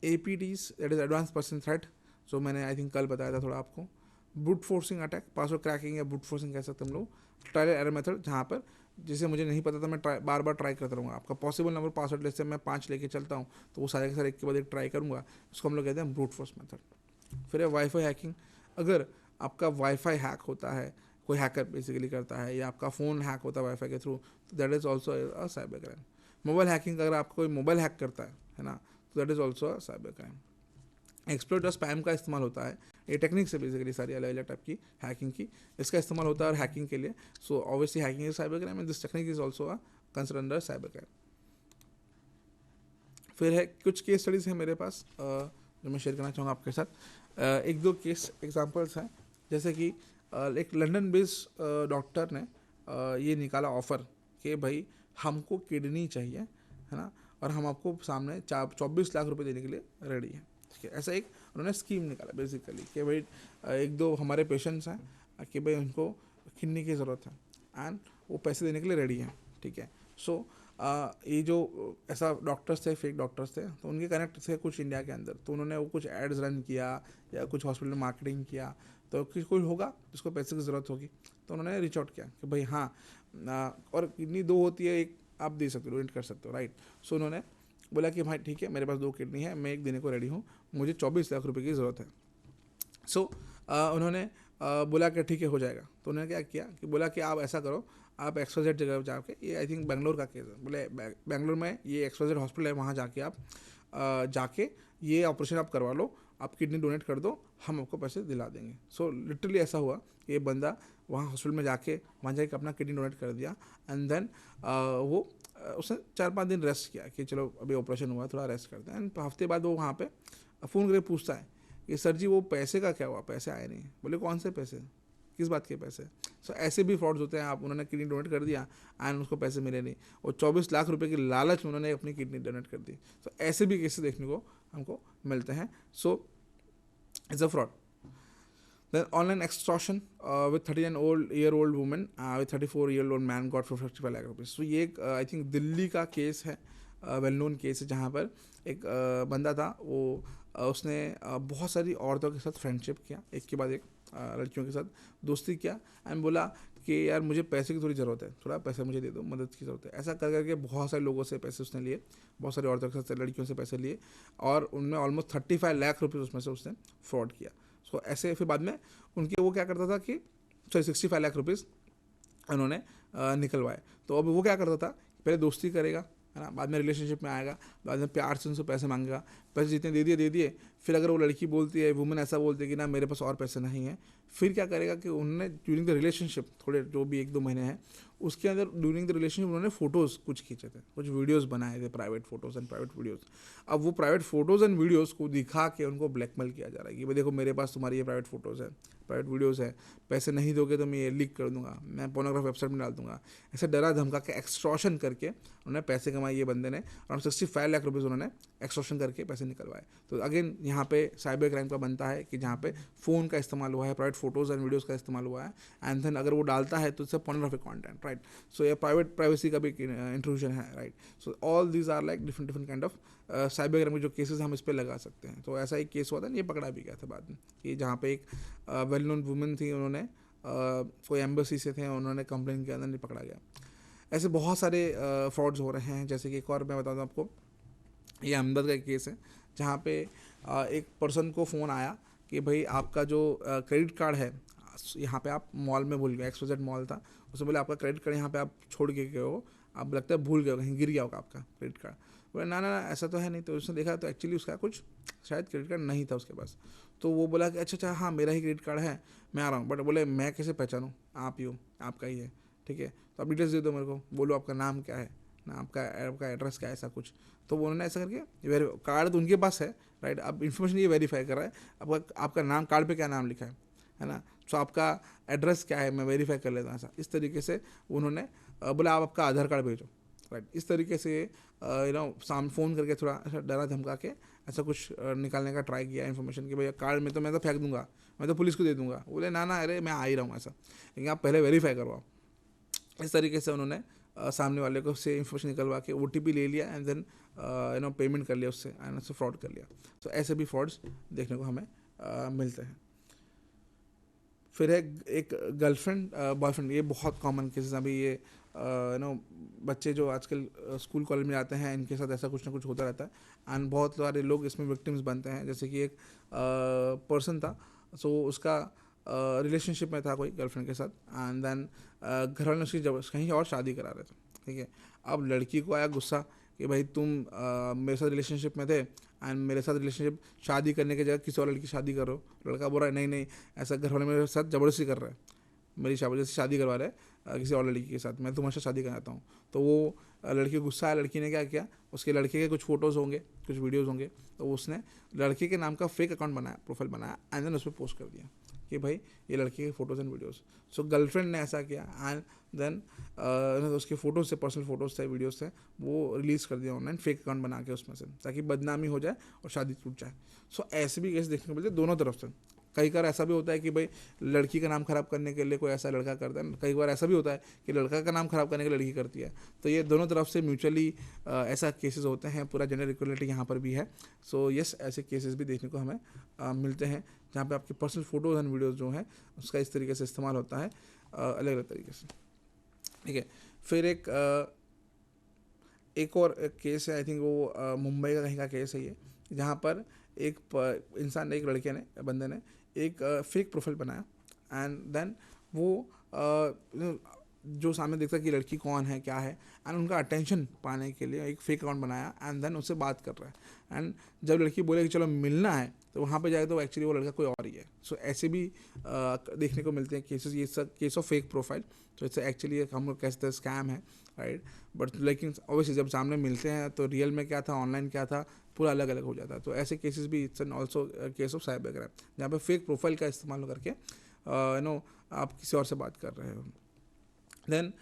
APTs that is advance person threat, जो मैंने आई थिंक कल बताया था थोड़ा आपको, brute forcing attack, password cracking या ब्रूट फोर्सिंग कह सकते हैं हम लोग, ट्रायल एरर मेथड, जहाँ पर जिसे मुझे नहीं पता था मैं बार बार ट्राई करता रहूँगा, आपका पॉसिबल नंबर पासवर्ड जैसे मैं 5 लेके चलता हूँ तो वो सारे के सारे एक के बाद एक ट्राई करूँगा, उसको हम लोग कहते हैं ब्रूट फोर्स मेथड। फिर है वाईफाई हैकिंग, अगर आपका वाईफाई हैक होता है, कोई हैकर बेसिकली करता है, या आपका फ़ोन हैक होता है वाईफाई के थ्रू, तो that is also a cyber crime. Mobile hacking, अगर आपको कोई मोबाइल हैक करता है ना, तो that is also a cyber crime. Exploit और स्पैम का इस्तेमाल होता है, ये टेक्निक्स है बेसिकली सारी अलग अलग टाइप की हैकिंग की, इसका इस्तेमाल होता है और हैकिंग के लिए। So obviously hacking is cyber crime and this technique is also consider under cyber crime. फिर है कुछ केस स्टडीज़ हैं मेरे पास जो मैं शेयर करना चाहूँगा आपके साथ। एक दो केस एग्जांपल्स हैं, जैसे कि एक लंदन बेस्ड डॉक्टर ने ये निकाला ऑफ़र कि भाई हमको किडनी चाहिए, है ना, और हम आपको सामने 24 लाख रुपए देने के लिए रेडी हैं, ठीक है। ऐसा एक उन्होंने स्कीम निकाला बेसिकली कि भाई एक दो हमारे पेशेंट्स हैं कि भाई उनको किडनी की ज़रूरत है एंड वो पैसे देने के लिए रेडी हैं, ठीक है। सो ये जो ऐसा डॉक्टर्स थे, फेक डॉक्टर्स थे, तो उनके कनेक्ट थे कुछ इंडिया के अंदर, तो उन्होंने वो कुछ एड्स रन किया या कुछ हॉस्पिटल में मार्केटिंग किया, तो कोई होगा जिसको पैसे की ज़रूरत होगी, तो उन्होंने रीच आउट किया कि भाई हाँ, और किडनी दो होती है, एक आप दे सकते हो, डोनेट कर सकते हो, राइट। सो उन्होंने बोला कि भाई ठीक है, मेरे पास 2 किडनी है, मैं एक देने को रेडी हूँ, मुझे 24 लाख रुपए की ज़रूरत है। सो उन्होंने बोला कि ठीक है हो जाएगा। तो उन्होंने क्या किया कि बोला कि आप ऐसा करो, आप XYZ जगह जाके, ये आई थिंक बेंगलोर का केस है, बोले बेंगलोर में ये XYZ हॉस्पिटल है, वहाँ जाके आप जाके ये ऑपरेशन आप करवा लो, आप किडनी डोनेट कर दो, हम आपको पैसे दिला देंगे। सो लिटरली ऐसा हुआ, ये बंदा वहाँ हॉस्पिटल में जाके वहाँ जाके अपना किडनी डोनेट कर दिया, एंड देन वो उसने 4-5 दिन रेस्ट किया कि चलो अभी ऑपरेशन हुआ, थोड़ा रेस्ट करते हैं, एंड हफ्ते बाद वो वहाँ पे फ़ोन करके पूछता है कि सर जी वो पैसे का क्या हुआ, पैसे आए नहीं। बोले कौन से पैसे, किस बात के पैसे। सो ऐसे भी फ्रॉड्स होते हैं, आप उन्होंने किडनी डोनेट कर दिया एंड उसको पैसे मिले नहीं, और 24 लाख रुपए की लालच में उन्होंने अपनी किडनी डोनेट कर दी। सो ऐसे भी केसेस देखने को हमको मिलते हैं। सो it's a fraud. Then online extortion with 39-year-old woman with 34-year-old man got for 55 lakh rupees. So ये एक आई थिंक दिल्ली का केस है, वेल नोन केस है, जहाँ पर एक बंदा था, वो उसने बहुत सारी औरतों के साथ फ्रेंडशिप किया, एक के बाद एक लड़कियों के साथ दोस्ती किया, एंड बोला कि यार मुझे पैसे की थोड़ी ज़रूरत है, थोड़ा पैसा मुझे दे दो, मदद की ज़रूरत है। ऐसा कर करके बहुत सारे लोगों से पैसे उसने लिए, बहुत सारी औरतों के साथ लड़कियों से पैसे लिए, और उनमें ऑलमोस्ट 35 लाख रुपये उसमें से उसने फ्रॉड किया। सो ऐसे फिर बाद में उनके वो क्या करता था कि 65 लाख रुपीज़ उन्होंने निकलवाए। तो अब वो क्या करता था, पहले दोस्ती करेगा, है ना, बाद में रिलेशनशिप में आएगा, बाद में प्यार से उनसे पैसे मांगेगा, पैसे जितने दे दिए। फिर अगर वो लड़की बोलती है, वुमेन ऐसा बोलती है कि ना मेरे पास और पैसे नहीं है, फिर क्या करेगा कि उन्होंने ड्यूरिंग द रिलेशनशिप, थोड़े जो भी 1-2 महीने हैं उसके अंदर, ड्यूरिंग द रिलेशनशिप उन्होंने फ़ोटोज़ कुछ खींचे थे, कुछ वीडियोज़ बनाए थे, private photos and private videos. अब वो प्राइवेट फ़ोटोज़ एंड वीडियोज़ को दिखा के उनको ब्लैकमेल किया जा रहा है कि भाई देखो मेरे पास तुम्हारी ये प्राइवेट फ़ोटोज़ है, प्राइवेट वीडियोज़ है, पैसे नहीं दोगे तो मैं ये लीक कर दूंगा, मैं पोर्नोग्राफी वेबसाइट में डाल दूंगा। ऐसे डरा धमका के एक्सटॉर्शन करके उन्होंने पैसे कमाए, ये बंदे ने अराउंड 65 लाख रुपीज़ उन्होंने एक्सटॉर्शन करके पैसे निकलवाए। तो अगेन यहाँ पे साइबर क्राइम का बनता है कि जहाँ पे फ़ोन का इस्तेमाल हुआ है, प्राइवेट फ़ोटोज़ एंड वीडियोज़ का इस्तेमाल हुआ है, एंड देन अगर वो डालता है तो इससे पोर्नोग्राफिक कंटेंट, राइट। सो ये प्राइवेसी का भी इंट्रूजन है, right. So all these are like different kind of cyber crime के जो केसेस हम इस पर लगा सकते हैं। तो ऐसा एक केस हुआ था, ये पकड़ा भी गया था बाद में, कि जहाँ पे एक वेल नोन वुमेन थी, उन्होंने कोई एम्बेसी से थे, उन्होंने कंप्लेन किया, नहीं पकड़ा गया। ऐसे बहुत सारे फ्रॉड्स हो रहे हैं। जैसे कि एक और मैं बता दूँ आपको, ये अहमदाबाद का एक केस है जहाँ पे एक पर्सन को फ़ोन आया कि भाई आपका जो क्रेडिट कार्ड है यहाँ पे आप मॉल में भूल गए, XYZ मॉल था, उसने बोले आपका क्रेडिट कार्ड यहाँ पे आप छोड़ के गए हो, आप लगता है भूल गए हो, कहीं गिर गया होगा आपका क्रेडिट कार्ड। बोले ना ना ना ऐसा तो है नहीं। तो उसने देखा तो एक्चुअली उसका कुछ शायद क्रेडिट कार्ड नहीं था उसके पास। तो वो बोला कि अच्छा अच्छा हाँ मेरा ही क्रेडिट कार्ड है, मैं आ रहा हूँ। बट बोले मैं कैसे पहचानूँ, आप ही हो, आपका ही है, ठीक है तो आप डिटेल्स दे दो मेरे को, बोलो आपका नाम क्या है ना, आपका एड्रेस क्या है, ऐसा कुछ। तो वो उन्होंने ऐसा करके कार्ड तो उनके पास है, राइट। अब इन्फॉर्मेशन ये वेरीफाई कर रहा है आपका नाम, कार्ड पे क्या नाम लिखा है ना, तो आपका एड्रेस क्या है मैं वेरीफाई कर लेता हूँ। ऐसा इस तरीके से उन्होंने बोला आप आपका आधार कार्ड भेजो, राइट। इस तरीके से सामने फ़ोन करके थोड़ा ऐसा डरा धमका के ऐसा कुछ निकालने का ट्राई किया इन्फॉर्मेशन कि भैया कार्ड में तो मैं तो फेंक दूंगा, मैं तो पुलिस को दे दूंगा। बोले ना ना अरे मैं आ ही रहा हूँ ऐसा, लेकिन आप पहले वेरीफाई करवाओ। इस तरीके से उन्होंने सामने वाले को से इन्फॉर्मेशन निकलवा के OTP ले लिया एंड देन पेमेंट कर लिया उससे एंड उससे फ्रॉड कर लिया। तो ऐसे भी फ्रॉड्स देखने को हमें मिलते हैं। फिर है एक गर्लफ्रेंड बॉयफ्रेंड, ये बहुत कॉमन केसेस। अभी ये बच्चे जो आजकल स्कूल कॉलेज में जाते हैं इनके साथ ऐसा कुछ ना कुछ होता रहता है एंड बहुत सारे लोग इसमें विक्टिम्स बनते हैं। जैसे कि एक पर्सन था, सो उसका रिलेशनशिप में था कोई गर्लफ्रेंड के साथ एंड देन घर वाले ने उसकी कहीं और शादी करा रहे थे, ठीक है। अब लड़की को आया गुस्सा कि भाई तुम मेरे साथ रिलेशनशिप में थे एंड मेरे साथ रिलेशनशिप शादी करने की जगह किसी और लड़की शादी करो। लड़का बोल रहा है नहीं नहीं ऐसा घर वाले मेरे साथ ज़बरदस्ती कर रहा है, मेरी जबरदस्ती शादी करवा रहे हैं किसी और लड़की के साथ, मैं तुम्हारे साथ शादी करना चाहता हूँ। तो वो लड़की को गुस्सा आया, लड़की ने क्या किया, उसके लड़के के कुछ फ़ोटोज़ होंगे, कुछ वीडियोज़ होंगे, तो उसने लड़के के नाम का फेक अकाउंट बनाया, प्रोफाइल बनाया एंड देन उस पर पोस्ट कर दिया कि भाई ये लड़के के photos and videos. So girlfriend ने ऐसा किया एंड देन उसके फ़ोटोज़ से, पर्सनल फ़ोटोज़ थे, वीडियोज़ थे, वो रिलीज़ कर दिया ऑनलाइन फेक अकाउंट बना के उसमें से, ताकि बदनामी हो जाए और शादी टूट जाए। सो ऐसे भी केस देखने को मिलते हैं दोनों तरफ से। कई बार ऐसा भी होता है कि भाई लड़की का नाम ख़राब करने के लिए कोई ऐसा लड़का करता है, कई बार ऐसा भी होता है कि लड़का का नाम ख़राब करने के लिए लड़की करती है। तो ये दोनों तरफ से म्यूचुअली ऐसा केसेस होते हैं, पूरा जेंडर इक्वलिटी यहाँ पर भी है। सो यस ऐसे केसेस भी देखने को हमें मिलते हैं जहाँ पे आपकी पर्सनल फ़ोटोज़ एंड वीडियोज़ जो हैं उसका इस तरीके से इस्तेमाल होता है अलग अलग तरीके से, ठीक है। फिर एक और केस है, आई थिंक वो मुंबई का कहीं का केस है ये, जहाँ पर एक इंसान ने, एक लड़के ने, बंदे ने एक फेक प्रोफाइल बनाया एंड देन वो जो सामने देखता है कि लड़की कौन है क्या है एंड उनका अटेंशन पाने के लिए एक फेक अकाउंट बनाया एंड देन उससे बात कर रहा है एंड जब लड़की बोले कि चलो मिलना है तो वहाँ पे जाए तो एक्चुअली वो लड़का कोई और ही है। सो ऐसे भी देखने को मिलते हैं केसेस, ये सब केस ऑफ फेक प्रोफाइल। तो इट्स एक्चुअली हम लोग कह सकते हैं स्कैम है, राइट। बट लेकिन ऑब्वियसली जब सामने मिलते हैं तो रियल में क्या था, ऑनलाइन क्या था, पूरा अलग अलग हो जाता है। तो ऐसे केसेस भी it's an also case of cyber crime, जहाँ पे फेक प्रोफाइल का इस्तेमाल करके आप किसी और से बात कर रहे हो। देन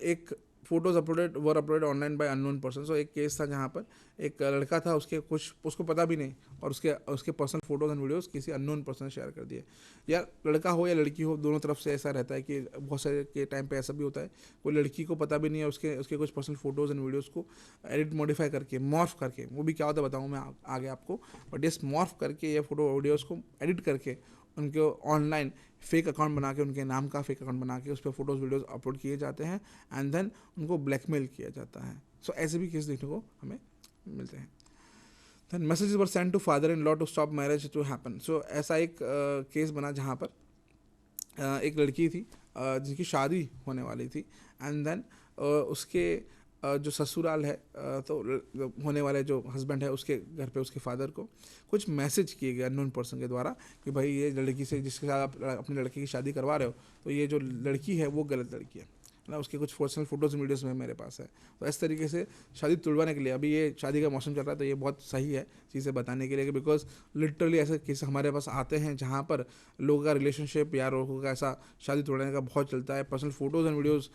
एक photos uploaded online by unknown person. So एक केस था जहाँ पर एक लड़का था, उसको पता भी नहीं और उसके पर्सनल फोटोज़ एंड वीडियोज़ किसी अननोन पर्सन ने शेयर कर दिए। या लड़का हो या लड़की हो, दोनों तरफ से ऐसा रहता है कि बहुत सारे के टाइम पे ऐसा भी होता है, कोई लड़की को पता भी नहीं है उसके कुछ पर्सनल फोटोज़ एंड वीडियोज़ को एडिट मॉडिफाई करके, मॉर्फ करके, वो भी क्या होता है बताऊँ मैं आगे आपको, बट ये मॉर्फ करके ये फोटो वीडियोज़ को एडिट करके उनके ऑनलाइन फेक अकाउंट बना के, उनके नाम का फेक अकाउंट बना के उस पर फोटोज़ वीडियोज़ अपलोड किए जाते हैं एंड देन उनको ब्लैकमेल किया जाता है। सो ऐसे भी केस देखने को हमें मिलते हैं। Then messages were sent to father in law to stop marriage to happen. So ऐसा एक केस बना जहाँ पर एक लड़की थी जिनकी शादी होने वाली थी एंड देन उसके जो ससुराल है तो होने वाले जो हस्बैंड है उसके घर पे उसके फादर को कुछ मैसेज किए गए अननोन पर्सन के द्वारा कि भाई ये लड़की से जिसके साथ आप अपने लड़के की शादी करवा रहे हो तो ये जो लड़की है वो गलत लड़की है ना, उसके कुछ पर्सनल फोटोज़ वीडियोज़ में मेरे पास है। तो इस तरीके से शादी तुड़वाने के लिए, अभी ये शादी का मौसम चल रहा है तो ये बहुत सही है चीज़ें बताने के लिए, बिकॉज लिटरली ऐसे केस हमारे पास आते हैं जहाँ पर लोगों का रिलेशनशिप या लोगों का ऐसा शादी तोड़ने का बहुत चलता है। पर्सनल फोटोज़ एंड वीडियोज़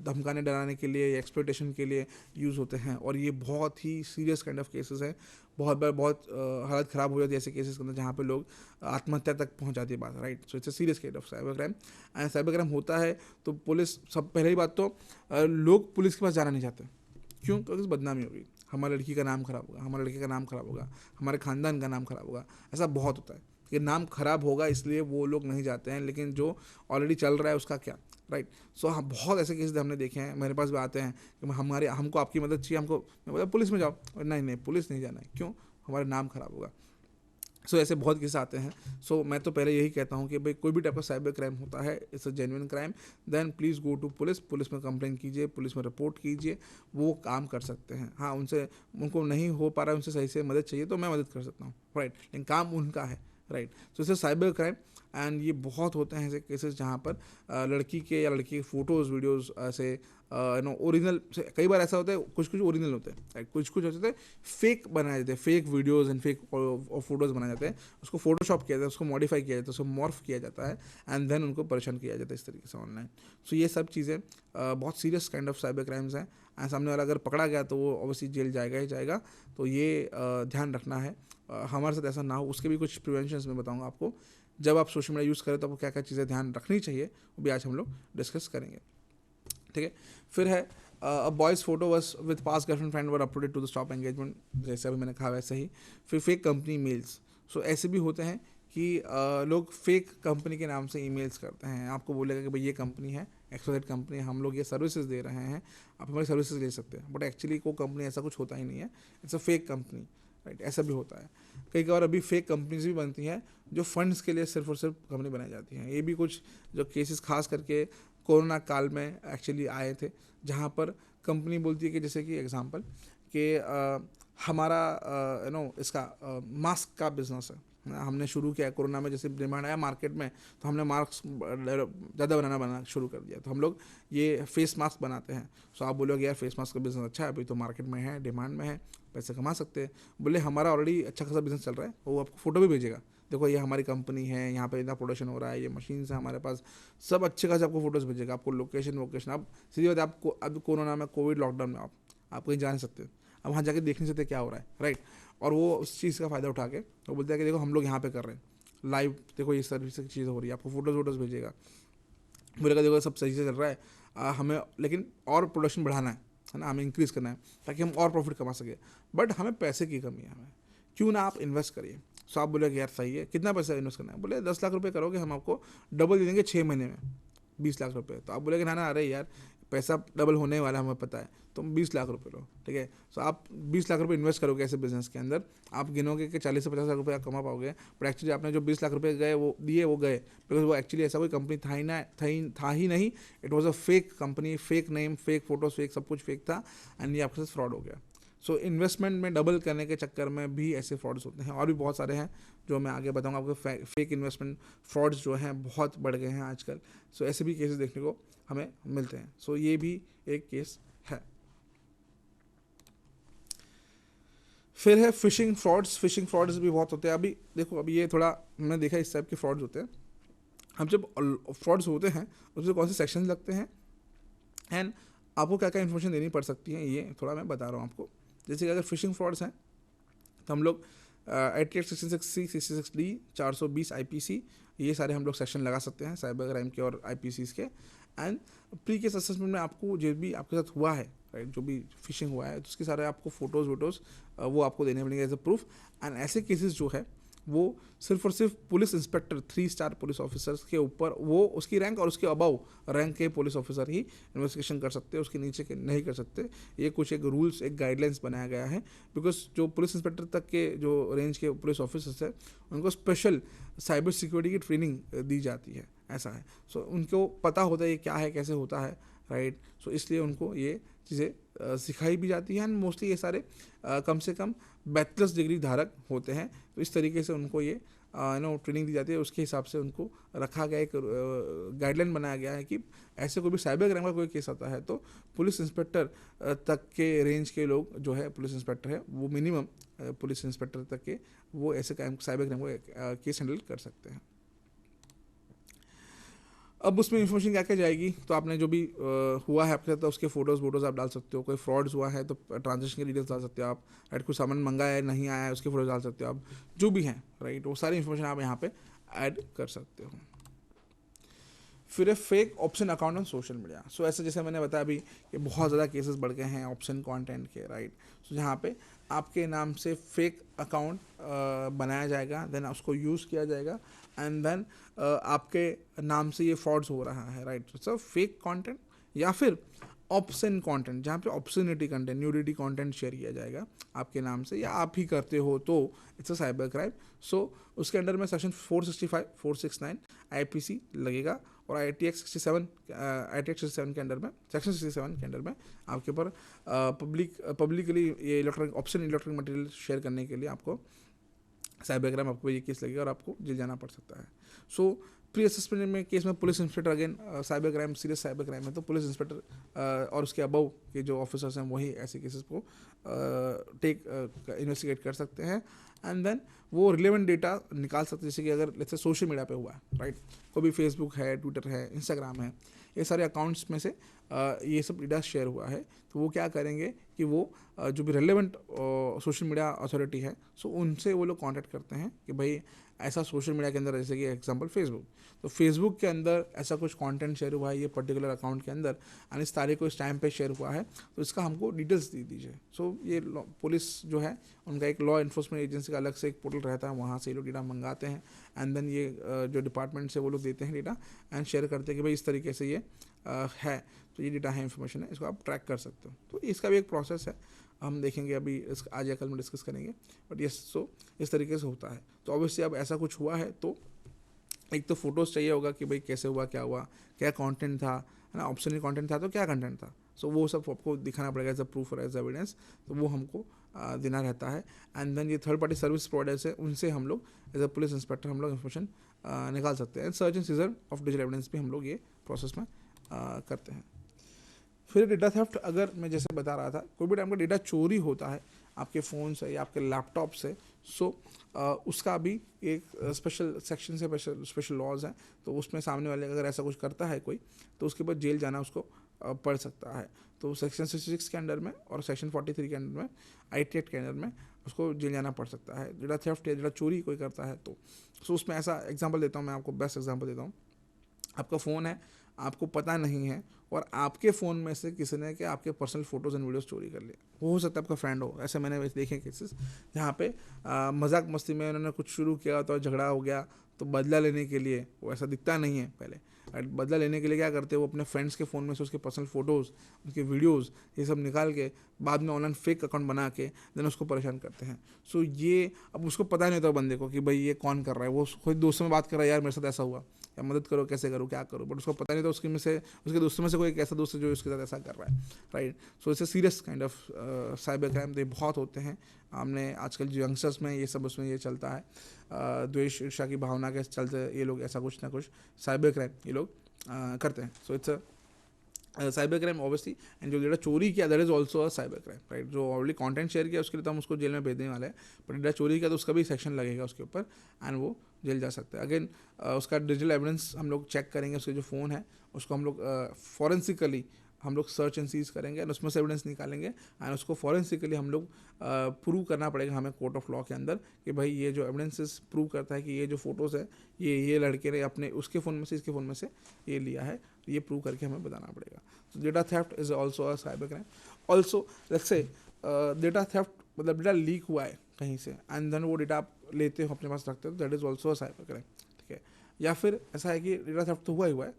धमकाने डराने के लिए, एक्सप्लॉयटेशन के लिए यूज़ होते हैं और ये बहुत ही सीरियस काइंड ऑफ केसेस है। बहुत बार बहुत हालत ख़राब हो जाती है ऐसे केसेस के अंदर जहाँ पे लोग आत्महत्या तक पहुँच जाती है बात, right. So it's a serious case of cyber crime and cyber crime होता है तो पुलिस, सब पहले ही बात तो लोग पुलिस के पास जाना नहीं चाहते। क्यों? क्योंकि बदनामी होगी, हमारी लड़की का नाम ख़राब होगा, हमारे लड़के का नाम ख़राब होगा, हमारे ख़ानदान का नाम ख़राब होगा। ऐसा बहुत होता है कि नाम ख़राब होगा इसलिए वो लोग नहीं जाते हैं, लेकिन जो ऑलरेडी चल रहा है उसका क्या, राइट। सो हाँ, बहुत ऐसे केसेस हमने देखे हैं, मेरे पास भी आते हैं कि हमको आपकी मदद चाहिए, हमको, मैं बोला पुलिस में जाओ, और नहीं नहीं पुलिस नहीं जाना है, क्यों, हमारा नाम खराब होगा। सो ऐसे बहुत केस आते हैं। सो मैं तो पहले यही कहता हूँ कि भाई कोई भी टाइप का साइबर क्राइम होता है, it's a genuine crime, then please go to police, police में कंप्लेन कीजिए, पुलिस में रिपोर्ट कीजिए, वो काम कर सकते हैं। हाँ, उनको नहीं हो पा रहा है, उनसे सही से मदद चाहिए तो मैं मदद कर सकता हूँ, राइट, लेकिन काम उनका है, राइट। तो इससे साइबर क्राइम, एंड ये बहुत होते हैं ऐसे केसेस जहाँ पर लड़की के या लड़की के फ़ोटोज़ वीडियोज़ ऐसे ओरिजिनल से, कई बार ऐसा होता है, कुछ कुछ ओरिजिनल होते हैं, राइट, कुछ कुछ होते हैं फेक बनाए जाते हैं, fake videos and fake photos बनाए जाते हैं, उसको फोटोशॉप किया जाता है, उसको मॉडिफाई किया जाता है, उसको मॉर्फ किया जाता है, एंड देन उनको परेशान किया जाता है इस तरीके से ऑनलाइन। सो ये सब चीज़ें बहुत serious kind of cyber crimes हैं, एंड सामने वाला अगर पकड़ा गया तो वो ऑब्वियसली जेल जाएगा ही जाएगा। तो ये ध्यान रखना है हमारे साथ ऐसा ना हो, उसके भी कुछ प्रिवेंशंस मैं बताऊंगा आपको। जब आप सोशल मीडिया यूज़ करें तो आपको क्या क्या चीज़ें ध्यान रखनी चाहिए, वो भी आज हम लोग डिस्कस करेंगे, ठीक है। फिर है boys photo was with pass girlfriend friend were uploaded to the stop engagement, जैसे अभी मैंने कहा वैसे ही। फिर फेक कंपनी मेल्स, सो ऐसे भी होते हैं कि लोग फेक कंपनी के नाम से ईमेल्स करते हैं, आपको बोलेगा कि भाई ये कंपनी है, XYZ कंपनी, हम लोग ये सर्विसेज दे रहे हैं, आप हमारी सर्विसेज ले सकते हैं, बट एक्चुअली कोई कंपनी ऐसा कुछ होता ही नहीं है, it's a fake company, right. ऐसा भी होता है। कई बार अभी फेक कंपनीज भी बनती हैं जो फंड्स के लिए सिर्फ और सिर्फ कंपनी बनाई जाती हैं। ये भी कुछ जो केसेस खास करके कोरोना काल में एक्चुअली आए थे, जहाँ पर कंपनी बोलती है कि जैसे कि एग्जांपल कि हमारा इसका मास्क का बिजनेस है, हमने शुरू किया कोरोना में, जैसे डिमांड आया मार्केट में तो हमने मास्क ज़्यादा बनाना शुरू कर दिया, तो हम लोग ये फेस मास्क बनाते हैं। सो आप बोलोगे यार फेस मास्क का बिजनेस अच्छा है, अभी तो मार्केट में है, डिमांड में है, पैसे कमा सकते हैं। बोले हमारा ऑलरेडी अच्छा खासा बिजनेस चल रहा है, वो आपको फ़ोटो भी भेजेगा, देखो ये हमारी कंपनी है, यहाँ पे इतना प्रोडक्शन हो रहा है, ये मशीन है हमारे पास, सब अच्छे खासे आपको फोटोज़ भेजेगा, आपको लोकेशन। अब सीधी बात है, आपको अब कोरोना में, कोविड लॉकडाउन में आप कहीं जा नहीं सकते, अब वहाँ जाके देख नहीं सकते क्या हो रहा है, राइट। और वो उस चीज़ का फ़ायदा उठा के वो बोलते हैं कि देखो हम लोग यहाँ पे कर रहे हैं लाइव, देखो ये सर्विस की चीज़ हो रही है, आपको फोटोज़ भेजेगा, बोलेगा देखो सब सही से चल रहा है, हमें लेकिन और प्रोडक्शन बढ़ाना है ना, हमें इंक्रीज़ करना है ताकि हम और प्रॉफिट कमा सके, बट हमें पैसे की कमी है, हमें क्यों ना आप इन्वेस्ट करिए। सो आप बोले यार सही है, कितना पैसा इन्वेस्ट करना है, बोले 10 लाख रुपए करोगे हम आपको डबल दे देंगे 6 महीने में, 20 लाख रुपए। तो आप बोलेगे ना ना, अरे यार पैसा डबल होने वाला है, हमें पता है, तुम 20 लाख रुपए लो, ठीक है। सो आप 20 लाख रुपए इन्वेस्ट करोगे ऐसे बिजनेस के अंदर, आप गिनोगे कि 40 से 50 लाख रुपये कमा पाओगे, बट एक्चुअली आपने जो 20 लाख रुपए गए वो दिए, वो गए, बिकॉज वो एक्चुअली ऐसा कोई कंपनी था ही नहीं, it was a fake company, fake name, fake photos, fake सब कुछ फेक था, एंड ये आपके साथ फ्रॉड हो गया। सो इन्वेस्टमेंट में डबल करने के चक्कर में भी ऐसे फ्रॉड्स होते हैं, और भी बहुत सारे हैं जो मैं आगे बताऊंगा आपको। फेक इन्वेस्टमेंट फ्रॉड्स जो हैं बहुत बढ़ गए हैं आजकल। सो ऐसे भी केसेस देखने को हमें मिलते हैं। सो ये भी एक केस है। फिर है फिशिंग फ्रॉड्स भी बहुत होते हैं। अभी देखो, अभी ये थोड़ा हमने देखा इस टाइप के फ्रॉड्स होते हैं। अब जब फ्रॉड्स होते हैं उसमें कौन से सेक्शन लगते हैं एंड आपको क्या क्या इन्फॉर्मेशन देनी पड़ सकती है, ये थोड़ा मैं बता रहा हूँ आपको। जैसे कि अगर फिशिंग फ्रॉड्स हैं तो हम लोग 8866C 66D 420 IPC, ये सारे हम लोग सेक्शन लगा सकते हैं साइबर क्राइम के और IPCs के। एंड प्री केस असेसमेंट में आपको जो भी आपके साथ हुआ है, राइट, जो भी फिशिंग हुआ है तो उसके सारे आपको फोटोज़ वो आपको देने पड़ेंगे एज अ प्रूफ। एंड ऐसे केसेस जो है वो सिर्फ और सिर्फ police inspector 3 star police officers के ऊपर, वो उसकी रैंक और उसके अबव रैंक के पुलिस ऑफिसर ही इन्वेस्टिगेशन कर सकते हैं, उसके नीचे के नहीं कर सकते। ये कुछ एक रूल्स, एक गाइडलाइंस बनाया गया है, बिकॉज जो पुलिस इंस्पेक्टर तक के जो रेंज के पुलिस ऑफिसर्स हैं उनको स्पेशल साइबर सिक्योरिटी की ट्रेनिंग दी जाती है, ऐसा है। सो उनको पता होता है ये क्या है, कैसे होता है, राइट। सो इसलिए उनको ये चीज़ें सिखाई भी जाती हैं। एंड मोस्टली ये सारे कम से कम बैचलर्स डिग्री धारक होते हैं, तो इस तरीके से उनको ये ट्रेनिंग दी जाती है। उसके हिसाब से उनको रखा गया, एक गाइडलाइन बनाया गया है कि ऐसे कोई भी साइबर क्राइम का कोई केस आता है तो पुलिस इंस्पेक्टर तक के रेंज के लोग जो है पुलिस इंस्पेक्टर है, वो मिनिमम पुलिस इंस्पेक्टर तक के वो ऐसे साइबर क्राइम को केस हैंडल कर सकते हैं। अब उसमें इन्फॉर्मेशन क्या क्या जाएगी, तो आपने जो भी हुआ है आपके साथ तो उसके फोटोज़ आप डाल सकते हो। कोई फ्रॉड्स हुआ है तो ट्रांजेक्शन की डिटेल्स डाल सकते हो आप, राइट। कुछ सामान मंगाया है, नहीं आया है, उसके फोटोज डाल सकते हो आप, जो भी हैं, राइट। वो सारी इन्फॉर्मेशन आप यहाँ पे ऐड कर सकते हो। फिर है fake option account on social media. So ऐसे जैसे मैंने बताया अभी कि बहुत ज़्यादा केसेस बढ़ गए हैं ऑप्शन कंटेंट के, राइट। सो जहाँ पे आपके नाम से फेक अकाउंट बनाया जाएगा, देन उसको यूज़ किया जाएगा, एंड देन आपके नाम से ये फ्रॉड्स हो रहा है, राइट। सो फेक कंटेंट या फिर ऑप्शन कंटेंट, जहाँ पे ऑप्शनिटी कंटेंट, न्यूडिटी कंटेंट शेयर किया जाएगा आपके नाम से या आप ही करते हो, तो इट्स अ साइबर क्राइम। सो उसके अंडर में सेक्शन 465 469 आईपीसी लगेगा, और ITX 67 के अंडर में, सेक्शन 67 के अंडर में आपके ऊपर पब्लिकली ये इलेक्ट्रॉनिक मटेरियल शेयर करने के लिए आपको साइबर क्राइम, आपको ये केस लगेगा और आपको जेल जाना पड़ सकता है। सो प्री असेसमेंट में केस में police inspector, again cyber crime serious cyber crime है तो पुलिस इंस्पेक्टर और उसके अबव के जो ऑफिसर्स हैं वही ऐसे केसेस को इन्वेस्टिगेट कर सकते हैं, एंड देन वो रिलेवेंट डेटा निकाल सकते हैं। जैसे कि अगर लेट्स से सोशल मीडिया पे हुआ है, राइट, कोई भी फेसबुक है, ट्विटर है, इंस्टाग्राम है, ये सारे अकाउंट्स में से ये सब डेटा शेयर हुआ है, तो वो क्या करेंगे कि वो जो भी रेलेवेंट सोशल मीडिया अथॉरिटी है, सो उनसे वो लोग कांटेक्ट करते हैं कि भाई ऐसा सोशल मीडिया के अंदर, जैसे कि एग्जांपल फेसबुक, तो फेसबुक के अंदर ऐसा कुछ कंटेंट शेयर हुआ है ये पर्टिकुलर अकाउंट के अंदर, और इस तारीख को इस टाइम पे शेयर हुआ है, तो इसका हमको डिटेल्स दे दीजिए। सो ये पुलिस जो है उनका एक लॉ इन्फोर्समेंट एजेंसी का अलग से एक पोर्टल रहता है, वहाँ से ये लोग डेटा मंगाते हैं, एंड देन ये जो डिपार्टमेंट से वो लोग देते हैं डेटा एंड शेयर करते हैं कि भाई इस तरीके से ये है, तो ये डेटा है, इन्फॉर्मेशन है, इसको आप ट्रैक कर सकते हो। तो इसका भी एक प्रोसेस है, हम देखेंगे अभी आज या कल में डिस्कस करेंगे, बट ये सो इस तरीके से होता है। तो ऑब्वियसली अब ऐसा कुछ हुआ है तो एक तो फोटोज़ चाहिए होगा कि भाई कैसे हुआ, क्या कंटेंट था, है ना, ऑप्शनल कंटेंट था तो क्या कंटेंट था, सो वो सब आपको दिखाना पड़ेगा एज अ प्रूफ और एज एविडेंस, तो वो हमको देना रहता है। एंड देन ये थर्ड पार्टी सर्विस प्रोवाइडर्स है, उनसे हम लोग एज अ पुलिस इंस्पेक्टर हम लोग इन्फॉर्मेशन निकाल सकते हैं। Search and seizure of digital evidence भी हम लोग ये प्रोसेस में करते हैं। फिर डेटा थेफ्ट, अगर मैं जैसे बता रहा था, कोई भी टाइम का डेटा चोरी होता है आपके फ़ोन से या आपके लैपटॉप से, सो उसका भी एक स्पेशल सेक्शन से स्पेशल लॉज हैं, तो उसमें सामने वाले अगर ऐसा कुछ करता है कोई, तो उसके बाद जेल जाना उसको पड़ सकता है। तो सेक्शन 66 के अंडर में और सेक्शन 43 के अंडर में, IT एक्ट के अंडर में उसको जेल जाना पड़ सकता है। डेटा थेफ्ट या डेटा चोरी कोई करता है तो सो उसमें ऐसा एग्जांपल देता हूँ मैं आपको, बेस्ट एग्जांपल देता हूँ। आपका फ़ोन है, आपको पता नहीं है, और आपके फ़ोन में से किसी ने कि आपके पर्सनल फोटोज़ एंड वीडियोस चोरी कर लिए, वो हो सकता है आपका फ्रेंड हो, ऐसे मैंने देखे केसेस जहाँ पे मजाक मस्ती में उन्होंने कुछ शुरू किया तो झगड़ा हो गया, तो बदला लेने के लिए, वो ऐसा दिखता नहीं है पहले, बदला लेने के लिए क्या करते हैं, वो अपने फ्रेंड्स के फ़ोन में से उसके पर्सनल फ़ोटोज़, उसके वीडियोज़, ये सब निकाल के बाद में ऑनलाइन फेक अकाउंट बना के देन उसको परेशान करते हैं। सो ये अब उसको पता नहीं होता बंदे को कि भाई ये कौन कर रहा है, वो खुद दोस्तों में बात कर रहा है, यार मेरे साथ ऐसा हुआ, या मदद करो, कैसे करूँ, क्या करूँ, बट उसको पता नहीं था उसके में से, उसके दोस्तों में से कोई एक ऐसा दोस्त है जो उसके साथ ऐसा कर रहा है, right. So it's a serious kind of cyber crime, ये बहुत होते हैं। हमने आजकल जो यंगस्टर्स में ये सब उसमें ये चलता है, द्वेष ईर्ष्या की भावना के चलते ये लोग ऐसा कुछ ना कुछ साइबर क्राइम ये लोग करते हैं। So it's cyber crime obviously, and जो डेटा चोरी किया that is also a cyber crime, right. जो ऑलरेडी कंटेंट शेयर किया उसके लिए तो हम उसको जेल में भेजने वाले हैं, पर डेटा चोरी किया तो उसका भी सेक्शन लगेगा उसके ऊपर, एंड वो जेल जा सकता है। अगेन उसका डिजिटल एविडेंस हम लोग चेक करेंगे, उसके जो फ़ोन है उसको हम लोग फॉरेंसिकली हम लोग सर्च एंड सीज करेंगे एंड उसमें से एविडेंस निकालेंगे, एंड उसको फॉरेंसिकली हम लोग प्रूव करना पड़ेगा हमें कोर्ट ऑफ लॉ के अंदर कि भाई ये जो एविडेंसेस प्रूव करता है कि ये जो फोटोज़ है ये लड़के ने अपने उसके फ़ोन में से इसके फ़ोन में से ये लिया है, ये प्रूव करके हमें बताना पड़ेगा। तो data theft is also a cyber crime. Also let's say data theft मतलब डेटा लीक हुआ है कहीं से, एंड देन वो डेटा आप लेते हो अपने पास रखते हो, that is also a cyber crime, ठीक है। या फिर ऐसा है कि डेटा थेफ्ट तो हुआ ही हुआ है,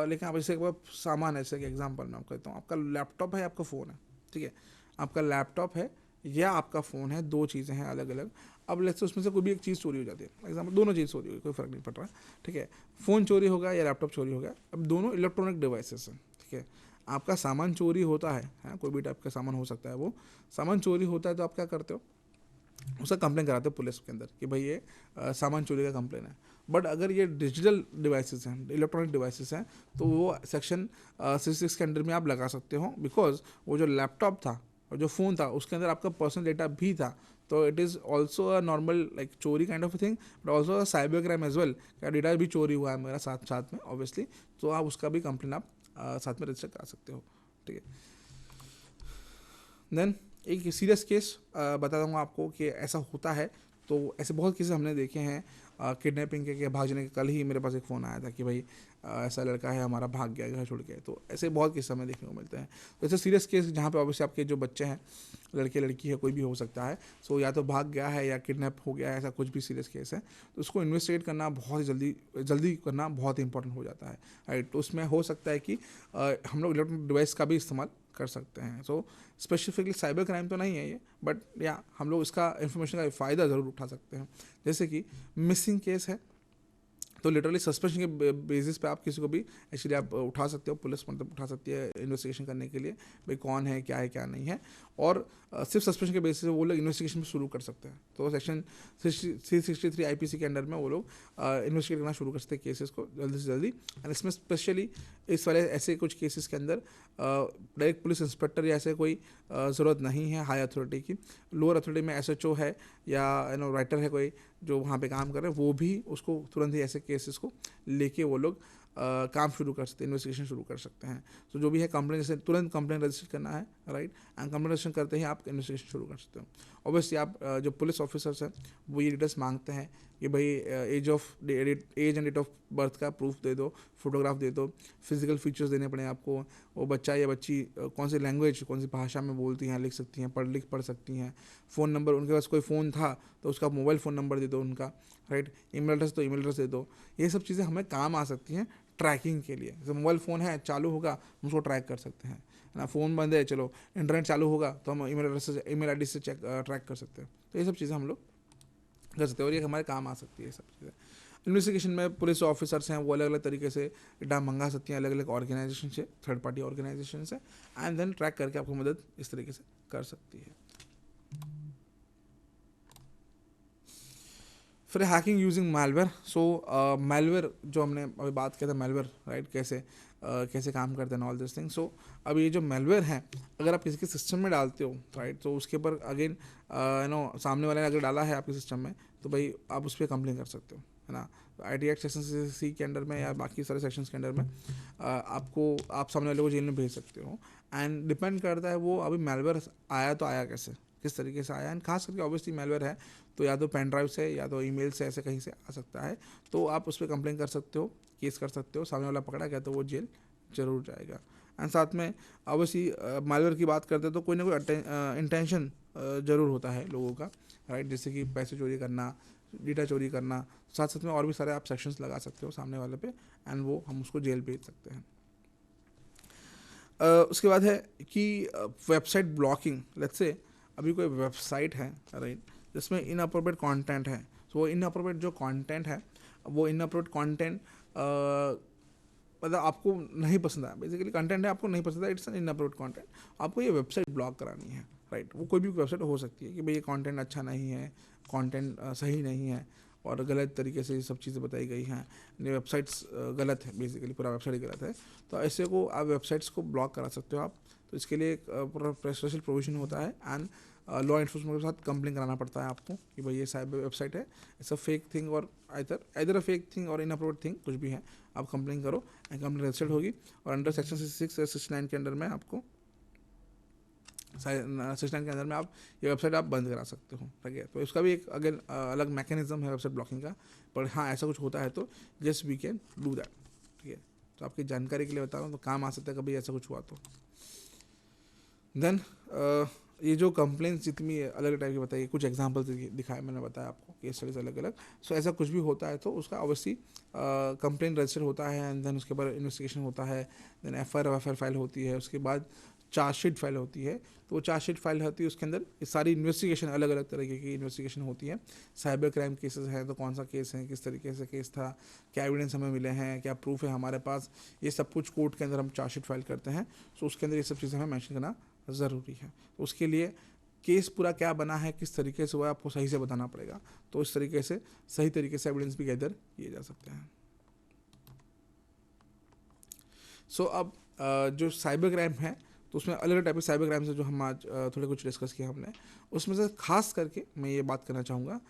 लेकिन आप जैसे एक बार सामान है, जैसे कि एग्जांपल मैं आपको देता हूँ, आपका लैपटॉप है, आपका फ़ोन है, ठीक है, आपका लैपटॉप है या आपका फ़ोन है, दो चीज़ें हैं अलग अलग। अब लेट्स से उसमें से कोई भी एक चीज़ चोरी हो जाती है, एग्जांपल दोनों चीज़ चोरी हुई, कोई फ़र्क नहीं पड़ रहा, ठीक है, फ़ोन चोरी हो गया या लैपटॉप चोरी हो गया, अब दोनों इलेक्ट्रॉनिक डिवाइसेस हैं, ठीक है। आपका सामान चोरी होता है कोई भी टाइप का सामान हो सकता है, वो सामान चोरी होता है तो आप क्या करते हो, उसका कंप्लेन कराते हो पुलिस के अंदर कि भाई ये सामान चोरी का कंप्लेन है। बट अगर ये डिजिटल डिवाइसेस हैं, इलेक्ट्रॉनिक डिवाइसेस हैं, तो वो सेक्शन 66 के अंडर में आप लगा सकते हो, बिकॉज वो जो लैपटॉप था और जो फ़ोन था उसके अंदर आपका पर्सनल डेटा भी था, तो it is also a normal like चोरी kind of thing, but also a cyber crime as well, क्या डेटा भी चोरी हुआ है मेरा साथ साथ में ऑब्वियसली, तो आप उसका भी कंप्लेन आप साथ में रजिस्टर करा सकते हो, ठीक है। देन एक सीरियस केस बता दूंगा आपको कि ऐसा होता है, तो ऐसे बहुत केसेस हमने देखे हैं किडनैपिंग के भाग जाने के। कल ही मेरे पास एक फ़ोन आया था कि भाई ऐसा लड़का है हमारा भाग गया घर छोड़ के। तो ऐसे बहुत किस्से हमें देखने को मिलते हैं। तो ऐसे सीरियस केस जहाँ पे ऑब्वियसली आपके जो बच्चे हैं, लड़के लड़की है, कोई भी हो सकता है, सो या तो भाग गया है या किडनैप हो गया है, ऐसा कुछ भी सीरियस केस है, तो उसको इन्वेस्टिगेट करना बहुत ही जल्दी करना बहुत ही इंपॉर्टेंट हो जाता है, राइट। तो उसमें हो सकता है कि हम लोग इलेक्ट्रॉनिक डिवाइस का भी इस्तेमाल कर सकते हैं। सो स्पेसिफिकली साइबर क्राइम तो नहीं है ये, बट या हम लोग इसका इन्फॉर्मेशन का फ़ायदा ज़रूर उठा सकते हैं। जैसे कि मिसिंग केस है, तो लिटरली सस्पेंशन के बेसिस पे आप किसी को भी एक्चुअली आप उठा सकते हो, पुलिस मतलब उठा सकती है इन्वेस्टिगेशन करने के लिए, भाई कौन है क्या नहीं है। और सिर्फ सस्पेंशन के बेसिस पे वो लोग इन्वेस्टिगेशन शुरू कर सकते हैं। तो सेक्शन 363 आईपीसी के अंडर में वो लोग इन्वेस्टिगेट करना शुरू कर सकते हैं केसेस को जल्दी से जल्दी। एंड इसमें स्पेशली इस वाले ऐसे कुछ केसेस के अंदर डायरेक्ट पुलिस इंस्पेक्टर या ऐसे कोई ज़रूरत नहीं है हाई अथॉरिटी की। लोअर अथॉरिटी में एसएचओ है या राइटर है कोई जो वहाँ पे काम कर रहे हैं, वो भी उसको तुरंत ही ऐसे केसेस को लेके वो लोग काम शुरू कर सकते हैं, इन्वेस्टिगेशन शुरू कर सकते हैं। तो जो भी है कंप्लेन, जैसे तुरंत कंप्लेन रजिस्टर करना है, राइट, एंड कंप्लेन रजिस्टर करते ही आप इन्वेस्टिगेशन शुरू कर सकते हो। ऑब्वियसली आप जो पुलिस ऑफिसर्स हैं वो ये डिटेल्स मांगते हैं कि भाई age and date of birth का प्रूफ दे दो, फोटोग्राफ दे दो, फिजिकल फीचर्स देने पड़े आपको, वो बच्चा या बच्ची कौन सी लैंग्वेज कौन सी भाषा में बोलती हैं, लिख सकती हैं, पढ़ सकती हैं, फ़ोन नंबर, उनके पास कोई फ़ोन था तो उसका मोबाइल फ़ोन नंबर दे दो उनका, राइट, ईमेल एड्रेस तो ईमेल एड्रेस दे दो। ये सब चीज़ें हमें काम आ सकती हैं ट्रैकिंग के लिए। जैसे मोबाइल फ़ोन है चालू होगा, हम उसको ट्रैक कर सकते हैं ना, फ़ोन बंद है चलो इंटरनेट चालू होगा तो हम ईमेल एड्रेस से ईमेल आईडी से ट्रैक कर सकते हैं। तो ये सब चीज़ें हम लोग कर सकते हैं और ये हमारे काम आ सकती है ये सब चीज़ें। इन्वेस्टिगेशन में पुलिस ऑफिसर्स हैं वो अलग अलग तरीके से डाटा मंगा सकती हैं अलग अलग ऑर्गेनाइजेशन से, थर्ड पार्टी ऑर्गेनाइजेशन से, एंड देन ट्रैक करके आपको मदद इस तरीके से कर सकती है। फिर हैकिंग यूजिंग मैलवेयर। सो मैलवेयर जो हमने अभी बात किया था, मैलवेयर, राइट, कैसे काम करते हैं ऑल दिस थिंग। सो अब ये जो मैलवेयर है अगर आप किसी के सिस्टम में डालते हो, राइट, तो उसके ऊपर अगेन सामने वाले ने अगर डाला है आपके सिस्टम में तो भाई आप उस पर कंप्लेन कर सकते हो, है ना। IT एक्ट सेक्शन सी के अंडर में या बाकी सारे सेक्शंस के अंडर में आप सामने वाले को जेल में भेज सकते हो। एंड डिपेंड करता है वो अभी मैलवेयर आया तो आया कैसे, किस तरीके से आया। एंड खास करके ऑब्वियसली मैलवेयर है तो या तो पेन ड्राइव से या तो ईमेल से ऐसे कहीं से आ सकता है, तो आप उस पर कंप्लेन कर सकते हो, केस कर सकते हो। सामने वाला पकड़ा गया तो वो जेल जरूर जाएगा। एंड साथ में ऑब्वियसली मैलवेयर की बात करते हैं तो कोई ना कोई इंटेंशन ज़रूर होता है लोगों का, राइट, जैसे कि पैसे चोरी करना, डेटा चोरी करना, साथ साथ में और भी सारे आप सेक्शंस लगा सकते हो सामने वाले पे, एंड वो हम उसको जेल भेज सकते हैं। उसके बाद है कि वेबसाइट ब्लॉकिंग। लेट्स से अभी कोई वेबसाइट है, राइट, जिसमें इनअप्रोप्रिएट कंटेंट है, तो वो इनअप्रोप्रिएट जो कंटेंट है वो इनअप्रोप्रिएट कंटेंट मतलब आपको नहीं पसंद आया, बेसिकली कंटेंट है आपको नहीं पसंद आया, इट्स एन इनअप्रोप्रिएट कंटेंट, आपको ये वेबसाइट ब्लॉक करानी है, राइट। वो कोई भी वेबसाइट हो सकती है कि भाई ये कंटेंट अच्छा नहीं है, कंटेंट सही नहीं है और गलत तरीके से ये सब चीज़ें बताई गई हैं, ये वेबसाइट्स गलत है, बेसिकली पूरा वेबसाइट ही गलत है, तो ऐसे को आप वेबसाइट्स को ब्लॉक करा सकते हो आप। तो इसके लिए एक पूरा स्पेशल प्रोविजन होता है एंड लॉ इन्फोर्समेंट के साथ कंप्लेन कराना पड़ता है आपको कि भाई ये साइबर वेबसाइट है, इट्स अ फेक थिंग और आइदर अ फेक थिंग और इनअप्रोप्रिएट थिंग, कुछ भी है, आप कंप्लेन करो एंड कंप्लेन रजिस्टर्ड होगी और अंडर सेक्शन 66 या 69 के अंडर में आपको 69 के अंदर में आप ये वेबसाइट आप बंद करा सकते हो, ठीक है। तो इसका भी एक अगेन अलग मैकेनिज्म है वेबसाइट ब्लॉकिंग का, पर हाँ ऐसा कुछ होता है तो just we can do that, ठीक है। तो आपकी जानकारी के लिए बता रहा हूँ, तो काम आ सकता है कभी ऐसा कुछ हुआ तो। देन ये जो कंप्लेंट्स जितनी अलग अलग टाइप की बताइए, कुछ एग्जांपल्स दिखाए मैंने, बताया आपको केस स्टडीज अलग अलग। सो ऐसा कुछ भी होता है तो उसका ऑब्वियसली कंप्लेंट रजिस्टर होता है एंड देन उसके बाद इन्वेस्टिगेशन होता है, देन FIR फाइल होती है, उसके बाद चार्जशीट फाइल होती है। तो वो चार्जशीट फाइल होती है उसके अंदर सारी इन्वेस्टिगेशन, अलग अलग तरीके की इन्वेस्टिगेशन होती है। साइबर क्राइम केसेस हैं तो कौन सा केस है, किस तरीके से केस था, क्या एविडेंस हमें मिले हैं, क्या प्रूफ है हमारे पास, ये सब कुछ कोर्ट के अंदर हम चार्जशीट फाइल करते हैं। सो उसके अंदर ये सब चीज़ें हमें मैंशन करना ज़रूरी है। उसके लिए केस पूरा क्या बना है, किस तरीके से हुआ, आपको सही से बताना पड़ेगा, तो इस तरीके से सही तरीके से एविडेंस भी गैदर किए जा सकते हैं। सो अब जो साइबर क्राइम है तो उसमें अलग अलग टाइप के साइबर क्राइम से जो हम आज थोड़े कुछ डिस्कस किया हमने, उसमें से खास करके मैं ये बात करना चाहूँगा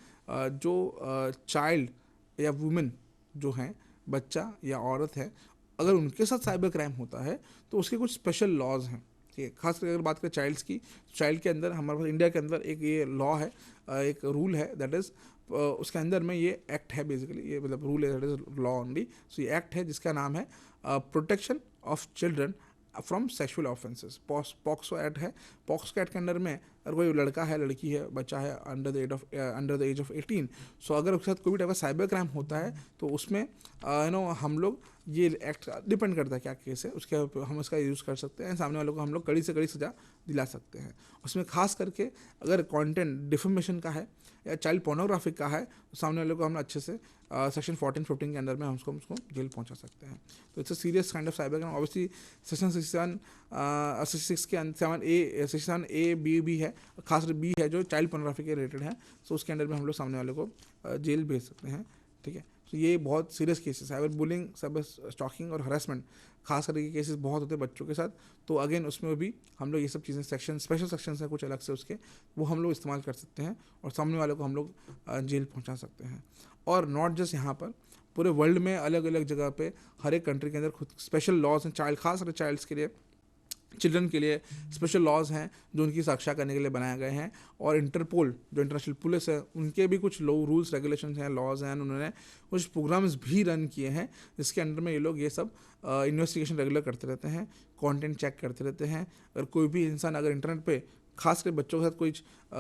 जो चाइल्ड या वुमेन जो हैं, बच्चा या औरत है, अगर उनके साथ साइबर क्राइम होता है तो उसके कुछ स्पेशल लॉज हैं, ठीक है। खास करके अगर बात करें चाइल्ड्स की, चाइल्ड के अंदर हमारे पास इंडिया के अंदर एक ये लॉ है, एक रूल है, दैट इज़ उसके अंदर में ये एक्ट है बेसिकली, ये मतलब रूल है, दैट इज लॉ ओनली। सो ये एक्ट है जिसका नाम है protection of children from sexual offences, POCSO act है। पॉक्सो एक्ट के अंडर में अगर कोई लड़का है, लड़की है, बच्चा है अंडर द एज ऑफ 18, सो अगर उसके साथ कोई भी टाइप का साइबर क्राइम होता है तो उसमें हम लोग ये एक्ट डिपेंड करता है क्या केस है, उसके हम उसका यूज़ कर सकते हैं, सामने वालों को हम लोग कड़ी से कड़ी सजा दिला सकते हैं। उसमें खास करके अगर कंटेंट डिफेमेशन का है या चाइल्ड पोर्नोग्राफिक का है तो सामने वाले को हम अच्छे से सेक्शन 14-15 के अंदर में हम उसको जेल पहुंचा सकते हैं। तो it's a serious kind of cyber crime. Obviously section 67 के 7A बी भी है, खास बी है जो चाइल्ड पोर्नोग्राफी के रिलेटेड है, तो उसके अंदर में हम लोग सामने वाले को जेल भेज सकते हैं। ठीक है, तो ये बहुत सीरियस केस है। साइबर बुलिंग, साइबर स्टॉकिंग और हरासमेंट खास करके के केसेस बहुत होते हैं बच्चों के साथ, तो अगेन उसमें भी हम लोग ये सब चीज़ें सेक्शन, स्पेशल सेक्शंस हैं कुछ अलग से उसके, वो हम लोग इस्तेमाल कर सकते हैं और सामने वाले को हम लोग जेल पहुंचा सकते हैं। और नॉट जस्ट यहाँ पर, पूरे वर्ल्ड में अलग अलग जगह पे हर एक कंट्री के अंदर खुद स्पेशल लॉज हैं चाइल्ड, खास करके चाइल्ड्स के लिए, चिल्ड्रन के लिए स्पेशल लॉज हैं जो उनकी सुरक्षा करने के लिए बनाए गए हैं। और इंटरपोल जो इंटरनेशनल पुलिस है, उनके भी कुछ रूल्स रेगुलेशंस हैं, लॉज हैं, उन्होंने कुछ प्रोग्राम्स भी रन किए हैं जिसके अंडर में ये लोग ये सब इन्वेस्टिगेशन रेगुलर करते रहते हैं, कंटेंट चेक करते रहते हैं। अगर कोई भी इंसान अगर इंटरनेट पे खास कर बच्चों के साथ कोई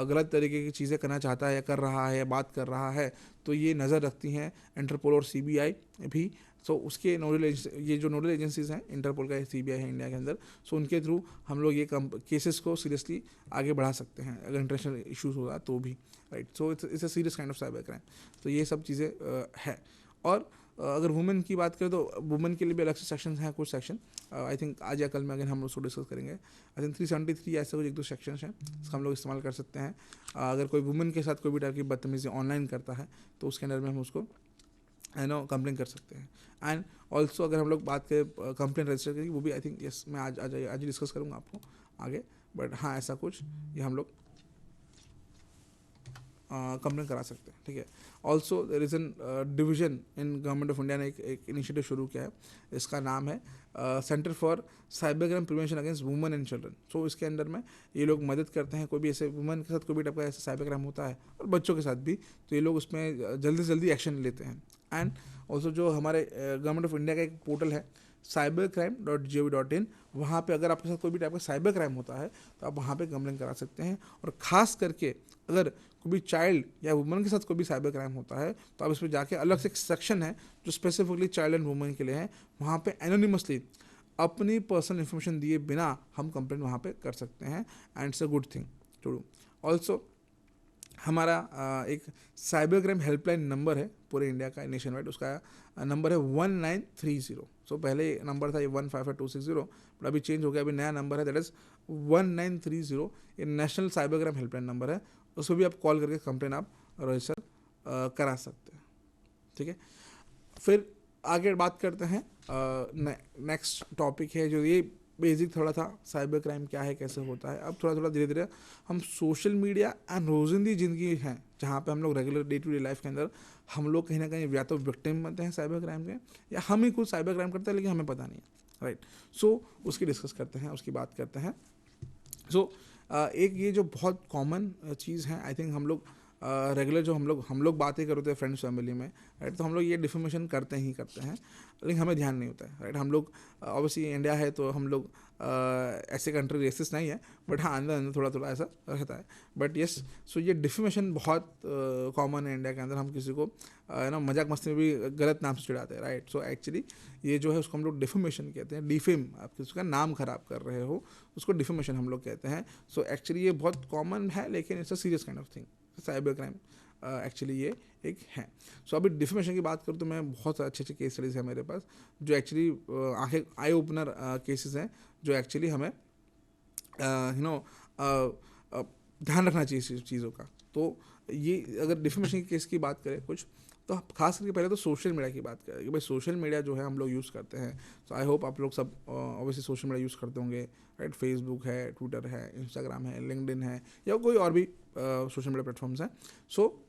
गलत तरीके की चीज़ें करना चाहता है या कर रहा है या बात कर रहा है, तो ये नज़र रखती हैं इंटरपोल और सीबीआई भी। सो उसके ये जो नोडल एजेंसीज हैं, इंटरपोल का सीबीआई है इंडिया के अंदर, सो उनके थ्रू हम लोग ये केसेस को सीरियसली आगे बढ़ा सकते हैं अगर इंटरनेशनल इश्यूज होगा तो भी, right. So it's a serious kind of cyber crime. तो ये सब चीज़ें है। और अगर वुमेन की बात करें तो वुमेन के लिए भी अलग से सेक्शन हैं, कुछ सेक्शन आई थिंक आज या कल में अगर हम उसको डिस्कस करेंगे। आई थिंक 373 ऐसे कुछ 1-2 सेक्शन हैं जिसका हम लोग इस्तेमाल कर सकते हैं। अगर कोई वुमेन के साथ कोई भी टाइप की बदतमीजी ऑनलाइन करता है तो उसके अंदर में हम उसको कंप्लेन कर सकते हैं। एंड ऑल्सो अगर हम लोग बात करें कंप्लेन रजिस्टर की, वो भी आई थिंक यस मैं आज ही डिस्कस करूँगा आपको आगे। बट हाँ, ऐसा कुछ ये हम लोग कंप्लेन करा सकते हैं। ठीक है। Also there is an division in government of India ने एक इनिशिएटिव शुरू किया है, इसका नाम है centre for cyber crime prevention against women and children. So इसके अंदर में ये लोग मदद करते हैं, कोई भी ऐसे वुमेन के साथ कोई भी टाइप का ऐसा साइबर क्राइम होता है और बच्चों के साथ भी, तो ये लोग उसमें जल्दी से जल्दी एक्शन लेते हैं। एंड ऑल्सो जो हमारे गवर्नमेंट ऑफ इंडिया का एक पोर्टल है cybercrime.gov.in, वहाँ पे अगर आपके साथ कोई भी टाइप का साइबर क्राइम होता है तो आप वहाँ पे कंप्लेन करा सकते हैं। और ख़ास करके अगर कोई भी चाइल्ड या वुमेन के साथ कोई भी साइबर क्राइम होता है तो आप इस पर जाके अलग से एक सेक्शन है जो स्पेसिफिकली चाइल्ड एंड वुमेन के लिए है, वहाँ पे एनोनिमसली अपनी पर्सनल इन्फॉर्मेशन दिए बिना हम कंप्लेन वहाँ पे कर सकते हैं। And it's a good thing to do. Also हमारा एक साइबर क्राइम हेल्पलाइन नंबर है पूरे इंडिया का, नेशन वाइड, उसका नंबर है 1930। सो पहले नंबर था ये 155260, बट अभी चेंज हो गया, अभी नया नंबर है दैट इज़ 1930। ये national cyber crime helpline number है, उसको भी आप कॉल करके कंप्लेन आप रजिस्टर करा सकते हैं। ठीक है। फिर आगे बात करते हैं, नेक्स्ट टॉपिक है जो ये बेसिक थोड़ा था साइबर क्राइम क्या है, कैसे होता है। अब थोड़ा थोड़ा धीरे धीरे हम सोशल मीडिया एंड रोजिंदी ज़िंदगी हैं जहाँ पे हम लोग regular day to day life के अंदर हम लोग कहीं ना कहीं या तो विक्टिम बनते हैं साइबर क्राइम के, या हम ही कुछ साइबर क्राइम करते हैं लेकिन हमें पता नहीं है, राइट। सो उसकी डिस्कस करते हैं, उसकी बात करते हैं। सो एक ये जो बहुत कॉमन चीज़ है, आई थिंक हम लोग रेगुलर जो हम लोग बातें करते हैं फ्रेंड्स फैमिली में, राइट, तो हम लोग ये डिफॉर्मेशन करते हैं लेकिन हमें ध्यान नहीं होता है, राइट। हम लोग ऑब्वियसली इंडिया है तो हम लोग ऐसे कंट्री रेसिस्ट नहीं है, बट हाँ अंदर अंदर थोड़ा थोड़ा ऐसा रहता है। बट यस, सो ये डिफॉर्मेशन बहुत कॉमन है इंडिया के अंदर। हम किसी को मजाक मस्ती में भी गलत नाम से चिढ़ाते हैं, राइट। सो एक्चुअली ये जो है उसको हम लोग डिफॉर्मेशन कहते हैं। डिफेम, आप किसी का नाम खराब कर रहे हो उसको डिफॉर्मेशन हम लोग कहते हैं। सो एक्चुअली ये बहुत कॉमन है लेकिन it's a serious kind of thing. Cyber crime actually ये एक है। सो अभी डिफॉर्मेशन की बात करूँ तो मैं बहुत अच्छे केस स्टडीज़ है मेरे पास जो एक्चुअली आंखें आई ओपनर केसेस हैं जो एक्चुअली हमें ध्यान रखना चाहिए चीज़ों का। तो ये अगर डिफॉर्मेशन के केस की बात करें कुछ, तो खास करके पहले तो सोशल मीडिया की बात करें कि भाई सोशल मीडिया जो है हम लोग यूज़ करते हैं। सो आई होप आप लोग सब ऑब्वियसली सोशल मीडिया यूज़ करते होंगे, राइट। फेसबुक है, ट्विटर है, इंस्टाग्राम है, लिंक्डइन है, या कोई और भी सोशल मीडिया प्लेटफॉर्म्स हैं। सो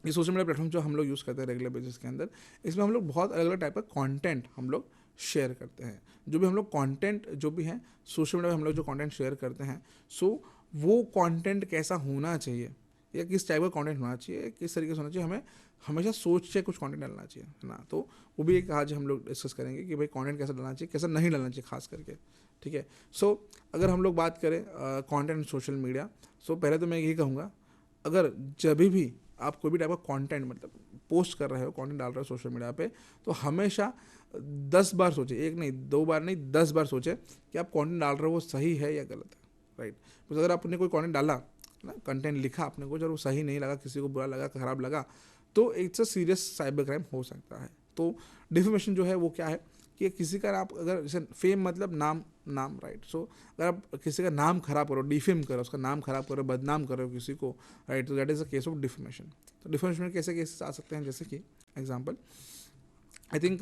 ये सोशल मीडिया प्लेटफॉर्म जो हम लोग यूज़ करते हैं रेगुलर बेसिस के अंदर, इसमें हम लोग बहुत अलग अलग टाइप का कंटेंट हम लोग शेयर करते हैं। जो भी हम लोग कंटेंट जो भी है सोशल मीडिया पे हम लोग जो कंटेंट शेयर करते हैं, सो वो कंटेंट कैसा होना चाहिए या किस टाइप का कंटेंट होना चाहिए, किस तरीके से होना चाहिए, हमें हमेशा सोच के कुछ कंटेंट डालना चाहिए, है ना। तो वो भी एक आज हम लोग डिस्कस करेंगे कि भाई कंटेंट कैसा डालना चाहिए, कैसा नहीं डालना चाहिए खास करके, ठीक है। सो अगर हम लोग बात करें कंटेंट सोशल मीडिया, सो पहले तो मैं यही कहूँगा, अगर जब भी आप कोई भी टाइप का कंटेंट मतलब पोस्ट कर रहे हो, कंटेंट डाल रहे हो सोशल मीडिया पे, तो हमेशा 10 बार सोचें, एक नहीं 2 बार नहीं 10 बार सोचें कि आप कंटेंट डाल रहे हो वो सही है या गलत है, राइट। तो अगर आपने कोई कंटेंट डाला ना, कंटेंट लिखा आपने कुछ और वो सही नहीं लगा, किसी को बुरा लगा, खराब लगा, तो it's a serious cyber crime हो सकता है। तो डिफेमेशन जो है वो क्या है कि किसी का आप अगर जैसे फेम मतलब नाम राइट। सो अगर आप किसी का नाम खराब करो, डिफेम करो, उसका नाम खराब करो, बदनाम करो किसी को, राइट, तो that is a case of defamation. तो डिफेमेशन में कैसे केसेस आ सकते हैं, जैसे कि example I think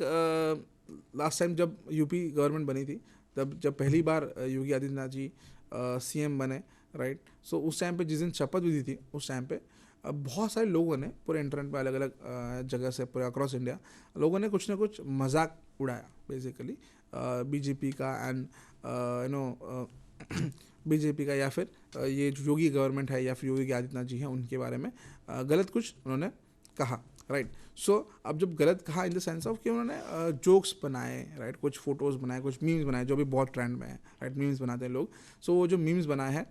last time जब यूपी गवर्नमेंट बनी थी, तब जब पहली बार योगी आदित्यनाथ जी सीएम बने, राइट। सो उस टाइम पे जिस दिन शपथ विधि थी, उस टाइम पे बहुत सारे लोगों ने पूरे इंटरनेट पे अलग अलग जगह से पूरे अक्रॉस इंडिया लोगों ने कुछ ना कुछ मजाक उड़ाया बेसिकली बीजेपी का एंड यू नो बीजेपी का, या फिर ये जो योगी गवर्नमेंट है या फिर योगी आदित्यनाथ जी हैं उनके बारे में गलत कुछ उन्होंने कहा, राइट। सो अब जब गलत कहा इन द सेंस ऑफ कि उन्होंने जोक्स बनाए, राइट, कुछ फोटोज़ बनाए, कुछ मीम्स बनाए जो भी बहुत ट्रेंड में है, राइट, मीम्स बनाते हैं लोग। सो वो जो मीम्स बनाए हैं,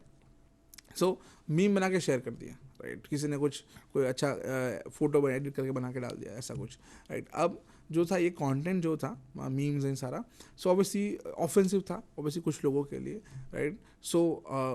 सो मीम बना के शेयर कर दिया, राइट। किसी ने कुछ कोई अच्छा फोटो एडिट करके बना के डाल दिया, ऐसा कुछ, राइट। अब जो था ये कंटेंट जो था मीम्स एंड सारा, सो ऑब्वियसली ऑफेंसिव था ऑब्वियसली कुछ लोगों के लिए, राइट। सो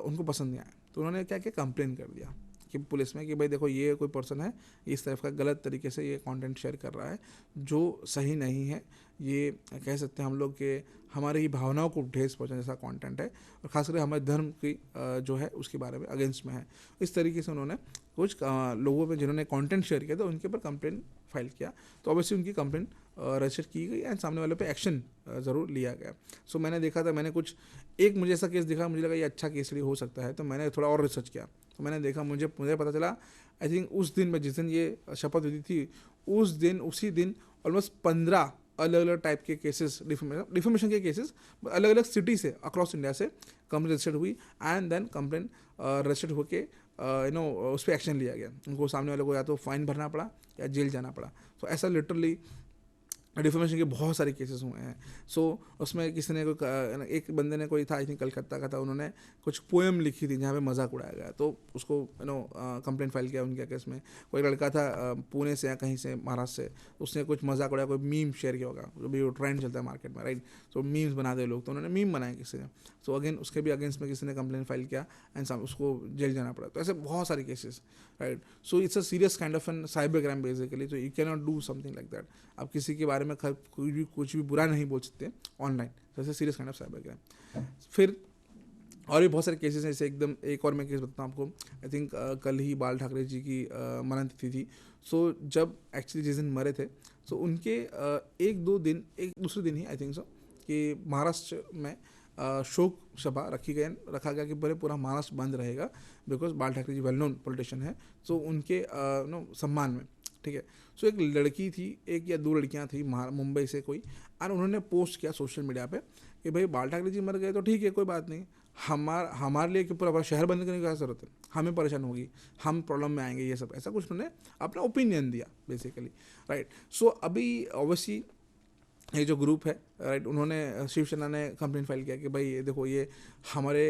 उनको पसंद नहीं आया, तो उन्होंने क्या किया, कंप्लेन कर दिया कि पुलिस में कि भाई देखो ये कोई पर्सन है, इस तरफ का गलत तरीके से ये कंटेंट शेयर कर रहा है जो सही नहीं है, ये कह सकते हैं हम लोग के हमारे ही भावनाओं को ठेस पहुंचाने जैसा कंटेंट है, और खासकर हमारे धर्म की जो है उसके बारे में अगेंस्ट में है। इस तरीके से उन्होंने कुछ लोगों पे जिन्होंने कंटेंट शेयर किया था उनके ऊपर कंप्लेन फाइल किया, तो ऑब्वियसली उनकी कंप्लेन रजिस्टर की गई एंड सामने वाले पे एक्शन ज़रूर लिया गया। सो मैंने देखा था, मैंने कुछ एक मुझे ऐसा केस दिखा, मुझे लगा ये अच्छा केस हो सकता है, तो मैंने थोड़ा और रिसर्च किया, तो मैंने देखा, मुझे पता चला आई थिंक उस दिन में जिस दिन ये शपथ हुई थी उसी दिन ऑलमोस्ट 15 अलग अलग टाइप के केसेस, डिफेमेशन के केसेस अलग अलग सिटी से अक्रॉस इंडिया से कंप्लेन रजिस्टर्ड हुई एंड देन कंप्लेन रजिस्टर्ड होके उस पर एक्शन लिया गया। उनको सामने वाले को या तो फाइन भरना पड़ा या जेल जाना पड़ा। तो ऐसा लिटरली डिफेमेशन के बहुत सारे केसेस हुए हैं। सो उसमें किसी ने कोई एक बंदे ने कोई था आई थिंक कलकत्ता का था, उन्होंने कुछ पोएम लिखी थी जहाँ पे मजाक उड़ाया गया, तो उसको कंप्लेंट फाइल किया उनके केस में। कोई लड़का था पुणे से या कहीं से महाराष्ट्र से, उसने कुछ मजाक उड़ाया, कोई मीम शेयर किया होगा, जो भी वो ट्रेंड चलता है मार्केट में, राइट। सो मीम्स बना दे लोग, तो उन्होंने मीम बनाया किसी ने, सो अगेन उसके भी अगेंस्ट में किसी ने कंप्लेंट फाइल किया एंड उसको जेल जाना पड़ा। तो ऐसे बहुत सारे cases, right. So it's a serious kind of an cyber crime basically, तो you can not do something like that. आप किसी के बारे में कुछ भी बुरा नहीं बोल सकते ऑनलाइन, जैसे serious kind of cyber crime. फिर और भी बहुत सारे केसेस हैं, जैसे एकदम एक और मैं केस बताता हूँ आपको। आई थिंक कल ही बाल ठाकरे जी की मरण तिथि थी। सो जब एक्चुअली जिस दिन मरे थे, सो उनके एक दूसरे दिन ही आई थिंक सो कि महाराष्ट्र में शोक सभा रखा गया कि पूरा महाराष्ट्र बंद रहेगा, बिकॉज बाल Thackeray ji well known politician है, सो उनके सम्मान में, ठीक है। सो एक लड़की थी, एक या 2 लड़कियां थी मुंबई से कोई, और उन्होंने पोस्ट किया सोशल मीडिया पे कि भाई बाल ठाकरे जी मर गए तो ठीक है, कोई बात नहीं, हमारे लिए कि पूरा शहर बंद करने की क्या ज़रूरत है, हमें परेशान होगी, हम प्रॉब्लम में आएंगे, ये सब ऐसा कुछ उन्होंने अपना ओपिनियन दिया बेसिकली, राइट। सो अभी ऑब्वियसली ये जो ग्रुप है, राइट, उन्होंने शिवसेना ने कंप्लेंट फाइल किया कि भाई ये देखो ये हमारे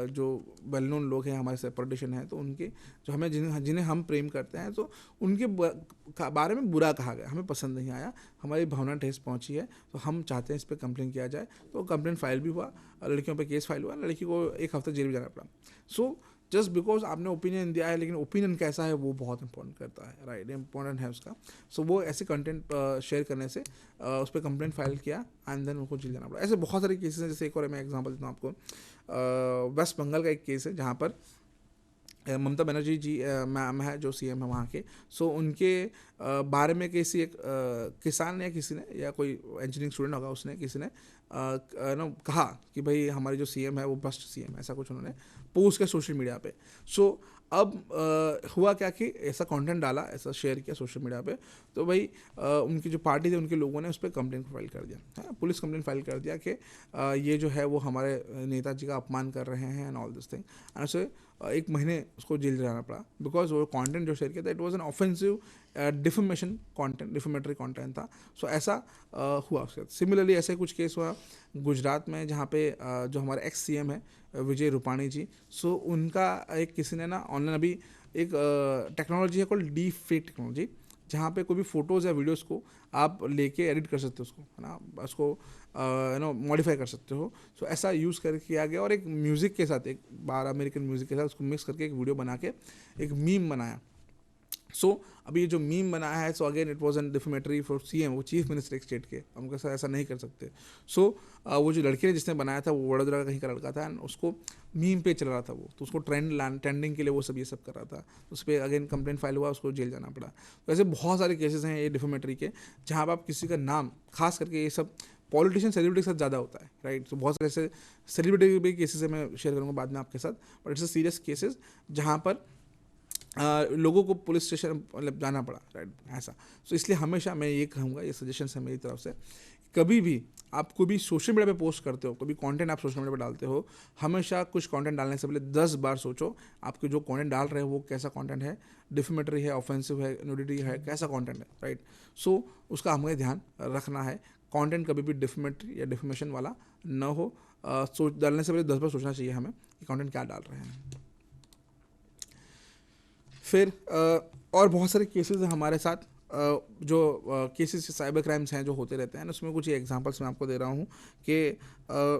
जो वेल नोन लोग हैं, हमारे से पॉलिटिशियन हैं, तो उनके जो हमें जिन्हें हम प्रेम करते हैं, तो उनके बारे में बुरा कहा गया, हमें पसंद नहीं आया, हमारी भावना ठेस पहुंची है, तो हम चाहते हैं इस पर कंप्लेंट किया जाए। तो कंप्लेंट फाइल भी हुआ, लड़कियों पे केस फाइल हुआ, लड़की को 1 हफ्ता जेल भी जाना पड़ा। सो जस्ट बिकॉज आपने ओपिनियन दिया है, लेकिन ओपिनियन कैसा है वो बहुत इंपॉर्टेंट करता है, राइट, इंपॉर्टेंट है उसका। सो वो ऐसे कंटेंट शेयर करने से उस पर कंप्लेंट फाइल किया एंड देन उनको जेल जाना पड़ा। ऐसे बहुत सारे केसेस हैं। जैसे एक और मैं एग्जांपल देता हूँ आपको, वेस्ट बंगाल का एक केस है जहाँ पर ममता बनर्जी जी मैम है जो सीएम है वहाँ के। सो उनके बारे में किसी एक किसान या किसी ने या कोई इंजीनियरिंग स्टूडेंट होगा, उसने किसी ने कहा कि भाई हमारे जो सीएम है वो बेस्ट सीएम है, ऐसा कुछ उन्होंने पोस्ट किया सोशल मीडिया पे। सो अब हुआ क्या कि ऐसा कंटेंट डाला, ऐसा शेयर किया सोशल मीडिया पे, तो भाई उनकी जो पार्टी थी उनके लोगों ने उस पर कंप्लेंट फाइल कर दिया, हाँ, पुलिस कंप्लेंट फाइल कर दिया कि ये जो है वो हमारे नेताजी का अपमान कर रहे हैं and all this thing, and उसे 1 महीने उसको जेल जाना पड़ा, बिकॉज वो कंटेंट जो शेयर किया था it was an offensive defamation content, defamatory content था। सो ऐसा हुआ उसके साथ। सिमिलरली ऐसे कुछ केस हुआ गुजरात में, जहाँ पे जो हमारे एक्स सीएम है विजय रूपाणी जी, सो उनका एक किसी ने ना ऑनलाइन अभी एक टेक्नोलॉजी है कॉल्ड डीप फेक टेक्नोलॉजी, जहाँ पे कोई भी फोटोज़ या वीडियोज़ को आप लेके एडिट कर सकते हो उसको, है ना, उसको मॉडिफाई कर सकते हो। सो ऐसा यूज़ कर किया गया, और एक म्यूज़िक के साथ, एक बार अमेरिकन म्यूज़िक के साथ उसको मिक्स करके एक वीडियो बना के एक मीम बनाया। सो अभी ये जो मीम बनाया है, so again it was an defamatory for CM, वो चीफ मिनिस्टर एक स्टेट के, हम कैसा ऐसा नहीं कर सकते। सो वो जो लड़के ने जिसने बनाया था वो वडोदरा का कहीं का लड़का था, एंड उसको मीम पे चल रहा था वो, तो उसको ट्रेंडिंग के लिए वो सब ये सब कर रहा था, तो उस पर अगेन कंप्लेंट फाइल हुआ, उसको जेल जाना पड़ा। तो ऐसे बहुत सारे केसेस हैं ये डिफेमेटरी के, जहाँ पर आप किसी का नाम, खास करके ये सब पॉलिटिशियन सेलिब्रिटी के साथ ज़्यादा होता है, राइट। तो बहुत सारे ऐसे सेलिब्रिटी के भी केसेस है, मैं शेयर करूँगा बाद में आपके साथ, but it's a serious cases जहाँ पर लोगों को पुलिस स्टेशन मतलब जाना पड़ा, राइट, ऐसा। सो इसलिए हमेशा मैं ये कहूँगा, ये सजेशन है मेरी तरफ से, कभी भी आप कोई भी सोशल मीडिया पे पोस्ट करते हो, कोई भी कंटेंट आप सोशल मीडिया पे डालते हो, हमेशा कुछ कंटेंट डालने से पहले 10 बार सोचो आपके जो कंटेंट डाल रहे हो वो कैसा कंटेंट है, डिफेमेटरी है, ऑफेंसिव है, न्यूडिटी है, कैसा कंटेंट है, राइट। सो उसका हमें ध्यान रखना है, कंटेंट कभी भी डिफेमेटरी या डिफेमेशन वाला न हो। सोच डालने से पहले 10 बार सोचना चाहिए हमें कि कंटेंट क्या डाल रहे हैं। फिर और बहुत सारे केसेस हैं हमारे साथ, जो केसेस साइबर क्राइम्स हैं जो होते रहते हैं, उसमें कुछ एग्जांपल्स मैं आपको दे रहा हूँ कि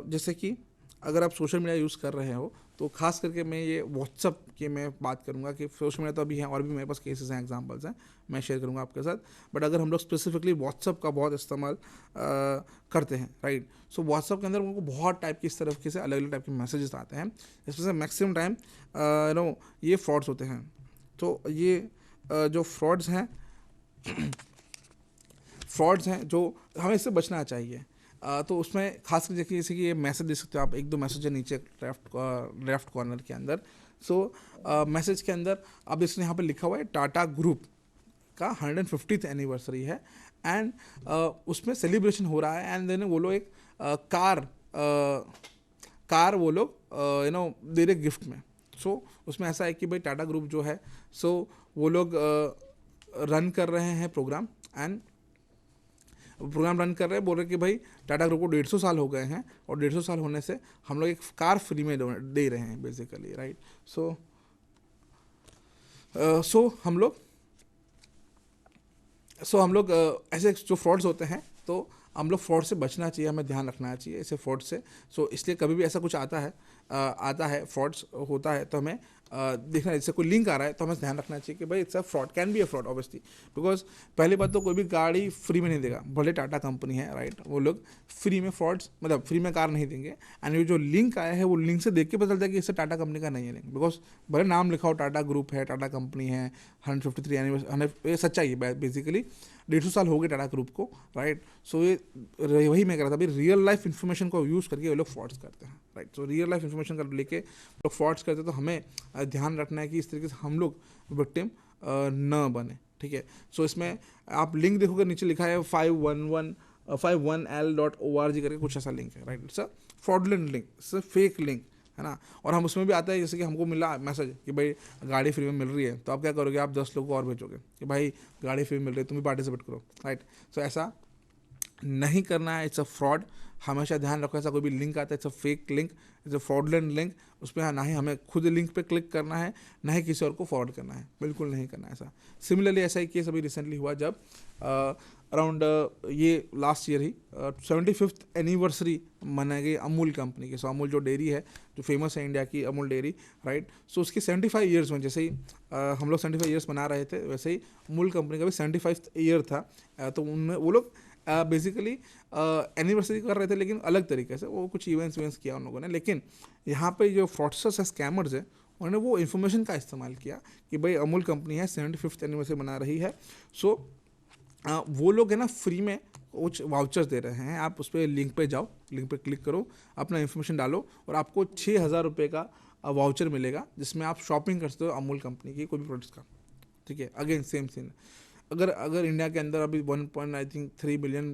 जैसे कि अगर आप सोशल मीडिया यूज़ कर रहे हो, तो खास करके मैं ये व्हाट्सअप की मैं बात करूँगा कि सोशल मीडिया तो अभी है, और भी मेरे पास केसेस हैं, एग्जांपल्स हैं, मैं शेयर करूँगा आपके साथ। बट अगर हम लोग स्पेसिफिकली व्हाट्सअप का बहुत इस्तेमाल करते हैं, राइट, सो व्हाट्सअप के अंदर उनको बहुत टाइप की, इस तरीके से अलग अलग टाइप के मैसेजेस आते हैं, इसमें मैक्सिमम टाइम ये फ्रॉड्स होते हैं। तो ये जो फ्रॉड्स हैं जो हमें इससे बचना चाहिए। तो उसमें खास कर देखिए, जैसे कि ये मैसेज देख सकते हो आप, 1-2 मैसेज है नीचे लेफ्ट कॉर्नर के अंदर। सो मैसेज के अंदर अब इसने यहाँ पे लिखा हुआ है टाटा ग्रुप का 150th एनिवर्सरी है, एंड उसमें सेलिब्रेशन हो रहा है, एंड देन वो लोग एक कार वो लोग दे रहे गिफ्ट में। सो उसमें ऐसा है कि भाई टाटा ग्रुप जो है, सो वो लोग रन कर रहे हैं प्रोग्राम रन कर रहे हैं, बोल रहे कि भाई टाटा ग्रुप को 150 साल हो गए हैं, और 150 साल होने से हम लोग एक कार फ्री में दे रहे हैं बेसिकली, राइट। सो हम लोग ऐसे जो फ्रॉड्स होते हैं, तो हम लोग फ्रॉड से बचना चाहिए, हमें ध्यान रखना चाहिए ऐसे फ्रॉड से। सो इसलिए कभी भी ऐसा कुछ आता है फ्रॉड्स होता है, तो हमें देखना, जैसे कोई लिंक आ रहा है तो हमें ध्यान रखना चाहिए कि भाई it's a fraud, can be a fraud obviously, because पहली बात तो कोई भी गाड़ी फ्री में नहीं देगा, भले टाटा कंपनी है, राइट, वो लोग फ्री में फ्रॉड्स मतलब फ्री में कार नहीं देंगे। एंड ये जो लिंक आया है, वो लिंक से देख के पता चलता है कि इससे टाटा कंपनी का नहीं है लिंक, बिकॉज भले नाम लिखा हो टाटा ग्रुप है, टाटा कंपनी है, 153 एनिवर्सरी, ये सच्चाई है बेसिकली, 150 साल हो गए टाटा ग्रुप को, राइट। सो ये वही मैं कह रहा था, भाई रियल लाइफ इन्फॉर्मेशन को यूज़ करके वो लोग फ्रॉड्स करते हैं, right. So real life information कर लेके लोग फ्रॉड्स करते हैं, तो हमें ध्यान रखना है कि इस तरीके से हम लोग विक्टिम न बने, ठीक है। सो इसमें आप लिंक देखोगे, नीचे लिखा है 51l.org करके कुछ ऐसा लिंक है, right. It's a fraudulent link, it's a fake link, है ना। और हम उसमें भी आता है, जैसे कि हमको मिला मैसेज कि भाई गाड़ी फ्री में मिल रही है, तो आप क्या करोगे, आप 10 लोगों को और भेजोगे कि भाई गाड़ी फ्री में मिल रही है, तुम भी पार्टिसिपेट करो, राइट। सो ऐसा नहीं करना है, इट्स अ फ्रॉड। हमेशा ध्यान रखो, ऐसा कोई भी लिंक आता है, it's a fake link, it's a fraudulent link, उस पर ना ही हमें खुद लिंक पे क्लिक करना है, ना ही किसी और को फॉरवर्ड करना है, बिल्कुल नहीं करना है ऐसा। सिमिलरली ऐसा ही केस अभी रिसेंटली हुआ, जब अराउंड ये लास्ट ईयर ही 75th एनिवर्सरी मनाई गई अमूल कंपनी की। सो अमूल जो डेयरी है, जो फेमस है इंडिया की, अमूल डेयरी, राइट। सो उसकी 75 ईयर्स में, जैसे ही हम लोग 75 ईयर्स मना रहे थे, वैसे ही अमूल कंपनी का भी 75th ईयर था। तो उनमें वो लोग बेसिकली एनिवर्सरी कर रहे थे, लेकिन अलग तरीके से वो कुछ इवेंट्स किया उन लोगों ने। लेकिन यहाँ पे जो फ्रॉडस्टर्स है, स्कैमर्स है, उन्होंने वो इन्फॉर्मेशन का इस्तेमाल किया कि भाई अमूल कंपनी है 75th एनिवर्सरी मना रही है, सो वो लोग है ना फ्री में कुछ वाउचर्स दे रहे हैं, आप उस पर लिंक पे जाओ, लिंक पे क्लिक करो, अपना इन्फॉर्मेशन डालो, और आपको 6,000 रुपये का वाउचर मिलेगा जिसमें आप शॉपिंग कर सकते हो अमूल कंपनी की कोई भी प्रोडक्ट्स का, ठीक है। अगेन सेम सीन, अगर अगर इंडिया के अंदर अभी 1.3 बिलियन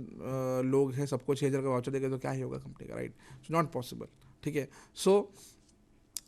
लोग हैं, सबको 6,000 का वाउचर देगा तो क्या ही होगा कंपनी का, राइट? इट्स नॉट पॉसिबल, ठीक है। So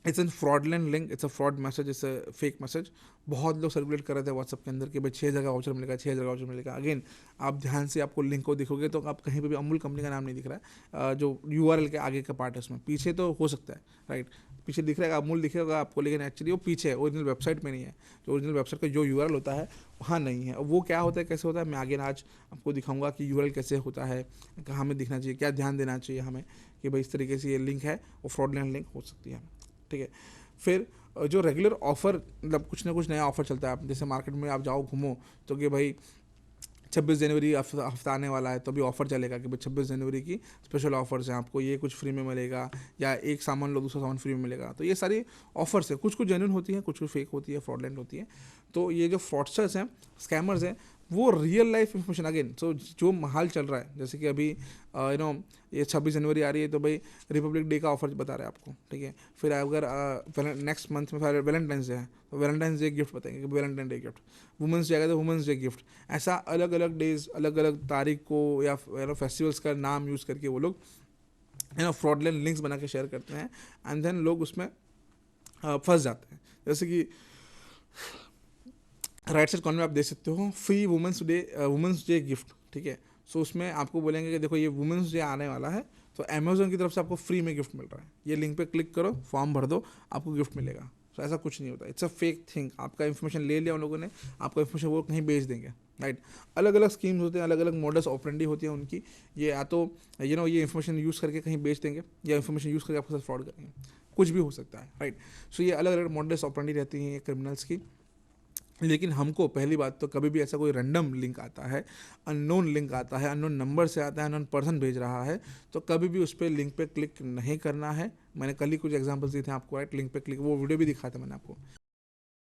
it's an fraudulent link, it's a fraud message, it's a fake message. बहुत लोग सर्कुलेट कर रहे थे व्हाट्सअप के अंदर कि भाई 6,000 का वाउचर मिलेगा, 6,000 का वाउचर मिलेगा। अगेन आप ध्यान से आपको लिंक को देखोगे तो आप कहीं पे भी अमूल कंपनी का नाम नहीं दिख रहा है। जो URL के आगे का पार्ट है उसमें, पीछे तो हो सकता है, राइट, पीछे दिख रहा है अमूल दिखेगा आपको, लेकिन एक्चुअली वो पीछे है, ओरिजिनल वेबसाइट में नहीं है। जो ओरिजिनल वेबसाइट का जो URL होता है वहाँ नहीं है। वो क्या होता है, कैसे होता है, मैं आगे आज आपको दिखाऊंगा कि URL कैसे होता है, कहाँ में दिखना चाहिए, क्या ध्यान देना चाहिए हमें कि भाई इस तरीके से ये लिंक है, वो फ्रॉडलेंट लिंक हो सकती है, ठीक है। फिर जो रेगुलर ऑफर, मतलब कुछ ना कुछ नया ऑफर चलता है, आप जैसे मार्केट में आप जाओ घूमो तो कि भाई 26 जनवरी हफ्ता आने वाला है तो अभी ऑफर चलेगा कि भाई 26 जनवरी की स्पेशल ऑफर्स हैं, आपको ये कुछ फ्री में मिलेगा, या एक सामान लो दूसरा सामान फ्री में मिलेगा। तो ये सारी ऑफर्स है, कुछ कुछ जेन्युइन होती है, कुछ कुछ फेक होती है, फ्रॉडलेंट होती है। तो ये जो फ्रॉडस्टर्स हैं, स्कैमर्स हैं, वो real life information, again so जो हाल चल रहा है, जैसे कि अभी ये 26 जनवरी आ रही है तो भाई रिपब्लिक डे का ऑफर बता रहे हैं आपको, ठीक है। फिर अगर नेक्स्ट मंथ में वैलेंटाइंस डे है तो वैलेंटाइंस डे गिफ्ट बताएंगे कि Valentine day gift, women's day आएगा तो वुमेंस डे गिफ्ट। ऐसा अलग अलग डेज, अलग अलग तारीख को या फेस्टिवल्स का नाम यूज़ करके वो लोग फ्रॉडलेंट लिंक्स बना के शेयर करते हैं, एंड देन लोग उसमें फंस जाते हैं। जैसे कि राइट साइड कॉर्नर में आप देख सकते हो फ्री वुमेंस डे गिफ्ट, ठीक है। सो उसमें आपको बोलेंगे कि देखो ये वुमेंस डे आने वाला है तो अमेजोन की तरफ से आपको फ्री में गिफ्ट मिल रहा है, ये लिंक पे क्लिक करो, फॉर्म भर दो, आपको गिफ्ट मिलेगा। सो ऐसा कुछ नहीं होता, इट्स अ फेक थिंग। आपका इन्फॉर्मेशन ले लिया उन लोगों ने, आपका इन्फॉर्मेशन वो कहीं बेच देंगे, राइट। अलग अलग स्कीम्स होते हैं, अलग अलग मॉडल्स ऑपरेंडी होती है उनकी। ये या तो ये इन्फॉर्मेशन यूज़ करके कहीं बेच देंगे, या इन्फॉर्मेशन यूज़ करके आपके साथ फ्रॉड करेंगे, कुछ भी हो सकता है, राइट। सो ये अलग अलग मॉडल्स ऑपरेंडी रहती हैं क्रिमिनल्स की। लेकिन हमको पहली बात तो कभी भी ऐसा कोई रैंडम लिंक आता है, अननोन लिंक आता है, अननोन नंबर से आता है, अननोन पर्सन भेज रहा है, तो कभी भी उस पर लिंक पे क्लिक नहीं करना है। मैंने कल ही कुछ एग्जांपल्स दिए थे आपको, राइट, लिंक पे क्लिक, वो वीडियो भी दिखाया था मैंने आपको।